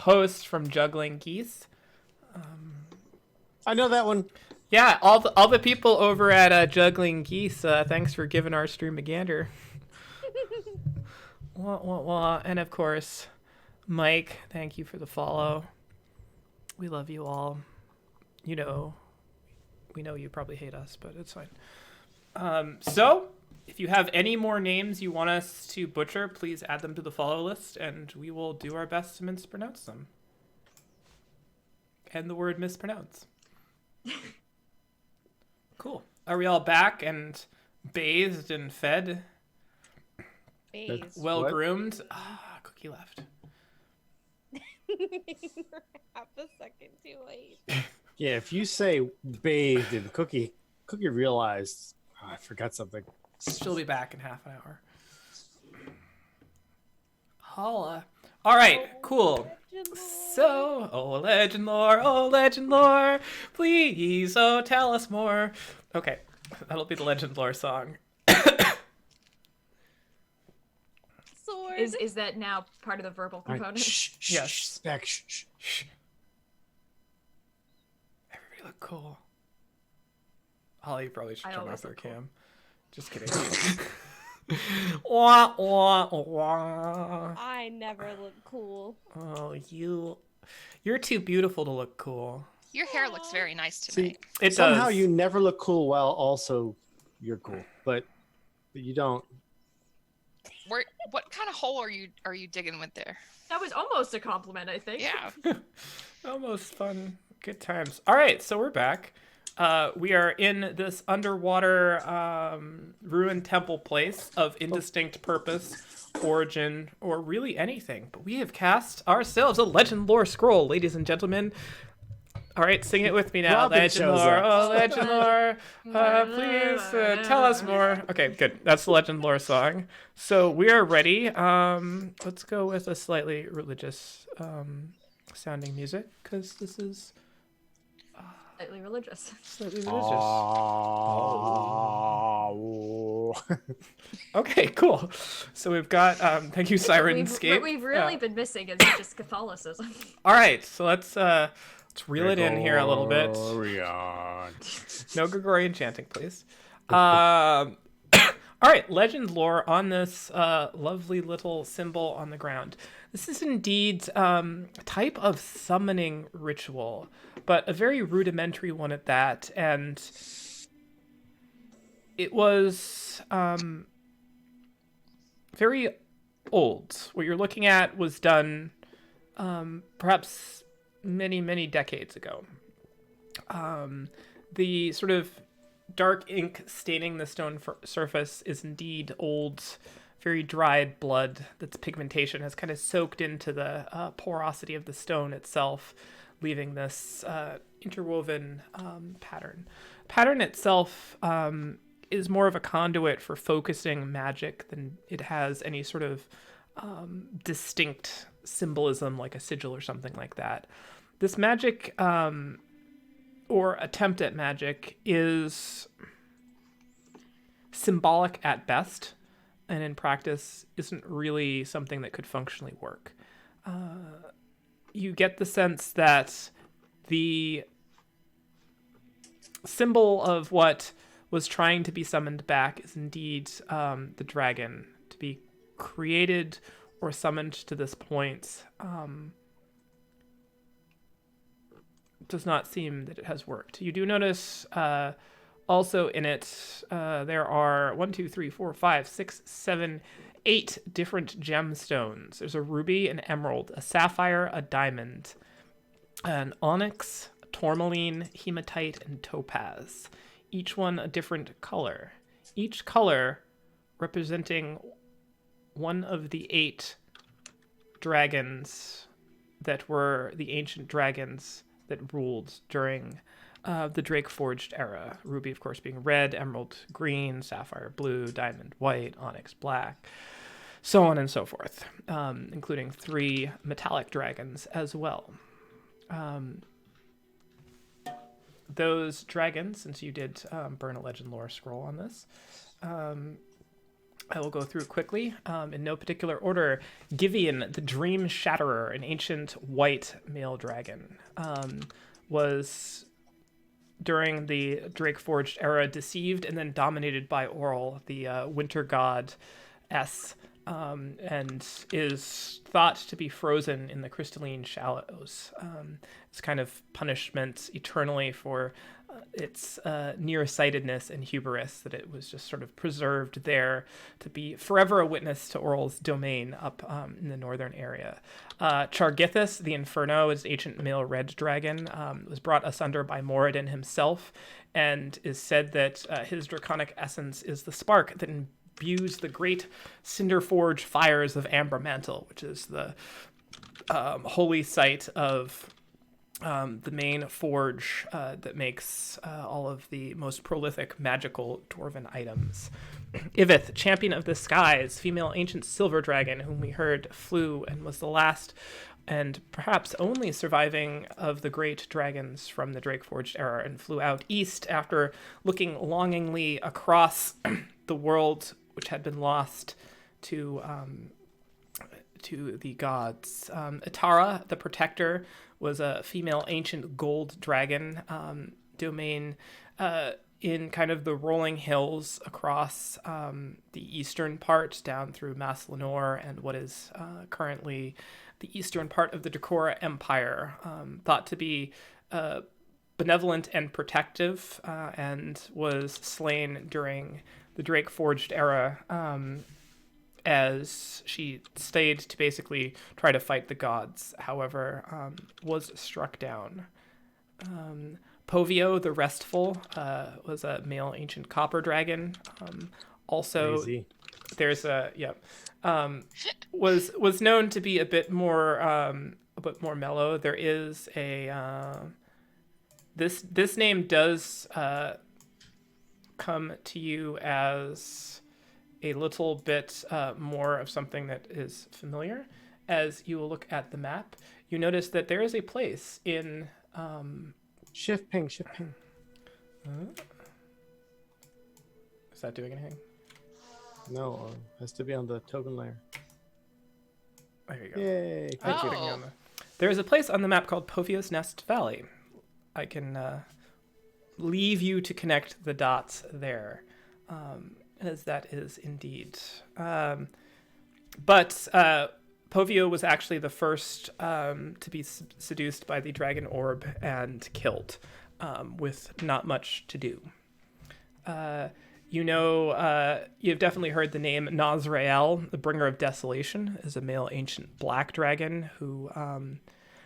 host from Juggling Geese. I know that one. Yeah, all the people over at Juggling Geese, thanks for giving our stream a gander. Wah, wah, wah. And of course, Mike, thank you for the follow. We love you all. You know, we know you probably hate us, but it's fine. So, if you have any more names you want us to butcher, please add them to the follow list, and we will do our best to mispronounce them. And the word mispronounce. Cool. Are we all back and bathed and fed? Phase. Well What? groomed? Cookie left. Half a second too late. Yeah, if you say bathed and Cookie realized I forgot something. She'll be back in half an hour. Holla. All right, cool. So, oh legend lore, please, oh tell us more. Okay, that'll be the legend lore song. Sword. Is that now part of the verbal All right, component? shh, Yes. Spec, shh. Everybody look cool. Holly probably should I turn always off their look cool. cam. Just kidding. Wah, wah, wah. I never look cool. Oh, you're too beautiful to look cool. Your hair looks very nice See, tonight. It somehow does. you never look cool while also you're cool, but you don't. What kind of hole are you digging with there? That was almost a compliment, I think. Yeah. Almost fun. Good times. All right, so we're back. We are in this underwater ruined temple place of indistinct purpose, origin, or really anything. But we have cast ourselves a legend lore scroll, ladies and gentlemen. All right, sing it with me now. Robin Legend shows lore, up. oh legend lore, please tell us more. Okay, good. That's the legend lore song. So we are ready. Let's go with a slightly religious sounding music, because this is Slightly religious. Slightly religious. Oh. Okay, cool. So we've got thank you, Sirenscape. What we've really been missing is just Catholicism. All right, so let's reel it in here a little bit. Gregorian. No Gregorian chanting, please. All right, legend lore on this lovely little symbol on the ground. This is indeed a type of summoning ritual, but a very rudimentary one at that, and it was very old. What you're looking at was done perhaps many, many decades ago. The sort of dark ink staining the stone surface is indeed old, very dried blood. That's pigmentation has kind of soaked into the porosity of the stone itself, leaving this interwoven pattern. Pattern itself is more of a conduit for focusing magic than it has any sort of distinct symbolism like a sigil or something like that. This magic or attempt at magic is symbolic at best, and in practice isn't really something that could functionally work. You get the sense that the symbol of what was trying to be summoned back is indeed the dragon. To be created or summoned to this point does not seem that it has worked. You do notice also in it there are 1, 2, 3, 4, 5, 6, 7, 8 different gemstones. There's a ruby, an emerald, a sapphire, a diamond, an onyx, tourmaline, hematite, and topaz. Each one a different color. Each color representing one of the 8 dragons that were the ancient dragons that ruled during the Drake Forged era. Ruby, of course, being red, emerald green, sapphire blue, diamond white, onyx black, so on and so forth, including 3 metallic dragons as well. Those dragons, since you did burn a legend lore scroll on this, I will go through quickly in no particular order. Givian, the Dream Shatterer, an ancient white male dragon, was during the Drake Forged era deceived and then dominated by Oral, the winter god and is thought to be frozen in the crystalline shallows. It's kind of punishment eternally for its nearsightedness and hubris, that it was just sort of preserved there to be forever a witness to Oral's domain up in the northern area. Chargithis, the Inferno, is ancient male red dragon, was brought asunder by Moradin himself, and is said that his draconic essence is the spark that imbues the great Cinderforge fires of Ambermantle, which is the holy site of the main forge that makes all of the most prolific magical dwarven items. Ivith, champion of the skies, female ancient silver dragon, whom we heard flew and was the last and perhaps only surviving of the great dragons from the Drake Forged era, and flew out east after looking longingly across the world which had been lost to the gods. Atara, the protector, was a female ancient gold dragon, domain in kind of the rolling hills across the eastern part down through Mas Lenore and what is currently the eastern part of the Dracora Empire, thought to be benevolent and protective, and was slain during the Drake Forged era, as she stayed to basically try to fight the gods, however, was struck down. Povio, the Restful, was a male ancient copper dragon. Also, Crazy. there's a was known to be a bit more mellow. There is a this name does come to you as a little bit more of something that is familiar. As you will look at the map, you notice that there is a place in Shift ping, shift ping. Is that doing anything? No, has to be on the token layer. There you go. Yay! Thank you. Oh. There is a place on the map called Povio's Nest Valley. I can leave you to connect the dots there, as that is indeed. But Povio was actually the first to be seduced by the dragon orb and killed, with not much to do. You've definitely heard the name Nazrael, the bringer of desolation, is a male ancient black dragon who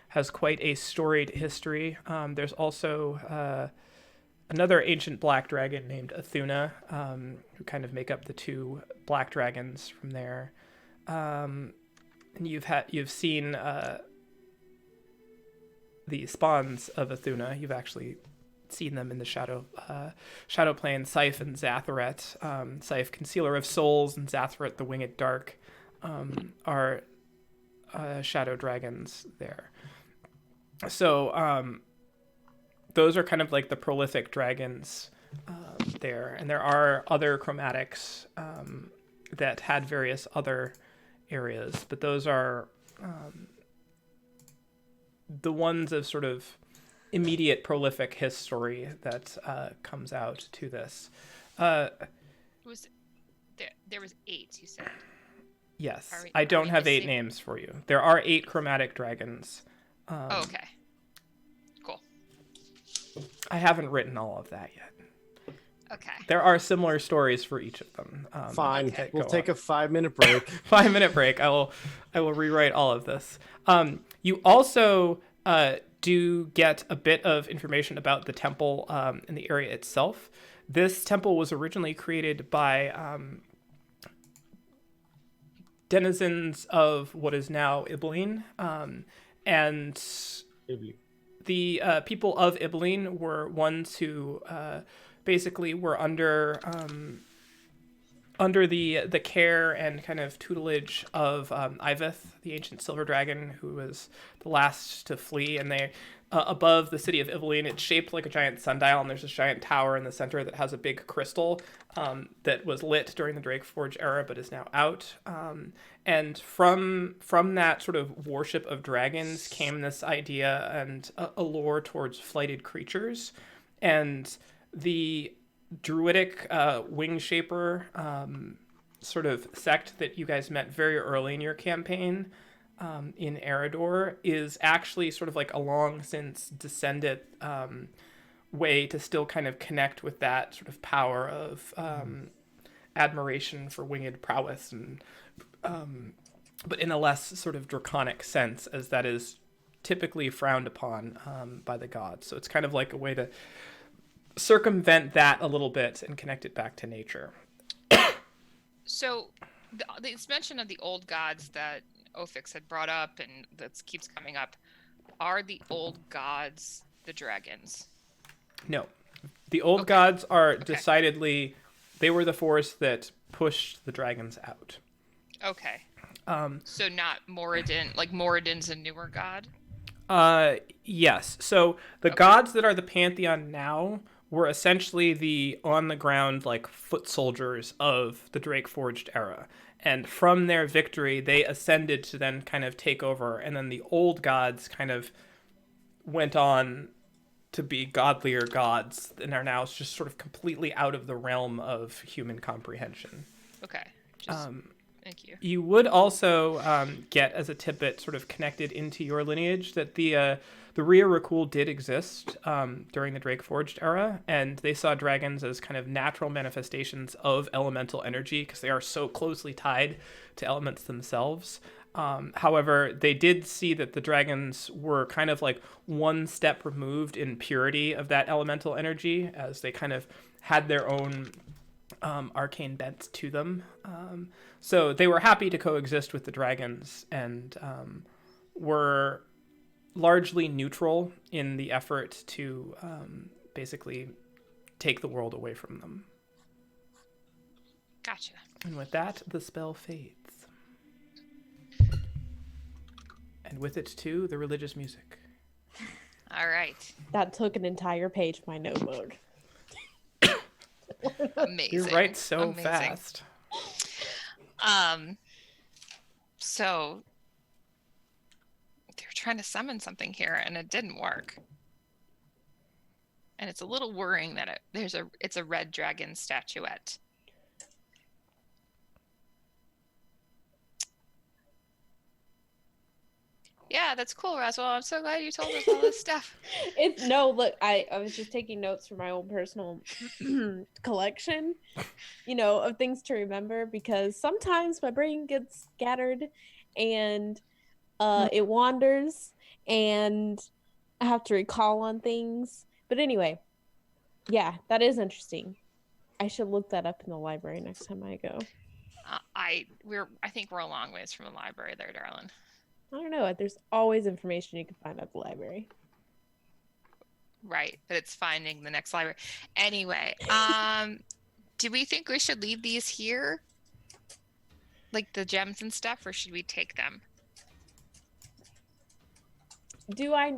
has quite a storied history. There's also another ancient black dragon named Athuna, who kind of make up the two black dragons from there. And you've seen the spawns of Athuna. You've actually seen them in the shadow plane. Scythe and Zathoret. Scythe, concealer of souls, and Zathoret, the winged dark, are shadow dragons there. So those are kind of like the prolific dragons there, and there are other chromatics that had various other areas, but those are the ones of sort of immediate prolific history that comes out to this. Was there was 8, you said? Yes, Are we- I are don't we have 8 missing- names for you. There are 8 chromatic dragons. Oh, okay. Cool. I haven't written all of that yet. Okay. There are similar stories for each of them. Fine. Okay. We'll take a 5-minute break. 5-minute break. I will rewrite all of this. You also do get a bit of information about the temple in the area itself. This temple was originally created by denizens of what is now Ibelline, and the people of Ibelline were ones who basically were under the care and kind of tutelage of Iveth, the ancient silver dragon, who was the last to flee. And they, above the city of Ibelline, it's shaped like a giant sundial, and there's this giant tower in the center that has a big crystal that was lit during the Drakeforge era, but is now out. And from that sort of worship of dragons came this idea and a lore towards flighted creatures. And the druidic wing shaper sort of sect that you guys met very early in your campaign in Eridor is actually sort of like a long since descended way to still kind of connect with that sort of power of admiration for winged prowess, and but in a less sort of draconic sense, as that is typically frowned upon by the gods. So it's kind of like a way to circumvent that a little bit and connect it back to nature. So, this mention of the old gods that Ophix had brought up and that keeps coming up, are the old gods the dragons? No. The old Okay. gods are Okay. decidedly, they were the force that pushed the dragons out. Okay. Um, So not Moradin, like Moradin's a newer god? Yes. So the Okay. gods that are the pantheon now were essentially the on-the-ground, like, foot soldiers of the Drakeforged era. And from their victory, they ascended to then kind of take over. And then the old gods kind of went on to be godlier gods and are now just sort of completely out of the realm of human comprehension. Okay. Thank you. You would also get, as a tidbit, sort of connected into your lineage, that the Ria Rakul did exist during the Drakeforged era, and they saw dragons as kind of natural manifestations of elemental energy because they are so closely tied to elements themselves. However, they did see that the dragons were kind of like one step removed in purity of that elemental energy, as they kind of had their own arcane bent to them. So they were happy to coexist with the dragons and were largely neutral in the effort to basically take the world away from them. Gotcha. And with that, the spell fades. And with it, too, the religious music. All right. That took an entire page of my notebook. Amazing. You write so Amazing. fast. So they're trying to summon something here, and it didn't work. And it's a little worrying that it's a red dragon statuette. Yeah, that's cool, Roswell. I'm so glad you told us all this stuff. Look, I was just taking notes for my own personal collection, of things to remember, because sometimes my brain gets scattered and it wanders and I have to recall on things. But anyway, yeah, that is interesting. I should look that up in the library next time I go. I think we're a long ways from the library there, darling. I don't know. There's always information you can find at the library. Right, but it's finding the next library. Anyway, do we think we should leave these here? Like the gems and stuff, or should we take them? Do I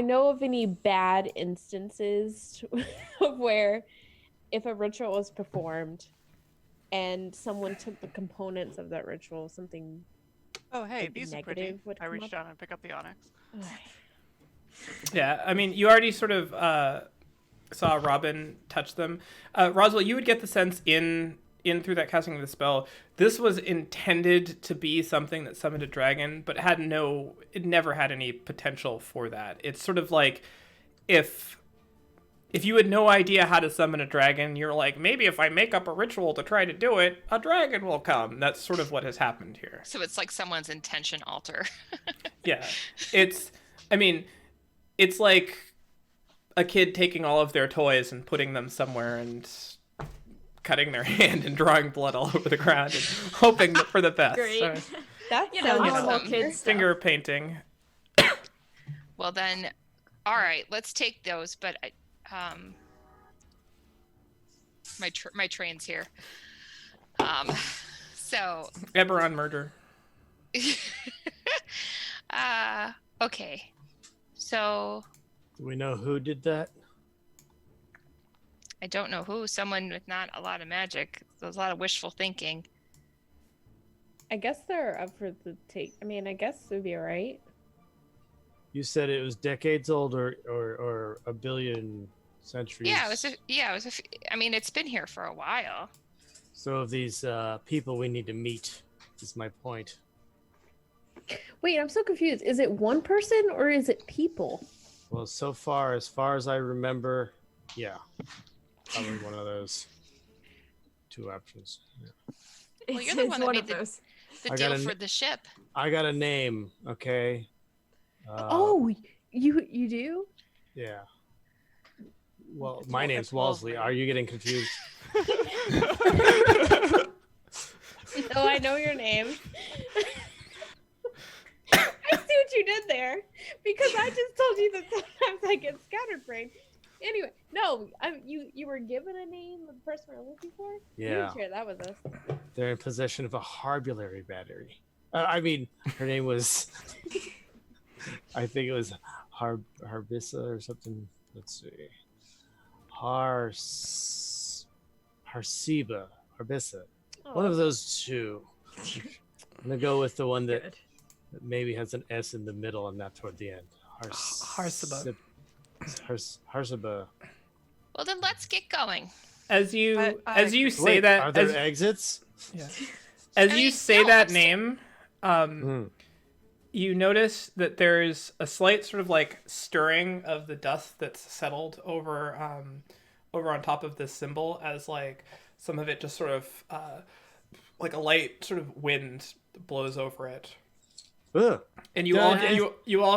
know of any bad instances of where if a ritual was performed and someone took the components of that ritual, something Oh, hey, like these are pretty. negative would I come reached up? down and pick up the onyx. Yeah, I mean, you already sort of saw Robin touch them. Roswell, you would get the sense in through that casting of the spell, this was intended to be something that summoned a dragon, but it never had any potential for that. It's sort of like if you had no idea how to summon a dragon, you're like, maybe if I make up a ritual to try to do it, a dragon will come. That's sort of what has happened here. So it's like someone's intention altar. Yeah. It's like a kid taking all of their toys and putting them somewhere and cutting their hand and drawing blood all over the ground and hoping for the best. Great. So, That You know, sounds normal fun. kid stuff. finger painting. Well then, all right, let's take those. But my train's here. So. Eberron murder. Okay. So. Do we know who did that? I don't know who. Someone with not a lot of magic. There's a lot of wishful thinking. I guess they're up for the take. I mean, I guess it would be all right. You said it was decades old or a billion centuries. Yeah, I mean, it's been here for a while. So of these people we need to meet is my point. Wait, I'm so confused. Is it one person or is it people? Well, so far as I remember, yeah. Probably one of those two options. Yeah. Well, you're the one that one made of the those. I deal got for the ship. I got a name, okay? You do? Yeah. Well, It's my Wol- name's it's Walsley. Wolseley. Are you getting confused? No, I know your name. I see what you did there because I just told you that sometimes I get scatterbrained. Anyway, no, you were given a name of the person we're looking for. You Yeah. didn't share that with us. They're in possession of a harbulary battery. I mean, her name was, I think it was Harbissa or something. Let's see. Harbissa. One of those two. I'm going to go with the one that maybe has an S in the middle and not toward the end. Harsiba. Harsiba. Well, then let's get going. As you I say Wait, that, are there as, exits? yeah. As I you mean, say no, that I'm name, Hmm. you notice that there's a slight sort of like stirring of the dust that's settled over on top of this symbol, as like some of it just sort of like a light sort of wind blows over it. Ugh. And you all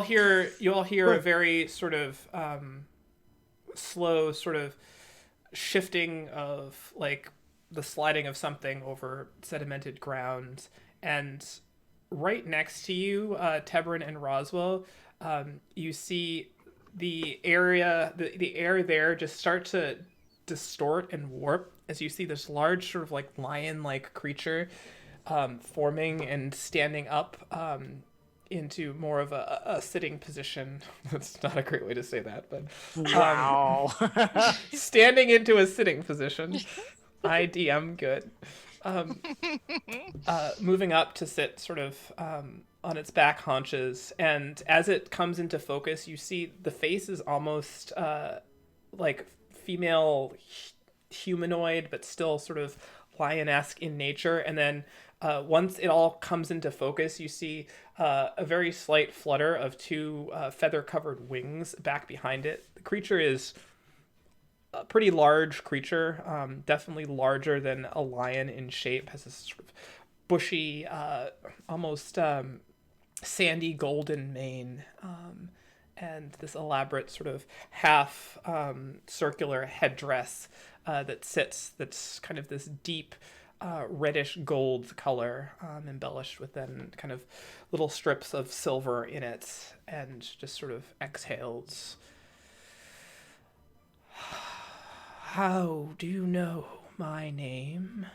hear a very sort of slow sort of shifting of like the sliding of something over sedimented ground. And right next to you, Tebrin and Roswell, you see the area, the air there just start to distort and warp as you see this large sort of like lion-like creature forming and standing up into more of a sitting position. That's not a great way to say that, but Wow. standing into a sitting position. IDM good. Moving up to sit sort of on its back haunches, and as it comes into focus, you see the face is almost like female humanoid, but still sort of lion-esque in nature. And then once it all comes into focus, you see a very slight flutter of two feather-covered wings back behind it. The creature is a pretty large creature, definitely larger than a lion in shape, has this sort of bushy, almost sandy golden mane, and this elaborate sort of half circular headdress that sits, that's kind of this deep reddish gold color, embellished with then kind of little strips of silver in it, and just sort of exhales. How do you know my name?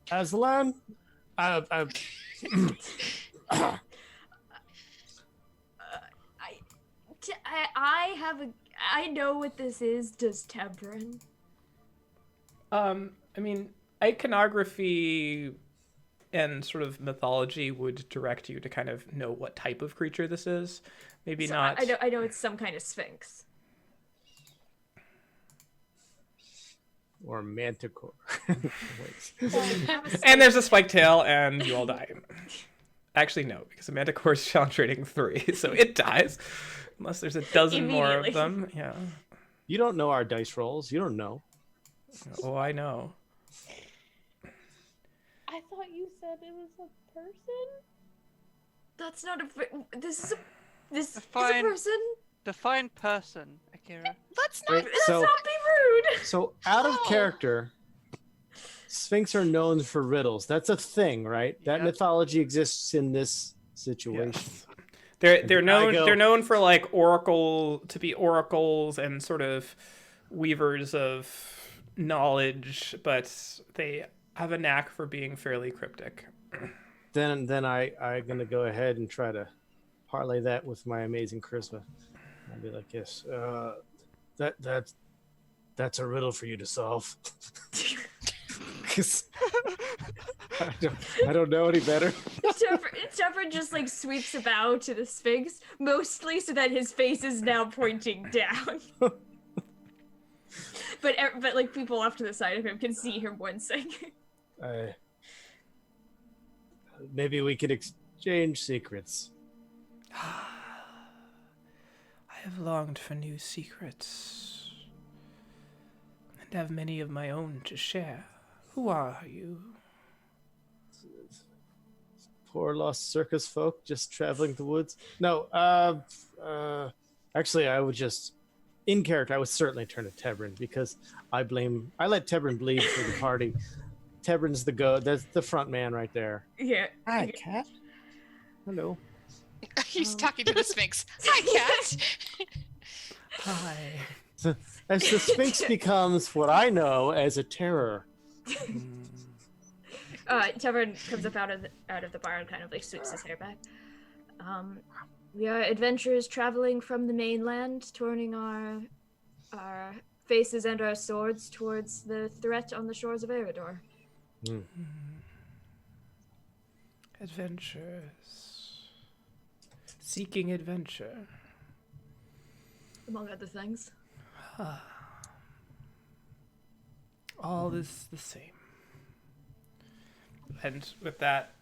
Aslan? I know what this is. Does Tebrin? I mean, iconography and sort of mythology would direct you to kind of know what type of creature this is. Maybe So not. I know it's some kind of sphinx. Or manticore. And there's a spiked tail, and you all die. Actually, no, because a manticore is challenge rating 3, so it dies. Unless there's a dozen more of them. Yeah. You don't know our dice rolls. You don't know. Oh, I know. I thought you said it was a person? That's not a. This is a Define- person. Define person, Akira. Let's not. Wait, Let's so, not be rude. so out of No. character, Sphinx are known for riddles. That's a thing, right? That Yep. mythology exists in this situation. Yes. They're known go. they're known for like oracles and sort of weavers of knowledge, but they have a knack for being fairly cryptic. Then I'm gonna go ahead and try to parlay that with my amazing charisma. I'll be like, yes, that's a riddle for you to solve. 'Cause I don't know any better. Tebrin just like sweeps a bow to the Sphinx, mostly so that his face is now pointing down. but like people off to the side of him can see him wincing. Maybe we could exchange secrets. I have longed for new secrets, and have many of my own to share. Who are you? Poor lost circus folk just traveling the woods. No, actually, I would just, in character, I would certainly turn to Tebrin because I let Tebrin bleed for the party. Tebrin's that's the front man right there. Yeah. Hi, cat. Hello. He's talking to the Sphinx. Hi, cat. Hi. So, as the Sphinx becomes what I know as a terror. Tebrin comes up out of the bar and kind of like sweeps his hair back. We are adventurers traveling from the mainland, turning our faces and our swords towards the threat on the shores of Eridor. Adventures. Seeking adventure. Among other things. All is the same. And with that,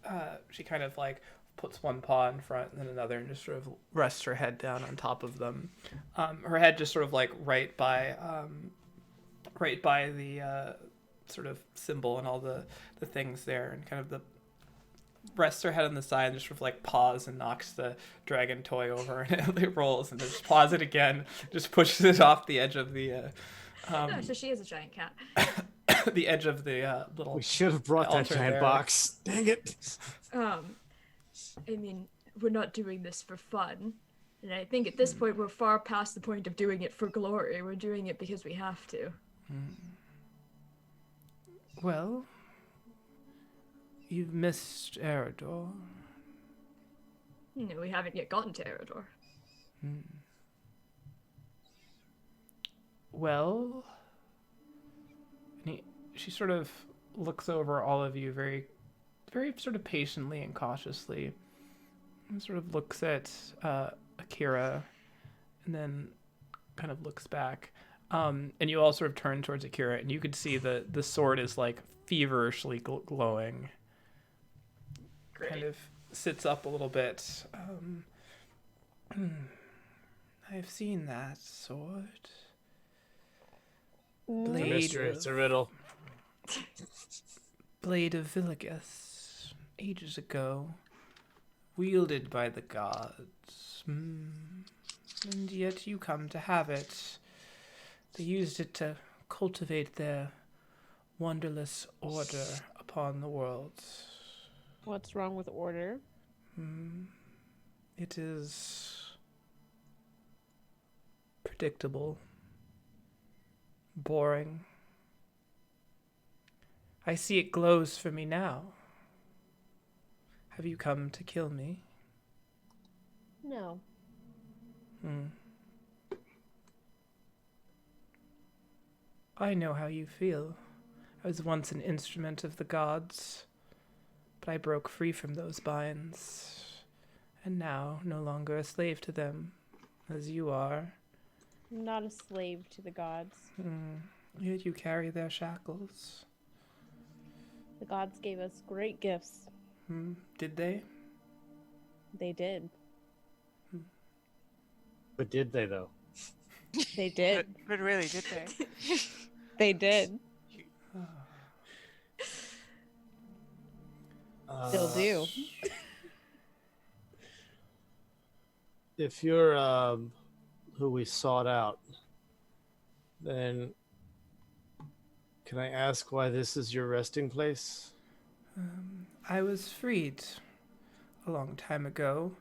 she kind of like puts one paw in front and then another and just sort of rests her head down on top of them. Her head just sort of like right by the sort of symbol and all the things there, and kind of the rests her head on the side and just sort of like paws and knocks the dragon toy over and it rolls and then just paws it again, just pushes it off the edge of the No, so she is a giant cat. the edge of the little. We should have brought that altar giant there. box. Dang it. I mean, we're not doing this for fun. And I think at this point we're far past the point of doing it for glory. We're doing it because we have to. Well, you've missed Eridor. No, we haven't yet gotten to Eridor. Well, she sort of looks over all of you very, very sort of patiently and cautiously, and sort of looks at Akira, and then kind of looks back. And you all sort of turn towards Akira, and you could see the sword is like feverishly glowing. Great. Kind of sits up a little bit. I've seen that sword. It's a Blade mystery. It's a riddle. Blade of Viligus, ages ago, wielded by the gods. And yet you come to have it. They used it to cultivate their wonderless order upon the world. What's wrong with order? It is predictable, boring. I see it glows for me now. Have you come to kill me? No. I know how you feel. I was once an instrument of the gods, but I broke free from those binds, and now no longer a slave to them, as you are. I'm not a slave to the gods. Yet you carry their shackles. The gods gave us great gifts. Did they? They did. But did they, though? They did. But really, did they? They did. Still do. If you're who we sought out, then can I ask why this is your resting place? I was freed a long time ago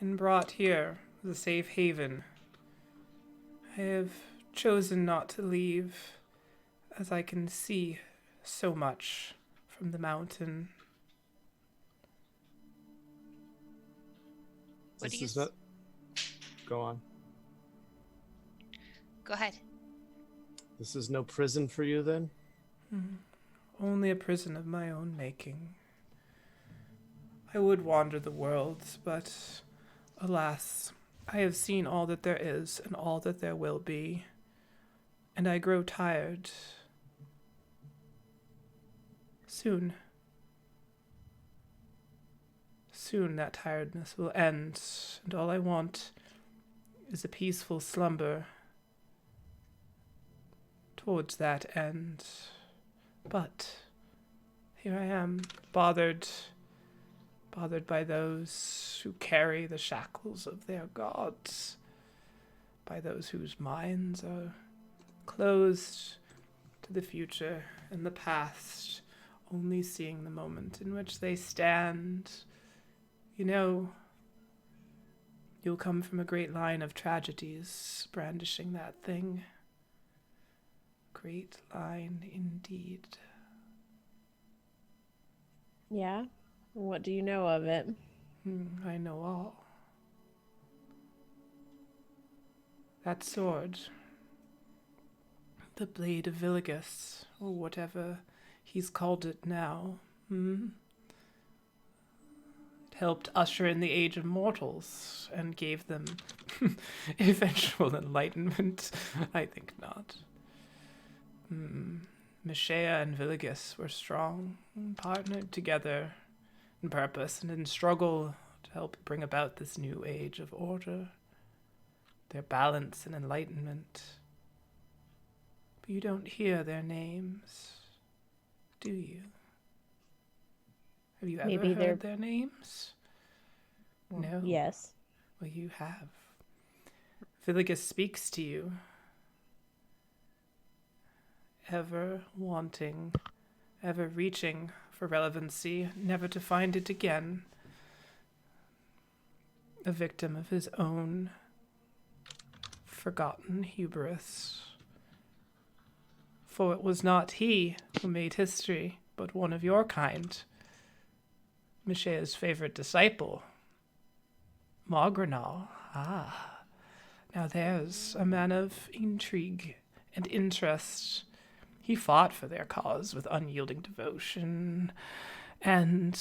and brought here as a safe haven. I have chosen not to leave, as I can see so much from the mountain. What do This you is not... Go on. Go ahead. This is no prison for you, then? Only a prison of my own making. I would wander the world, but alas, I have seen all that there is and all that there will be, and I grow tired. Soon that tiredness will end, and all I want is a peaceful slumber towards that end. But here I am, bothered by those who carry the shackles of their gods, by those whose minds are closed to the future and the past, only seeing the moment in which they stand. You know, you'll come from a great line of tragedies, brandishing that thing. Great line indeed. Yeah? What do you know of it? I know all. That sword, the Blade of Viligus, or whatever he's called it now, it helped usher in the Age of Mortals and gave them eventual enlightenment. I think not. Mishea and Viligus were strong, partnered together in purpose and in struggle to help bring about this new age of order, their balance and enlightenment. But you don't hear their names, do you? Have you ever Maybe heard their names? No. Yes. Well, you have. Viligus speaks to you. Ever wanting, ever reaching for relevancy, never to find it again. A victim of his own forgotten hubris. For it was not he who made history, but one of your kind, Mishea's favorite disciple. Margrenal. Ah. Now there's a man of intrigue and interest. He fought for their cause with unyielding devotion and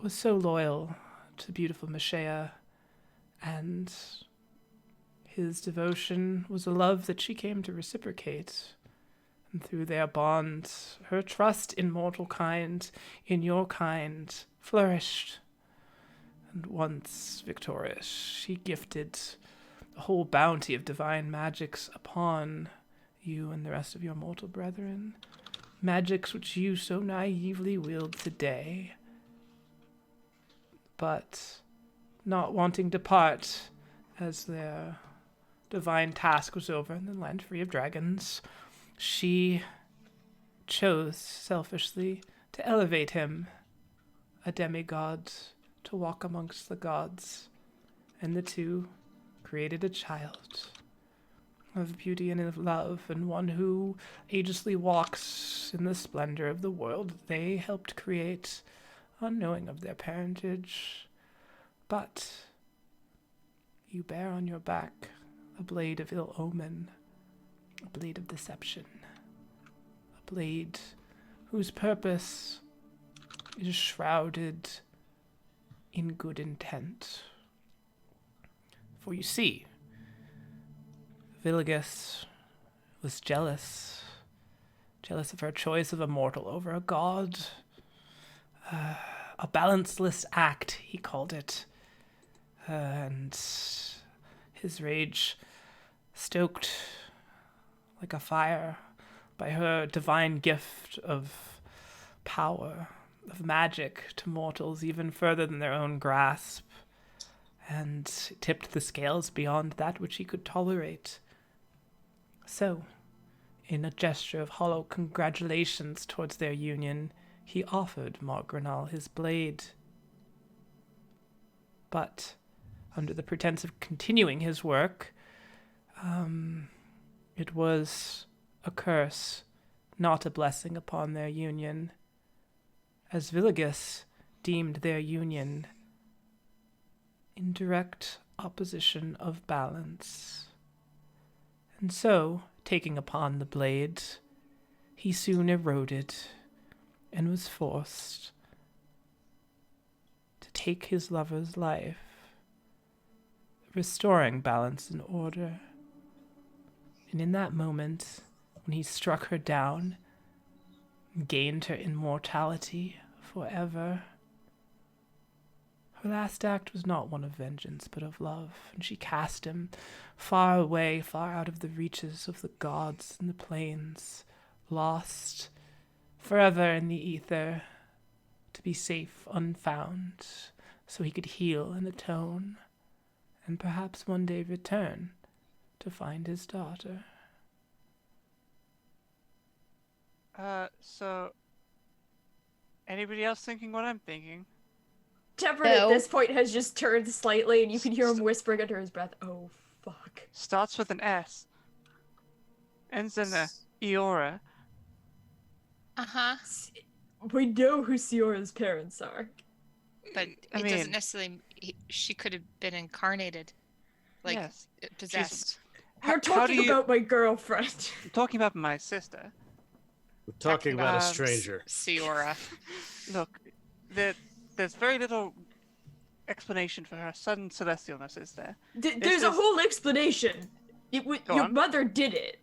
was so loyal to the beautiful Mishea, and his devotion was a love that she came to reciprocate. And through their bond, her trust in mortal kind, in your kind, flourished. And once victorious, she gifted the whole bounty of divine magics upon you and the rest of your mortal brethren. Magics which you so naively wield today. But not wanting to part as their divine task was over in the land free of dragons, she chose selfishly to elevate him, a demigod, to walk amongst the gods, and the two created a child of beauty and of love, and one who agelessly walks in the splendor of the world they helped create, unknowing of their parentage. But you bear on your back a blade of ill omen, a blade of deception, a blade whose purpose is shrouded in good intent. For you see, Viligus was jealous of her choice of a mortal over a god. A balanceless act, he called it. And his rage stoked like a fire by her divine gift of power, of magic to mortals even further than their own grasp, and tipped the scales beyond that which he could tolerate. So, in a gesture of hollow congratulations towards their union, he offered Margrenal his blade. But, under the pretense of continuing his work, it was a curse, not a blessing upon their union, as Viligus deemed their union in direct opposition of balance. And so, taking upon the blade, he soon eroded and was forced to take his lover's life, restoring balance and order. And in that moment, when he struck her down and gained her immortality forever, her last act was not one of vengeance, but of love, and she cast him far away, far out of the reaches of the gods and the plains, lost forever in the ether, to be safe, unfound, so he could heal and atone, and perhaps one day return to find his daughter. So anybody else thinking what I'm thinking? Tempered No. at this point has just turned slightly, and you can hear him whispering under his breath, "Oh, fuck." Starts with an S. Ends in a Eora. Uh-huh. We know who Siora's parents are. But I it mean- doesn't necessarily... She could have been incarnated. Like, Yes. possessed. You're How do talking you- about my girlfriend. I'm talking about my sister. We're talking about a Um, stranger. Siora. Look, there's very little explanation for her sudden celestialness, is there? There's a is- whole explanation. Go Your on. mother did it.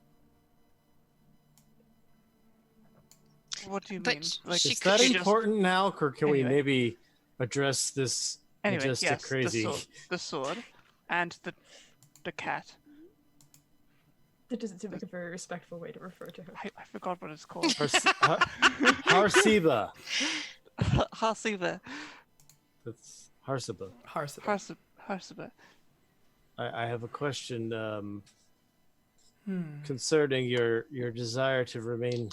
What do you But mean? sh- Like, she Is could that just- important now, or can we Anyway. maybe address this anyway, majestic yes, crazy? the sword, and the cat. That doesn't seem like a very respectful way to refer to her. I forgot what it's called. Harsiba. Harsiba. That's Harsiba. Harsiba. I have a question concerning your desire to remain,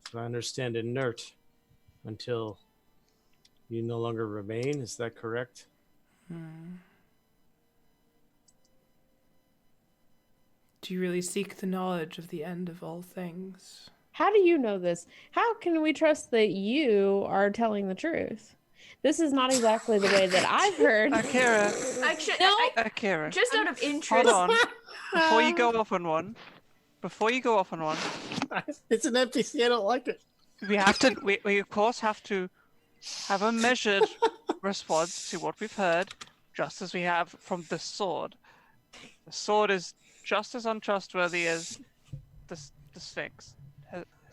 if I understand, inert until you no longer remain. Is that correct? Do you really seek the knowledge of the end of all things? How do you know this? How can we trust that you are telling the truth? This is not exactly the way that I've heard. Akira, Actually, No. Akira, just out of interest, hold on. Before you go off on one, It's an NPC. I don't like it. we of course have to have a measured response to what we've heard, just as we have from the sword. The sword is just as untrustworthy as the Sphinx.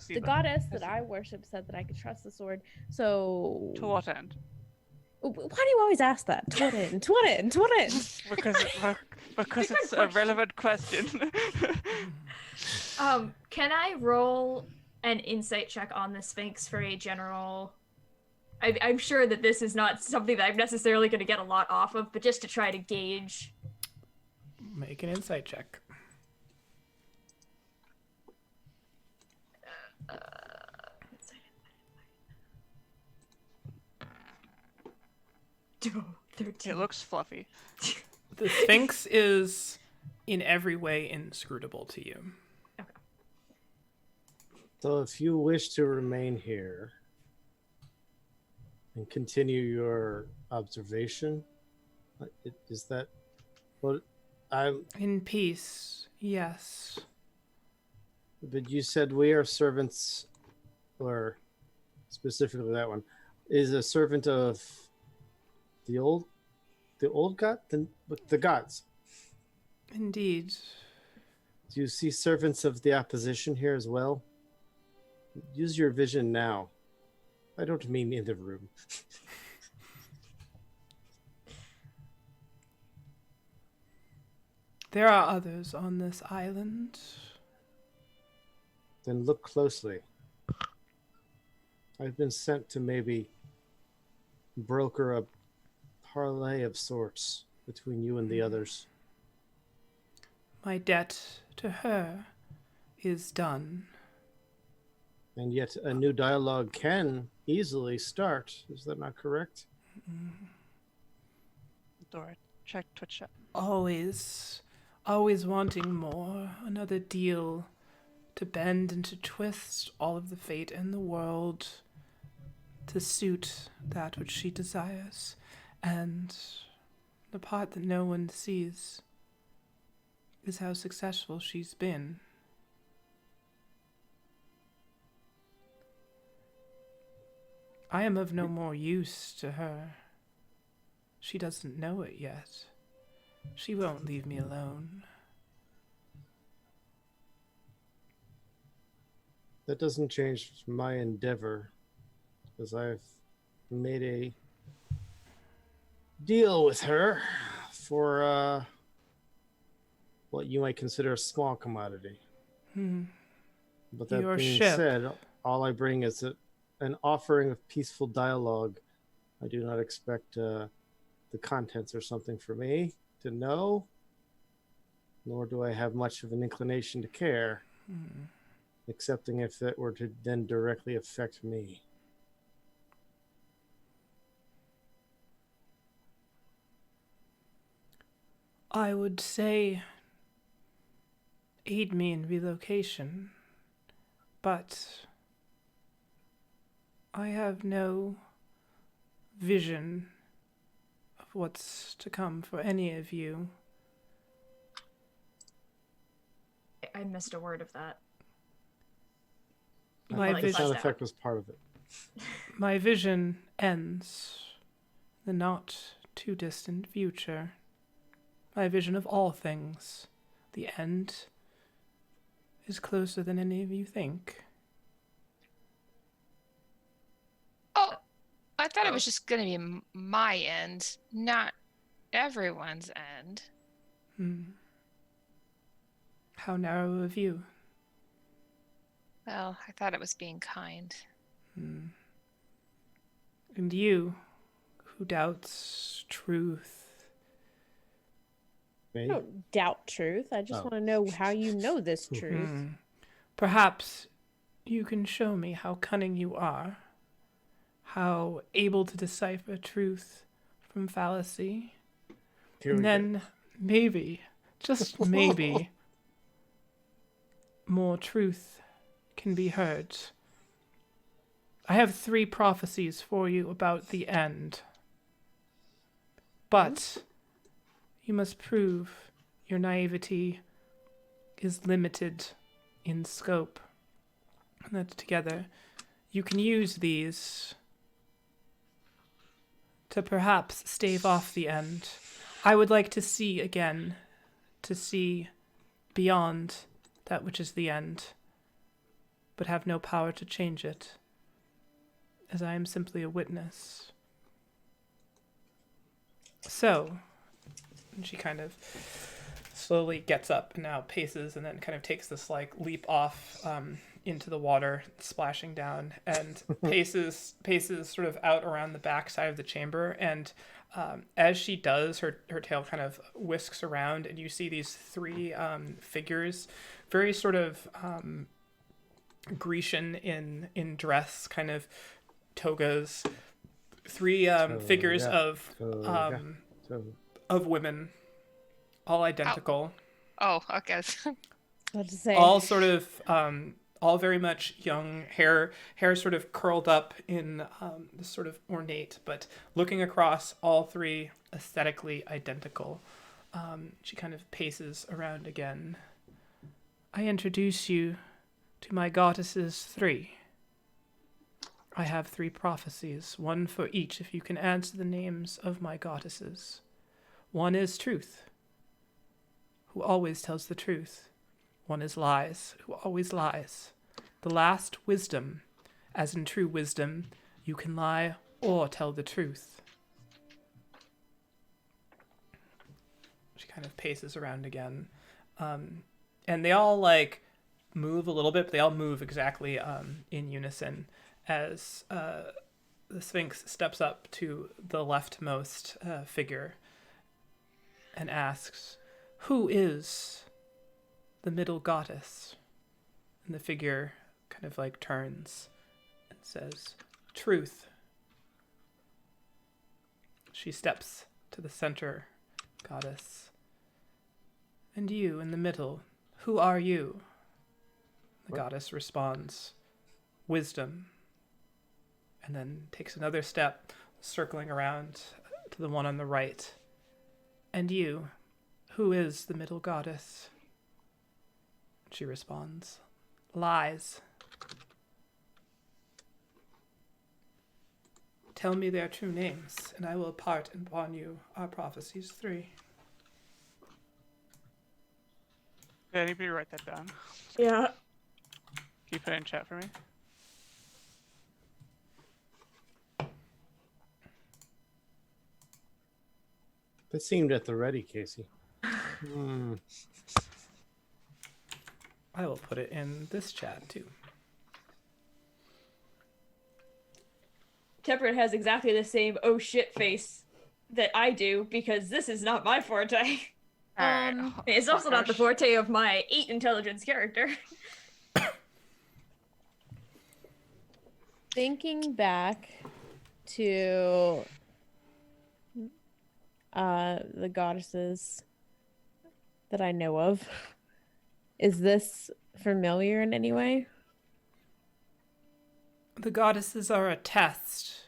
The goddess that I worship said that I could trust the sword. So To what end? why do you always ask that? To what end? To what end? To what end? Because it's a relevant question. can I roll an insight check on the Sphinx for a general? I'm sure that this is not something that I'm necessarily going to get a lot off of, but just to try to gauge. Make an insight check. Oh, 13. It looks fluffy. The Sphinx is in every way inscrutable to you. So if you wish to remain here and continue your observation, is that what I'm? In peace, yes. But you said we are servants, or specifically that one is a servant of the old god, the gods. Indeed. Do you see servants of the opposition here as well? Use your vision now. I don't mean in the room. There are others on this island. Then look closely. I've been sent to maybe broker a parlay of sorts between you and the others. My debt to her is done. And yet a new dialogue can easily start. Is that not correct? Dora, check Twitch chat. Always wanting more. Another deal to bend and to twist all of the fate in the world to suit that which she desires. And the part that no one sees is how successful she's been. I am of no more use to her. She doesn't know it yet. She won't leave me alone. That doesn't change my endeavor, because I've made a deal with her for what you might consider a small commodity. But that Your being ship. said, all I bring is an offering of peaceful dialogue. I do not expect the contents or something for me to know, nor do I have much of an inclination to care, excepting if that were to then directly affect me. I would say aid me in relocation, but I have no vision of what's to come for any of you. I missed a word of that. My I thought the sound vision, effect was part of it. my vision ends in the not too distant future. My vision of all things, the end, is closer than any of you think. Oh, I thought it was just going to be my end, not everyone's end. How narrow a view. Well, I thought it was being kind. And you, who doubts truth. Me? I don't doubt truth. I just want to know how you know this truth. Perhaps you can show me how cunning you are, how able to decipher truth from fallacy, Here we and go. then maybe, just maybe, more truth can be heard. I have 3 prophecies for you about the end. But you must prove your naivety is limited in scope. And that together you can use these to perhaps stave off the end. I would like to see again, to see beyond that which is the end, but have no power to change it, as I am simply a witness. So, and she kind of slowly gets up and now paces and then kind of takes this like leap off into the water, splashing down, and paces sort of out around the back side of the chamber. And as she does, her tail kind of whisks around, and you see these 3 figures, very sort of Grecian in dress, kind of togas. 3 figures of women, all identical. Oh, okay. What to say? All sort of all very much young, hair sort of curled up in this sort of ornate, but looking across, all 3 aesthetically identical. She kind of paces around again. I introduce you to my goddesses 3. I have 3 prophecies, 1 for each if you can answer the names of my goddesses. 1 is truth, who always tells the truth. 1 is lies, who always lies. The last, wisdom, as in true wisdom, you can lie or tell the truth. She kind of paces around again. And they all like move a little bit, but they all move exactly in unison as the Sphinx steps up to the leftmost figure and asks, "Who is the middle goddess?" And the figure kind of like turns and says, "Truth." She steps to the center goddess. "And you in the middle, who are you?" The goddess responds, "Wisdom." And then takes another step, circling around to the one on the right. "And you, who is the middle goddess?" She responds, "Lies." "Tell me their true names, and I will impart upon you our prophecies 3. Did anybody write that down? Yeah. Can you put it in chat for me? That seemed at the ready, Casey. I will put it in this chat too. Temperate has exactly the same oh shit face that I do because this is not my forte. It's also not the forte of my 8 intelligence character. Thinking back to the goddesses that I know of, is this familiar in any way? The goddesses are a test.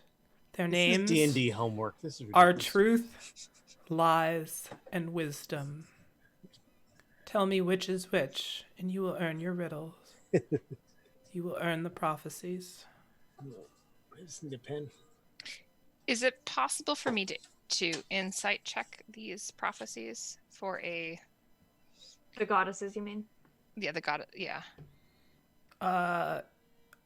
Their names This is D&D homework. This is are ridiculous. truth, lies, and wisdom. Tell me which is which, and you will earn your riddles. You will earn the prophecies. Where's the pen? Is it possible for me to insight check these prophecies for a... The goddesses, you mean? Yeah, the god... Yeah.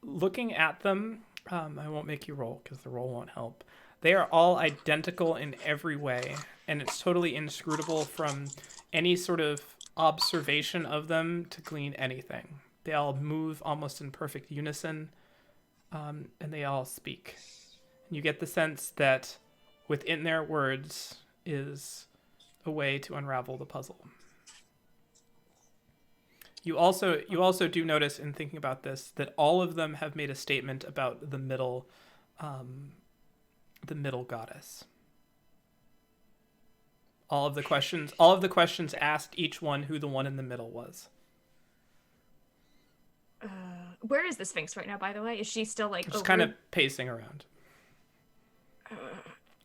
Looking at them, I won't make you roll because the roll won't help. They are all identical in every way, and it's totally inscrutable from any sort of observation of them to glean anything. They all move almost in perfect unison, and they all speak. And you get the sense that within their words is a way to unravel the puzzle. You also do notice in thinking about this that all of them have made a statement about the middle goddess. All of the questions asked each one who the one in the middle was. Where is the Sphinx right now, by the way? Is she still like Just over? kind of pacing around.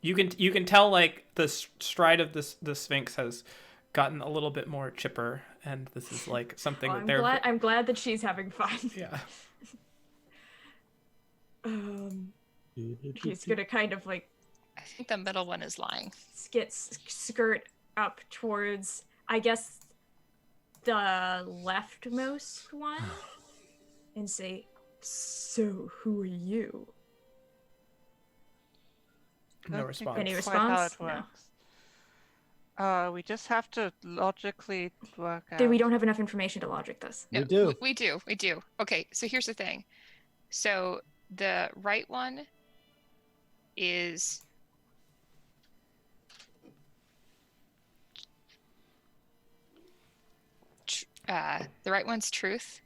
You can tell like the stride of the Sphinx has gotten a little bit more chipper, and this is like something Oh, that I'm glad that she's having fun. Yeah. She's gonna kind of like I think the middle one is lying. skirt up towards, I guess, the leftmost one, and say, "So, who are you?" No Don't response. think Any that's quite how response? it No. works. We just have to logically work out. Dude, we don't have enough information to logic this. We do. We do. Okay, so here's the thing. So the right one is the right one's truth.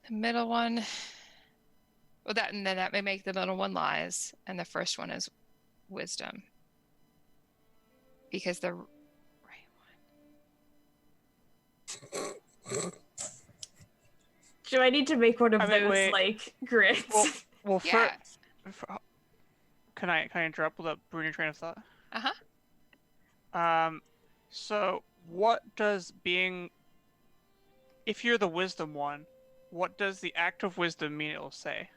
The middle one, well, that may make the middle one lies, and the first one is wisdom. Because the right one. Do I need to make one of I mean, those wait. like grids? Well, Yeah. Can I interrupt with a brilliant train of thought? Uh-huh. So what does being, if you're the wisdom one, what does the act of wisdom mean it'll say?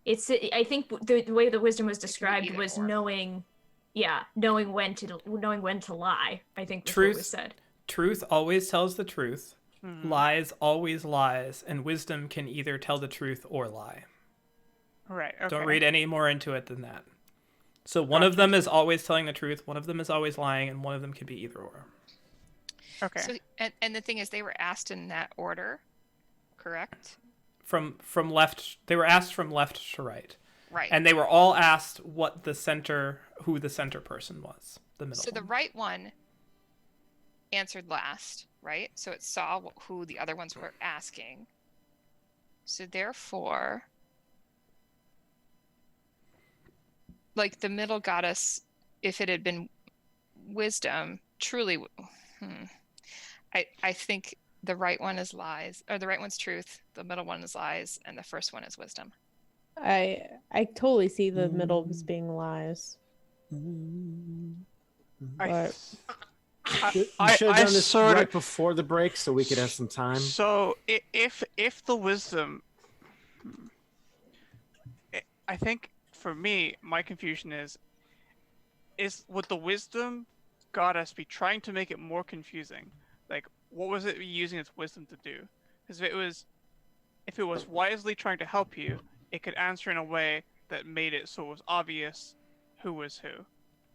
I think the way the wisdom was described either was or. knowing when to lie. I think was what Truth. was said. Truth always tells the truth. Mhm. Lies always lies, and wisdom can either tell the truth or lie. Right. Okay. Don't read any more into it than that. So one of them is always telling the truth, one of them is always lying, and one of them can be either or. Okay. So and the thing is, they were asked in that order, correct? From left, they were asked from left to right, Right. and they were all asked who the center person was. The middle. So the one. right one answered last, right? So it saw who the other ones were asking. So therefore, like the middle goddess, if it had been wisdom, truly, I think the right one is lies, or the right one's truth, the middle one is lies, and the first one is wisdom. I totally see the middle as being lies. I You should have done this sort right of. before the break so we could have some time. So if the wisdom, I think for me, my confusion is would the wisdom goddess be trying to make it more confusing? Like, what was it using its wisdom to do? Because if it was wisely trying to help you, it could answer in a way that made it so it was obvious who was who.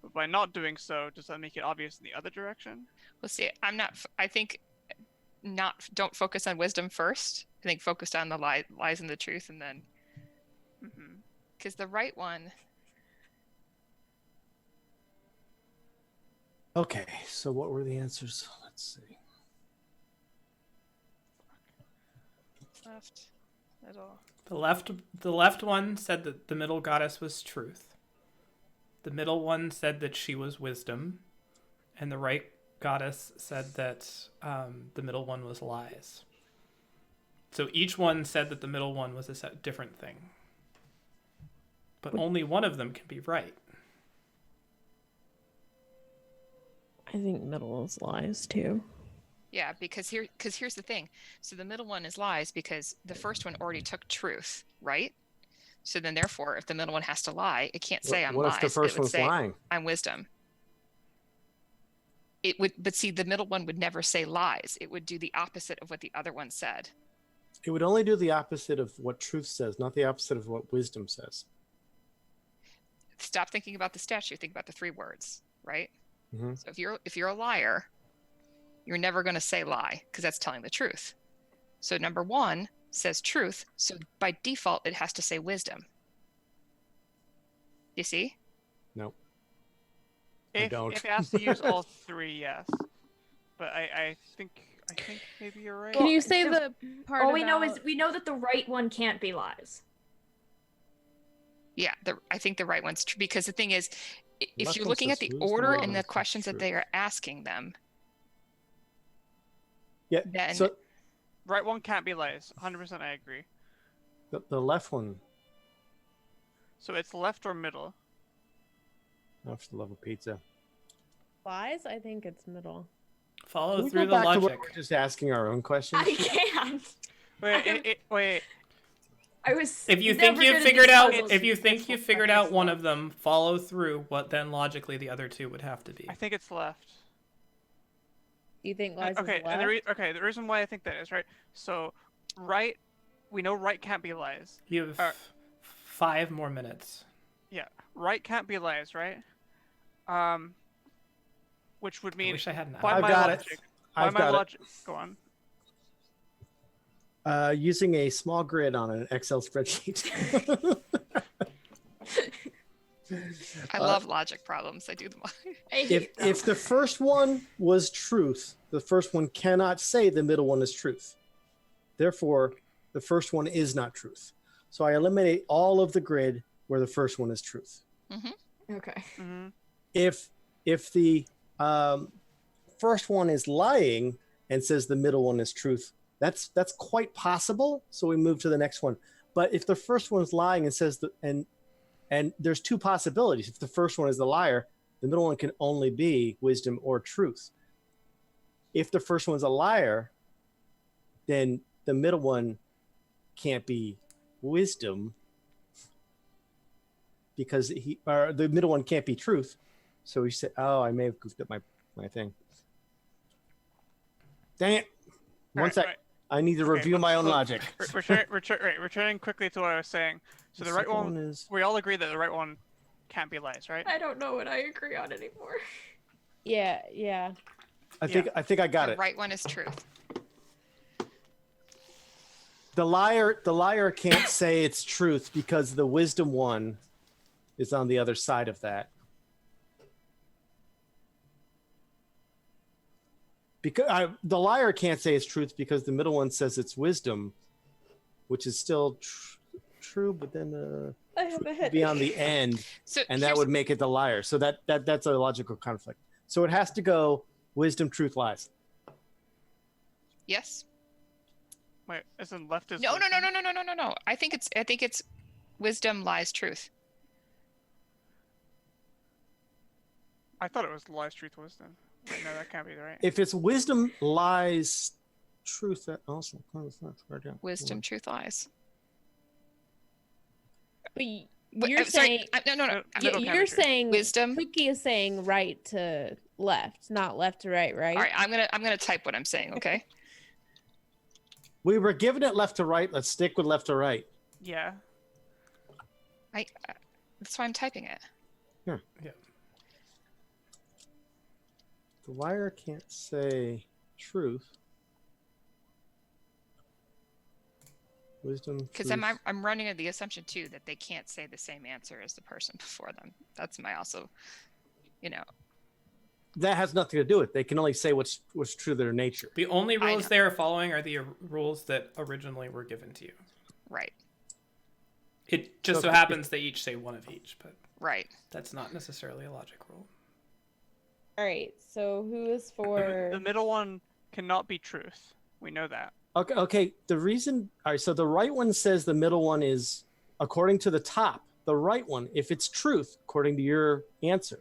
But by not doing so, does that make it obvious in the other direction? Well, see, I think don't focus on wisdom first. I think focused on the lies and the truth, and then, because the right one. Okay, so what were the answers? Let's see. Left, middle. The left one said that the middle goddess was truth. The middle one said that she was wisdom, and the right goddess said that the middle one was lies. So each one said that the middle one was a different thing. But only one of them can be right. I think middle is lies too. Yeah, because here's the thing. So the middle one is lies because the first one already took truth, right? So then, therefore, if the middle one has to lie, it can't say I'm What lies. if the first it would one's say, lying? I'm wisdom. It would, but see, the middle one would never say lies. It would do the opposite of what the other one said. It would only do the opposite of what truth says, not the opposite of what wisdom says. Stop thinking about the statue. Think about the 3 words, right? Mhm. So if you're a liar, you're never going to say lie because that's telling the truth. So number 1 says truth. So by default, it has to say wisdom. You see? Nope. If don't. it has to use all 3, yes. But I think maybe you're right. Can you Well, say so the part All we know is about- we know that the right one can't be lies. Yeah, I think the right one's true because the thing is, if Left you're one looking at says the wisdom, order right and one the says questions that truth. they are asking them, Yeah. Then- So Right one can't be lies. 100% I agree. the left one, So it's left or middle. that's the love of pizza. Lies? I think it's middle. Follow Can we through go the back to logic. where we're just asking our own questions? I can't. Wait. I was. If you never think good you've at figured these out, puzzles. if you think It's- you've I figured think out it's one left. of them, follow through what then logically the other two would have to be. I think it's left. Do you think lies Okay, is and left? the reason why I think that is right. So, right, we know right can't be lies. You have Uh, 5 more minutes. Yeah, right can't be lies, right? Which would I mean wish I had an by I've my got it. logic. By I've my got logic, go on. it. Using a small grid on an Excel spreadsheet. I love logic problems. I do them all. I hate them. if the first one was truth, the first one cannot say the middle one is truth. Therefore, the first one is not truth. So I eliminate all of the grid where the first one is truth. Okay. Mm-hmm. If the first one is lying and says the middle one is truth, that's quite possible. So we move to the next one. But if the first one is lying and says and there's 2 possibilities. If the first one is the liar, the middle one can only be wisdom or truth. If the first one's a liar, then the middle one can't be wisdom because the middle one can't be truth. So he said, "Oh, I may have goofed up my thing." Dang it! One sec. Right. I need to review my own logic. Returning quickly to what I was saying. So the right second one, is we all agree that the right one can't be lies, right? I don't know what I agree on anymore. Yeah. I think I got The it. right one is truth. The liar can't say it's truth because the wisdom one is on the other side of that. Because the liar can't say it's truth because the middle one says it's wisdom, which is still true, but then I have a headache. be on the end, So and that here's- would make it the liar. So that's a logical conflict. So it has to go wisdom, truth, lies. yes. Wait, isn't left is No. wisdom? No. I think it's wisdom, lies, truth. I thought it was lies, truth, wisdom. Wait, no, that can't be right. If it's wisdom, lies, truth, that also Wisdom, truth, lies. But Wait, you're I'm sorry, saying no. Middle you're can't be true. saying Wisdom. Cookie is saying right to left, not left to right, right? All right, I'm gonna type what I'm saying. Okay. We were given it left to right. Let's stick with left to right. Yeah. That's why I'm typing it. Yeah. The liar can't say truth. Wisdom. Because truth. I'm running on the assumption too that they can't say the same answer as the person before them. That's my also, That has nothing to do with it. They can only say what's true to their nature. The only I rules know. they are following are the rules that originally were given to you. right, It just So so happens they each say one of each, but right. that's not necessarily a logic rule. All right. So who is for? The middle one cannot be truth. We know that. Okay. The reason. All right. So the right one says the middle one is, according to the top, the right one. If it's truth, according to your answer,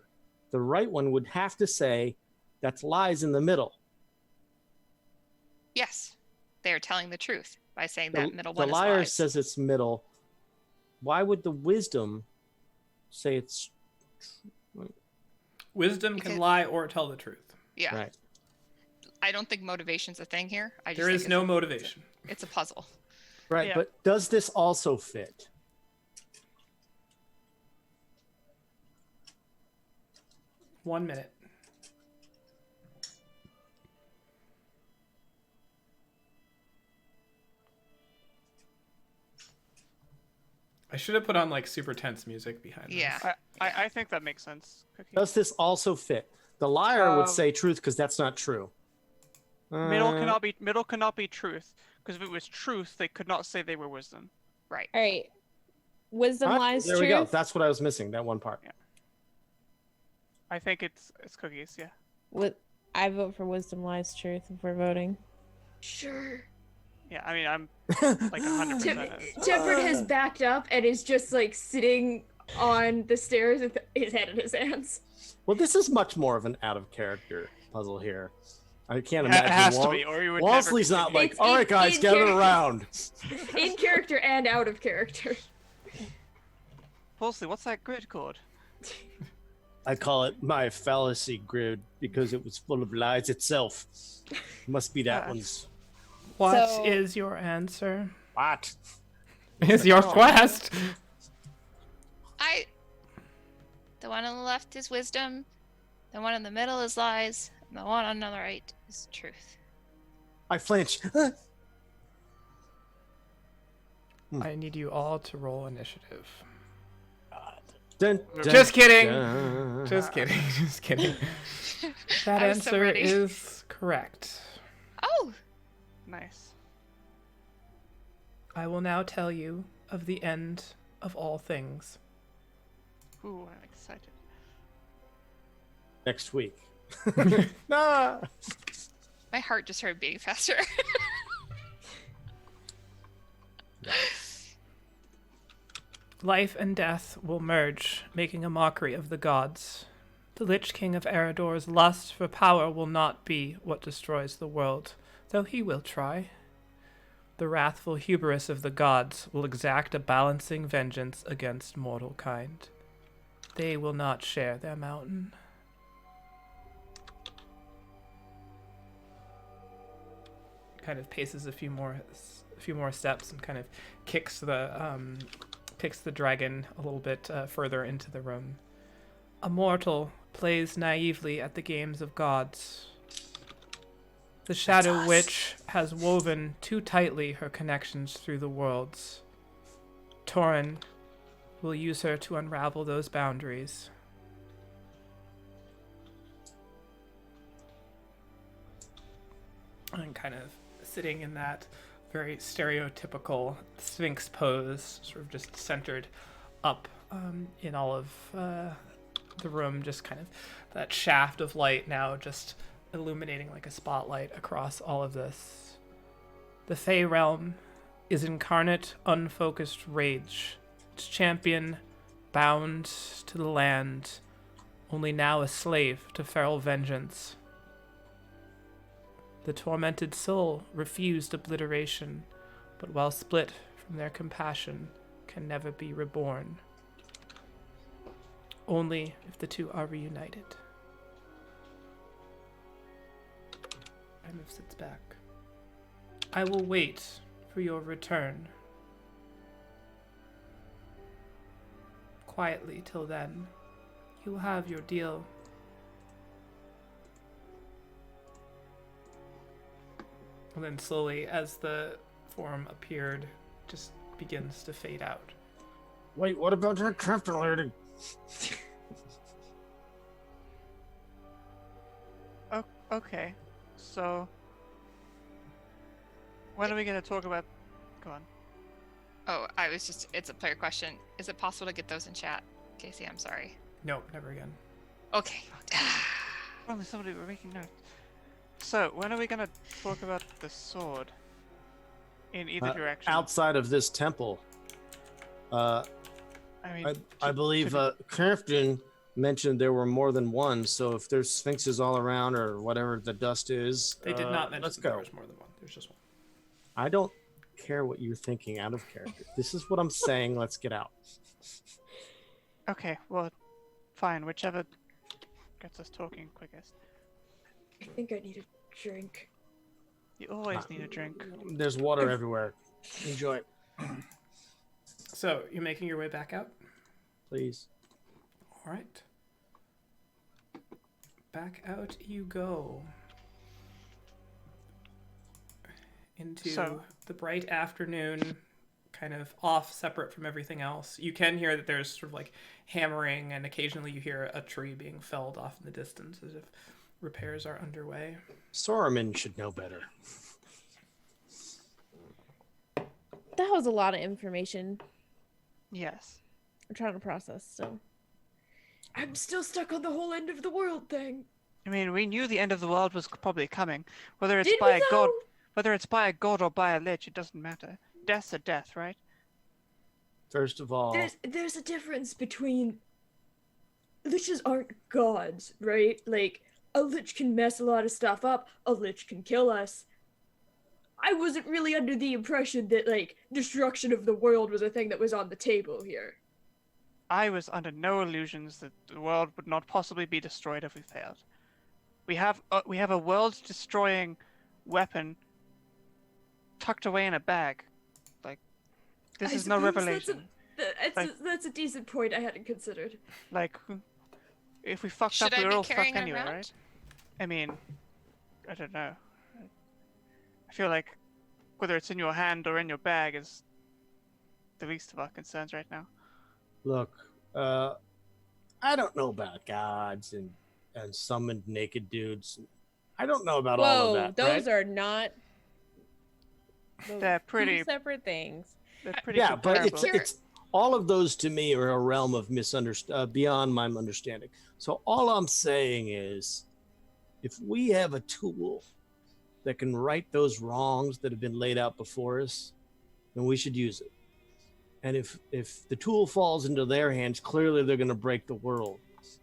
the right one would have to say that's lies in the middle. Yes, they are telling the truth by saying that middle The one liar is lies. says it's middle. Why would the wisdom say it's Wisdom Because- can lie or tell the truth. Yeah, right? I don't think motivation's a thing here. I just There think is no motivation. It's a puzzle. Right. Yeah. But does this also fit? One minute. I should have put on like super tense music behind Yeah. this. I think that makes sense. Cookie. Does this also fit? The liar would Um, say truth because that's not true. Middle cannot be truth, because if it was truth, they could not say they were wisdom. Right. All right. Wisdom, lies, There truth. we go. That's what I was missing. That one part. I think it's cookies. Yeah. With I vote for wisdom, lies, truth if we're voting. Sure. Yeah, I mean, I'm like 100%. Tempered has backed up and is just like sitting on the stairs with his head in his hands. Well, this is much more of an out of character puzzle here. I can't It imagine. has to be, or you would Walsley's never not like, It's all right, guys, in gather character. around. In character and out of character. Walsley, what's that grid called? I call it my fallacy grid because it was full of lies itself. Must be that one's. What is So- your answer? What? Is your quest? The one on the left is wisdom, the one in the middle is lies, and the one on the right is truth. I flinch. I need you all to roll initiative. Dun, Just kidding. dun. Just kidding. Just kidding. That I was so answer ready. is correct. Oh! Nice. I will now tell you of the end of all things. Ooh, I'm excited. Next week. Nah. My heart just started beating faster. Life and death will merge, making a mockery of the gods. The Lich King of Eredor's lust for power will not be what destroys the world, though he will try. The wrathful hubris of the gods will exact a balancing vengeance against mortal kind. They will not share their mountain. Kind of paces a few more steps and kind of kicks the dragon a little bit further into the room. A mortal plays naively at the games of gods. The Shadow Witch has woven too tightly her connections through the worlds. Torin will use her to unravel those boundaries. And kind of sitting in that very stereotypical sphinx pose, sort of just centered up in all of the room, just kind of that shaft of light now just illuminating like a spotlight across all of this. The Fey realm is incarnate, unfocused rage. Its champion bound to the land, only now a slave to feral vengeance. The tormented soul refused obliteration, but while split from their compassion, can never be reborn. Only if the two are reunited. Emif sits back. I will wait for your return. Quietly till then. You will have your deal. And then slowly, as the form appeared, just begins to fade out. Wait, what about that captain lady? Okay, so when are we gonna talk about? Go on. Oh, it's a player question. Is it possible to get those in chat? Casey, I'm sorry. No, never again. Okay. Only somebody were making notes. So when are we gonna talk about the sword? In either direction. Outside of this temple. I mean, I believe Crafton mentioned there were more than one, so if there's sphinxes all around or whatever the dust is, They did not mention let's that there go. was more than one. There's just one. I don't care what you're thinking out of character. This is what I'm saying. Let's get out. okay, well, fine. Whichever gets us talking quickest. I think I need a drink. You always need a drink. There's water everywhere. Enjoy it, So, you're making your way back out? please. All right. Back out you go. Into So- the bright afternoon, kind of off, separate from everything else. You can hear that there's sort of like hammering, and occasionally you hear a tree being felled off in the distance as if repairs are underway. Soraman should know better. That was a lot of information. Yes. I'm trying to process still. I'm still stuck on the whole end of the world thing. I mean, we knew the end of the world was probably coming. Whether it's Did by we a god, though? Whether it's by a god or by a lich, it doesn't matter. Death's a death, right? First of all, There's a difference between liches aren't gods, right? Like, a lich can mess a lot of stuff up, a lich can kill us. I wasn't really under the impression that, like, destruction of the world was a thing that was on the table here. I was under no illusions that the world would not possibly be destroyed if we failed. We have a world-destroying weapon tucked away in a bag. Like, this I is no suppose revelation. That's a decent point I hadn't considered. Like, if we fucked Should up, I we were be all fucked carrying it anyway, around? right? I mean, I don't know. I feel like whether it's in your hand or in your bag is the least of our concerns right now. look, I don't know about gods and summoned naked dudes. I don't know about all of Whoa, that. those right? are not. Those They're are pretty- two separate things. They're pretty Yeah, but comparable. it's all of those to me are a realm of beyond my understanding. So all I'm saying is, if we have a tool that can right those wrongs that have been laid out before us, then we should use it. And if the tool falls into their hands, clearly they're going to break the world.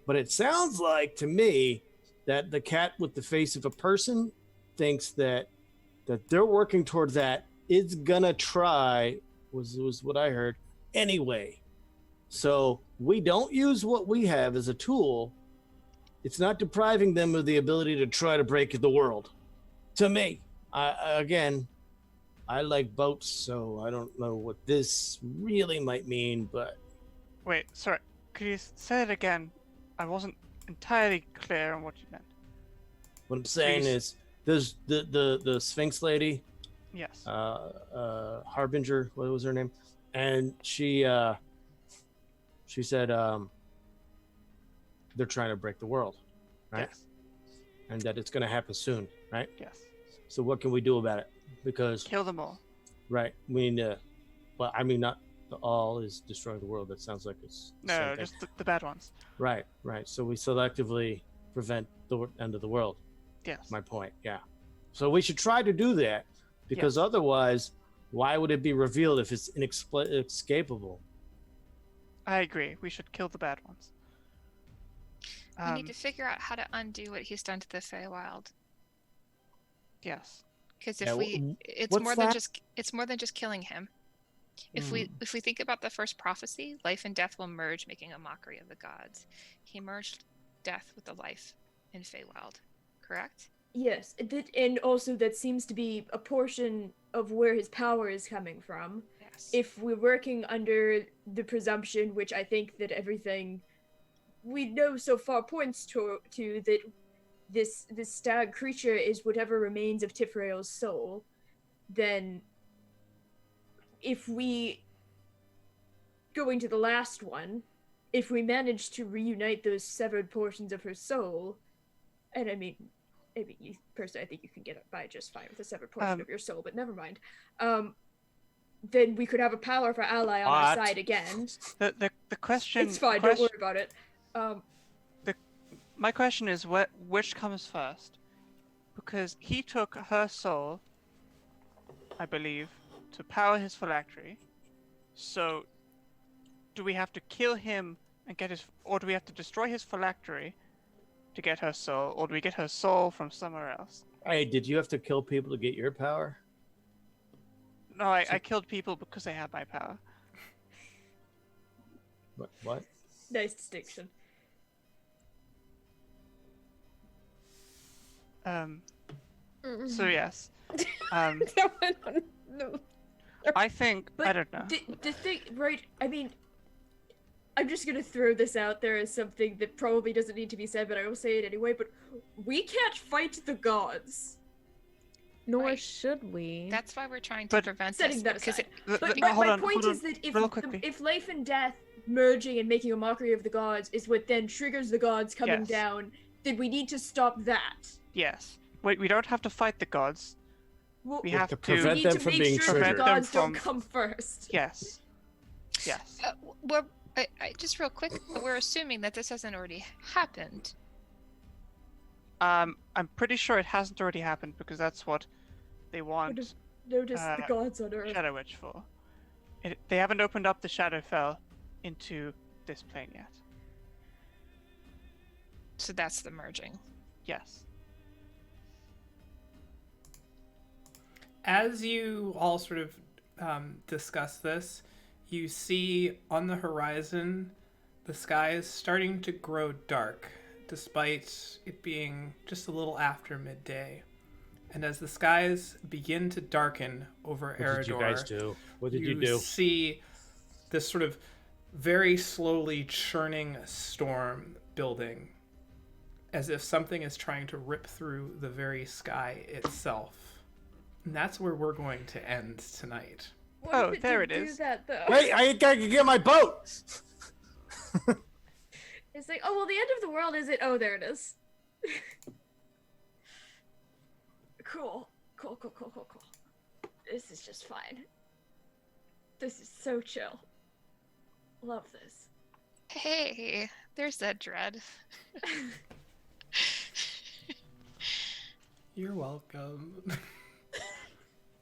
But it sounds like to me that the cat with the face of a person thinks that they're working towards that. Is gonna try was what I heard anyway. So we don't use what we have as a tool. It's not depriving them of the ability to try to break the world. To me, I like boats, so I don't know what this really might mean, but Wait, sorry. Could you say it again? I wasn't entirely clear on what you meant. what I'm saying Please. is there's the Sphinx lady, Yes. Harbinger, what was her name? And she said they're trying to break the world, right? Yes. And that it's going to happen soon, right? Yes. So what can we do about it? Because Kill them all. right, we need to. Well, I mean, not the all is destroying the world. That sounds like it's the same No, thing. just the bad ones. Right. So we selectively prevent the end of the world. Yes. My point, yeah. So we should try to do that, because otherwise, why would it be revealed if it's inescapable? I agree. We should kill the bad ones. We need to figure out how to undo what he's done to the Feywild. Yes. Because Yeah, it's what's more that? than just killing him. If we think about the first prophecy, life and death will merge, making a mockery of the gods. He merged death with the life in Feywild, correct? Yes, and also that seems to be a portion of where his power is coming from. Yes. If we're working under the presumption, which I think that everything we know so far points to that this stag creature is whatever remains of Tifrael's soul, then if we, going to the last one, if we manage to reunite those severed portions of her soul, and I mean, personally, I think you can get by just fine with a severed portion of your soul, but never mind. Then we could have a powerful ally on our What? side again. The question. It's fine, don't worry about it. My question is, which comes first? Because he took her soul, I believe, to power his phylactery. So, do we have to kill him and get his, or do we have to destroy his phylactery to get her soul, or do we get her soul from somewhere else? Hey, did you have to kill people to get your power? No, I killed people because they had my power. What? Nice distinction. So yes. No. I think, But I don't know. The thing, right? I mean, I'm just gonna throw this out there as something that probably doesn't need to be said, but I will say it anyway. But we can't fight the gods. Nor Right. should we. That's why we're trying to But prevent setting this. that Because aside. The- But the- my hold on, point hold is on, that real quickly. if life and death merging and making a mockery of the gods is what then triggers the gods coming Yes. down, then we need to stop that. Yes. Wait, we don't have to fight the gods. Well, We have to to prevent we them need to from make being sure that the triggered. gods Prevent them don't from- come first. Yes. Yes. well, just real quick, we're assuming that this hasn't already happened. I'm pretty sure it hasn't already happened because that's what they want Notice the gods on Earth. Shadow Witch for. They haven't opened up the Shadowfell into this plane yet. So that's the merging. Yes. As you all sort of discuss this, you see on the horizon the sky is starting to grow dark, despite it being just a little after midday. And as the skies begin to darken over Eridor, What did you guys do? What did you you do? see this sort of very slowly churning storm building, as if something is trying to rip through the very sky itself. And that's where we're going to end tonight. What Oh, if it there didn't it do is. that, though? Wait, I gotta get my boat. It's like, oh well, the end of the world is it? Oh, there it is. Cool. This is just fine. This is so chill. Love this. Hey, there's that dread. You're welcome.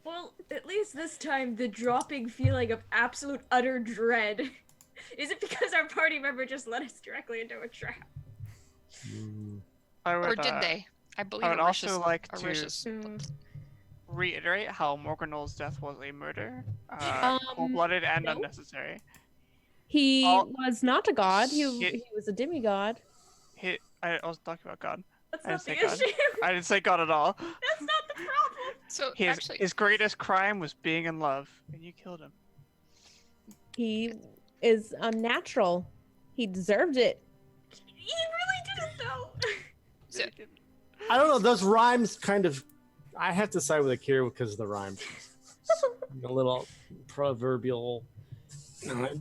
Well, at least this time, the dropping feeling of absolute utter dread isn't because our party member just led us directly into a trap. I would, Or did they? I believe I would Arisha's- also like to Arisha's- reiterate how Morganol's death was a murder, Um, cold-blooded and no. unnecessary. He Oh. was not a god. He It- was a demigod. I was talking about God. That's I not didn't the say God. issue. I didn't say God at all. That's not the problem. So His actually, his greatest crime was being in love, and you killed him. He is unnatural. He deserved it. He really didn't, though. So- I don't know. Those rhymes kind of. I have to side with Akira because of the rhymes. The little proverbial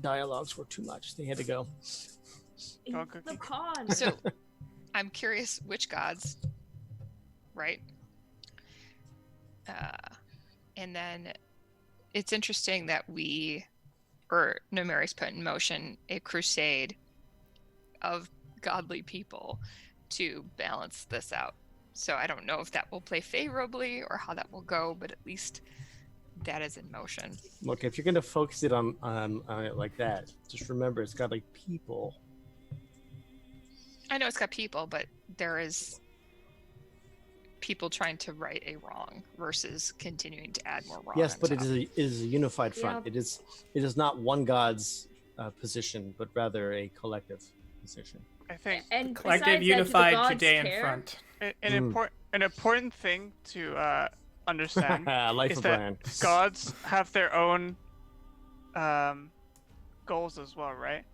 dialogues were too much. They had to go. Go on, The Cookie. con. so I'm curious which gods, right? And then it's interesting that Nomeri's put in motion a crusade of godly people to balance this out. So I don't know if that will play favorably or how that will go, but at least that is in motion. Look, if you're going to focus it on it like that, just remember it's got like people. I know it's got people, but there is people trying to right a wrong versus continuing to add more wrong. Yes, on but it top. is a unified front. Yeah. It is not one god's position, but rather a collective position. I think And Collective besides that, do the unified gods today in care? front. an important thing to understand Life is of that Brian. gods have their own goals as well, right?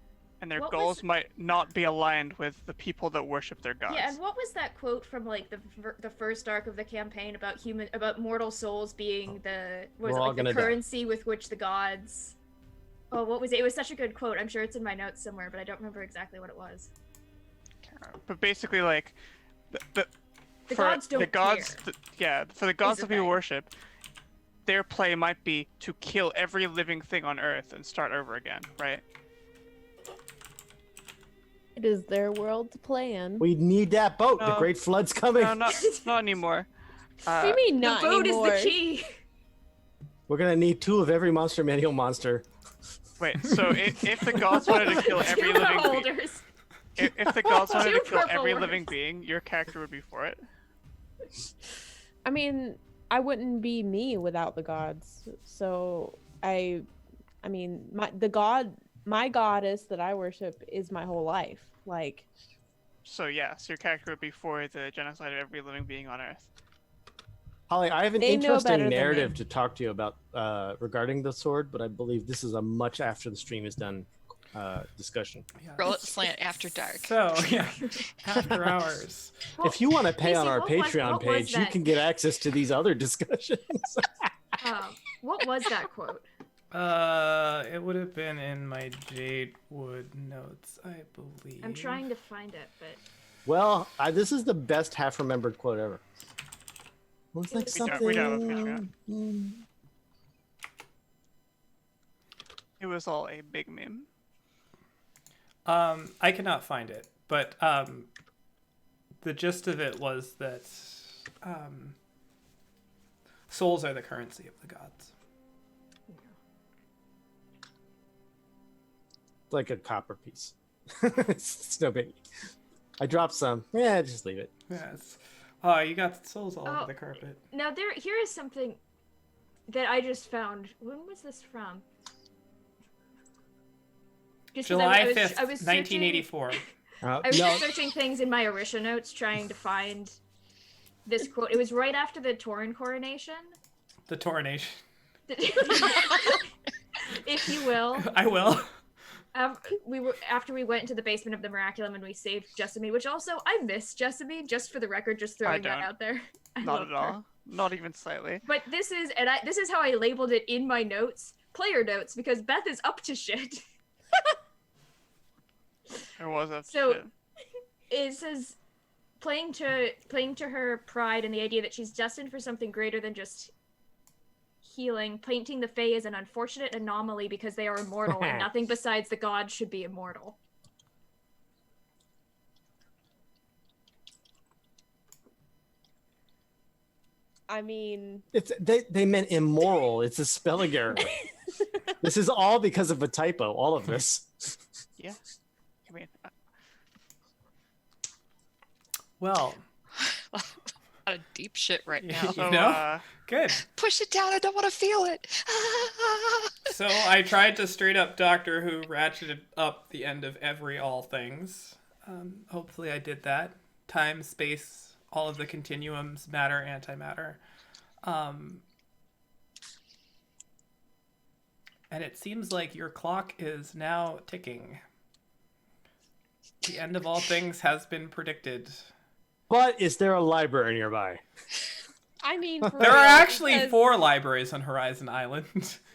And their What goals was- might not be aligned with the people that worship their gods. Yeah, and what was that quote from like the first arc of the campaign about mortal souls being the We're all the gonna die. currency with which the gods? Oh, what was it? It was such a good quote. I'm sure it's in my notes somewhere, but I don't remember exactly what it was. But basically, like, The gods don't care, for the gods the that people thing. worship, their play might be to kill every living thing on Earth and start over again, right? It is their world to play in. We need that boat. The No. great flood's coming. No, not anymore. What do you mean not the boat anymore? is the key. We're gonna need 2 of every monster manual monster. Wait, so if the gods wanted to kill every Two living being, holders. if the gods wanted to Two kill purple every ones. living being, your character would be for it. I mean, I wouldn't be me without the gods. So my goddess that I worship is my whole life. Like, So yes, your character would be for the genocide of every living being on Earth. Holly, I have an They know better interesting than narrative me. to talk to you about regarding the sword, but I believe this is a much after the stream is done discussion. Yeah. Roll it slant after dark. So, yeah, after hours. If you want to pay on Casey, our what was- Patreon what was page, you that? can get access to these other discussions. What was that quote? It would have been in my Jadewood notes, I believe. I'm trying to find it, but Well, this is the best half-remembered quote ever. It was like We don't have a something. Patreon. It was all a big meme. I cannot find it, but the gist of it was that souls are the currency of the gods. Like a copper piece. It's no biggie. I dropped some. Yeah, just leave it. Yes. Oh, you got souls all Oh, over the carpet. Now here is something that I just found. When was this from? Just 'cause July I was 5th, searching- 1984. I was No, searching things in my Orisha notes trying to find this quote. It was right after the Tauren coronation. The Toronation. If you will. I will. After we went into the basement of the Miraculum and we saved Jessamine, which also I miss Jessamine, just for the record, just throwing that don't. out there. I Not love at her. all. Not even slightly. But this is how I labeled it in my notes, player notes, because Beth is up to shit. It was up to So shit. it says playing to her pride and the idea that she's destined for something greater than just healing, painting the Fae as an unfortunate anomaly because they are immortal and nothing besides the gods should be immortal. I mean, it's they meant immoral. It's a spelling error. This is all because of a typo. All of this. Yeah. I mean, Well, A lot of deep shit right Yeah. now. so, You know? Good. Push it down. I don't want to feel it. So I tried to straight up Doctor Who ratcheted up the end of every all things. Hopefully I did that. Time, space, all of the continuums, matter, antimatter. And it seems like your clock is now ticking. The end of all things has been predicted. But is there a library nearby? I mean, for There are real, actually because 4 libraries on Horizon Island.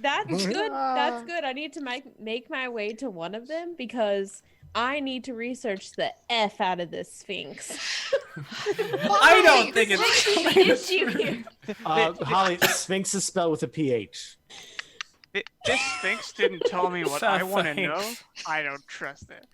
That's good. That's good. I need to make my way to one of them because I need to research the F out of this Sphinx. I don't think it's Issue here. Holly, Sphinx is spelled with a PH. this Sphinx didn't tell me what I want to know. Sphinx. I don't trust it.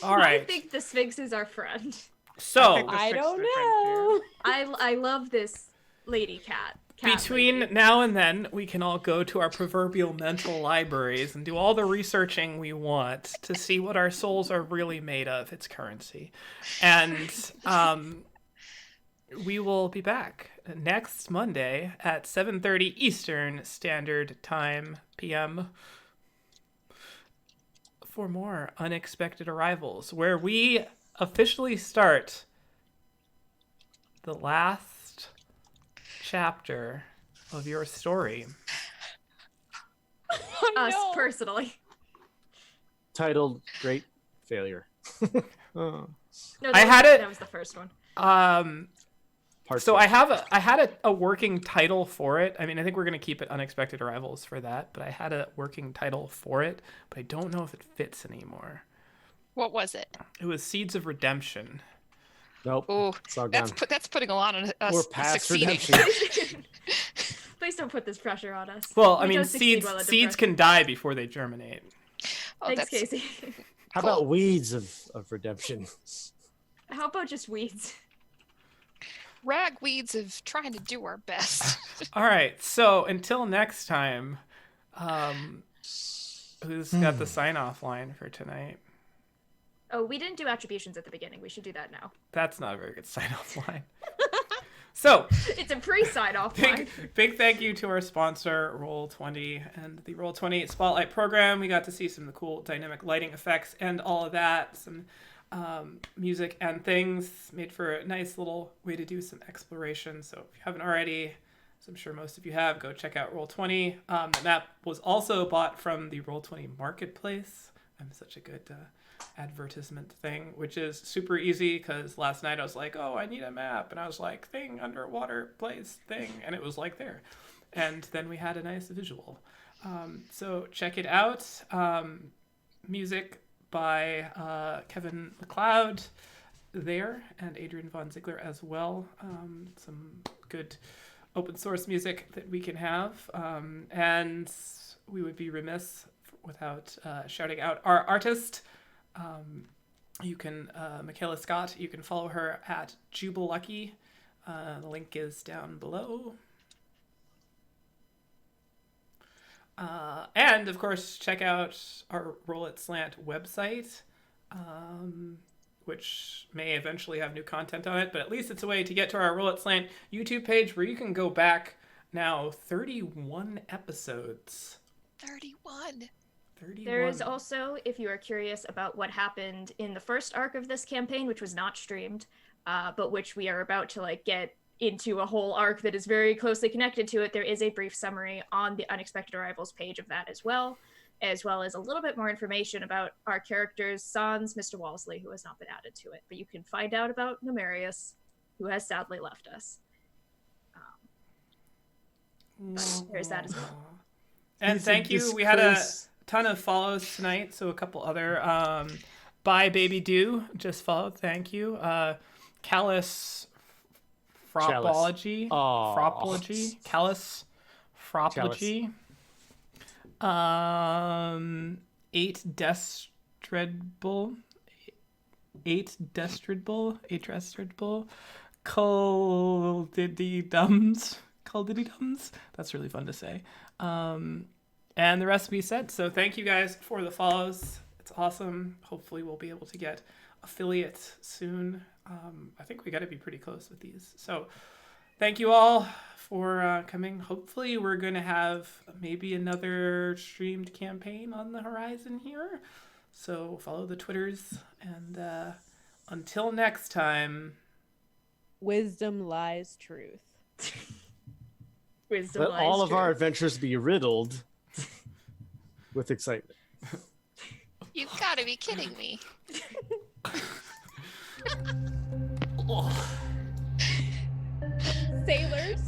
all I right. think the Sphinx is our friend. So think the I Sphinx don't is a friend, know. I love this lady cat. between lady. now and then, we can all go to our proverbial mental libraries and do all the researching we want to see what our souls are really made of, its currency. And we will be back next Monday at 7:30 Eastern Standard Time PM for more Unexpected Arrivals, where we officially start the last chapter of your story. Oh, Us no. personally. Titled Great Failure. No, I had it- That was the first one. Part So two. I had a working title for it. I mean, I think we're gonna keep it Unexpected Arrivals for that, but I had a working title for it, but I don't know if it fits anymore. What was it? It was Seeds of Redemption. Nope. Oh, It's all that's gone. that's putting a lot on us We're past succeeding. redemption. Please don't put this pressure on us. Well, I We mean, don't succeed seeds well under seeds pressure. can die before they germinate. Oh, Thanks, that's Casey. How about weeds of redemption? How about just weeds? ragweeds of trying to do our best. All right. So until next time, who's got the sign-off line for tonight? Oh, we didn't do attributions at the beginning. We should do that now. That's not a very good sign-off line. So, It's a pre-sign-off line. big thank you to our sponsor, Roll20, and the Roll20 Spotlight program. We got to see some of the cool dynamic lighting effects and all of that. Some music and things made for a nice little way to do some exploration. So if you haven't already, as I'm sure most of you have, go check out Roll20. The map was also bought from the Roll20 Marketplace. I'm such a good advertisement thing, which is super easy because last night I was like, oh, I need a map, and I was like, thing, underwater, place, thing, and it was like there. And then we had a nice visual. So check it out. Music by Kevin MacLeod there, and Adrian Von Ziegler as well. Some good open source music that we can have. And we would be remiss without shouting out our artist. You can, Michaela Scott, you can follow her at Jubilucky The link is down below. And of course, check out our Roll It Slant website, which may eventually have new content on it, but at least it's a way to get to our Roll It Slant YouTube page where you can go back now 31 episodes. 31. 31. There is also, if you are curious about what happened in the first arc of this campaign, which was not streamed, but which we are about to get into a whole arc that is very closely connected to it, there is a brief summary on the Unexpected Arrivals page of that as well as a little bit more information about our characters, Sans, Mr. Wallesley, who has not been added to it. But you can find out about Numerius, who has sadly left us. But there's that as well. And thank you. We had a ton of follows tonight, so a couple other Bye Baby Do just followed. Thank you. Callus Fropology. Fropology. Callus Fropology. 8 Destredbull. 8 Destredbull. Culdidums. That's really fun to say. And the recipe set. So thank you guys for the follows. It's awesome. Hopefully we'll be able to get affiliate soon. I think we got to be pretty close with these. So thank you all for coming. Hopefully we're going to have maybe another streamed campaign on the horizon here. So follow the Twitters. And until next time. Wisdom lies truth. Wisdom Let lies all of truth. our adventures be riddled with excitement. You've got to be kidding me. Sailors.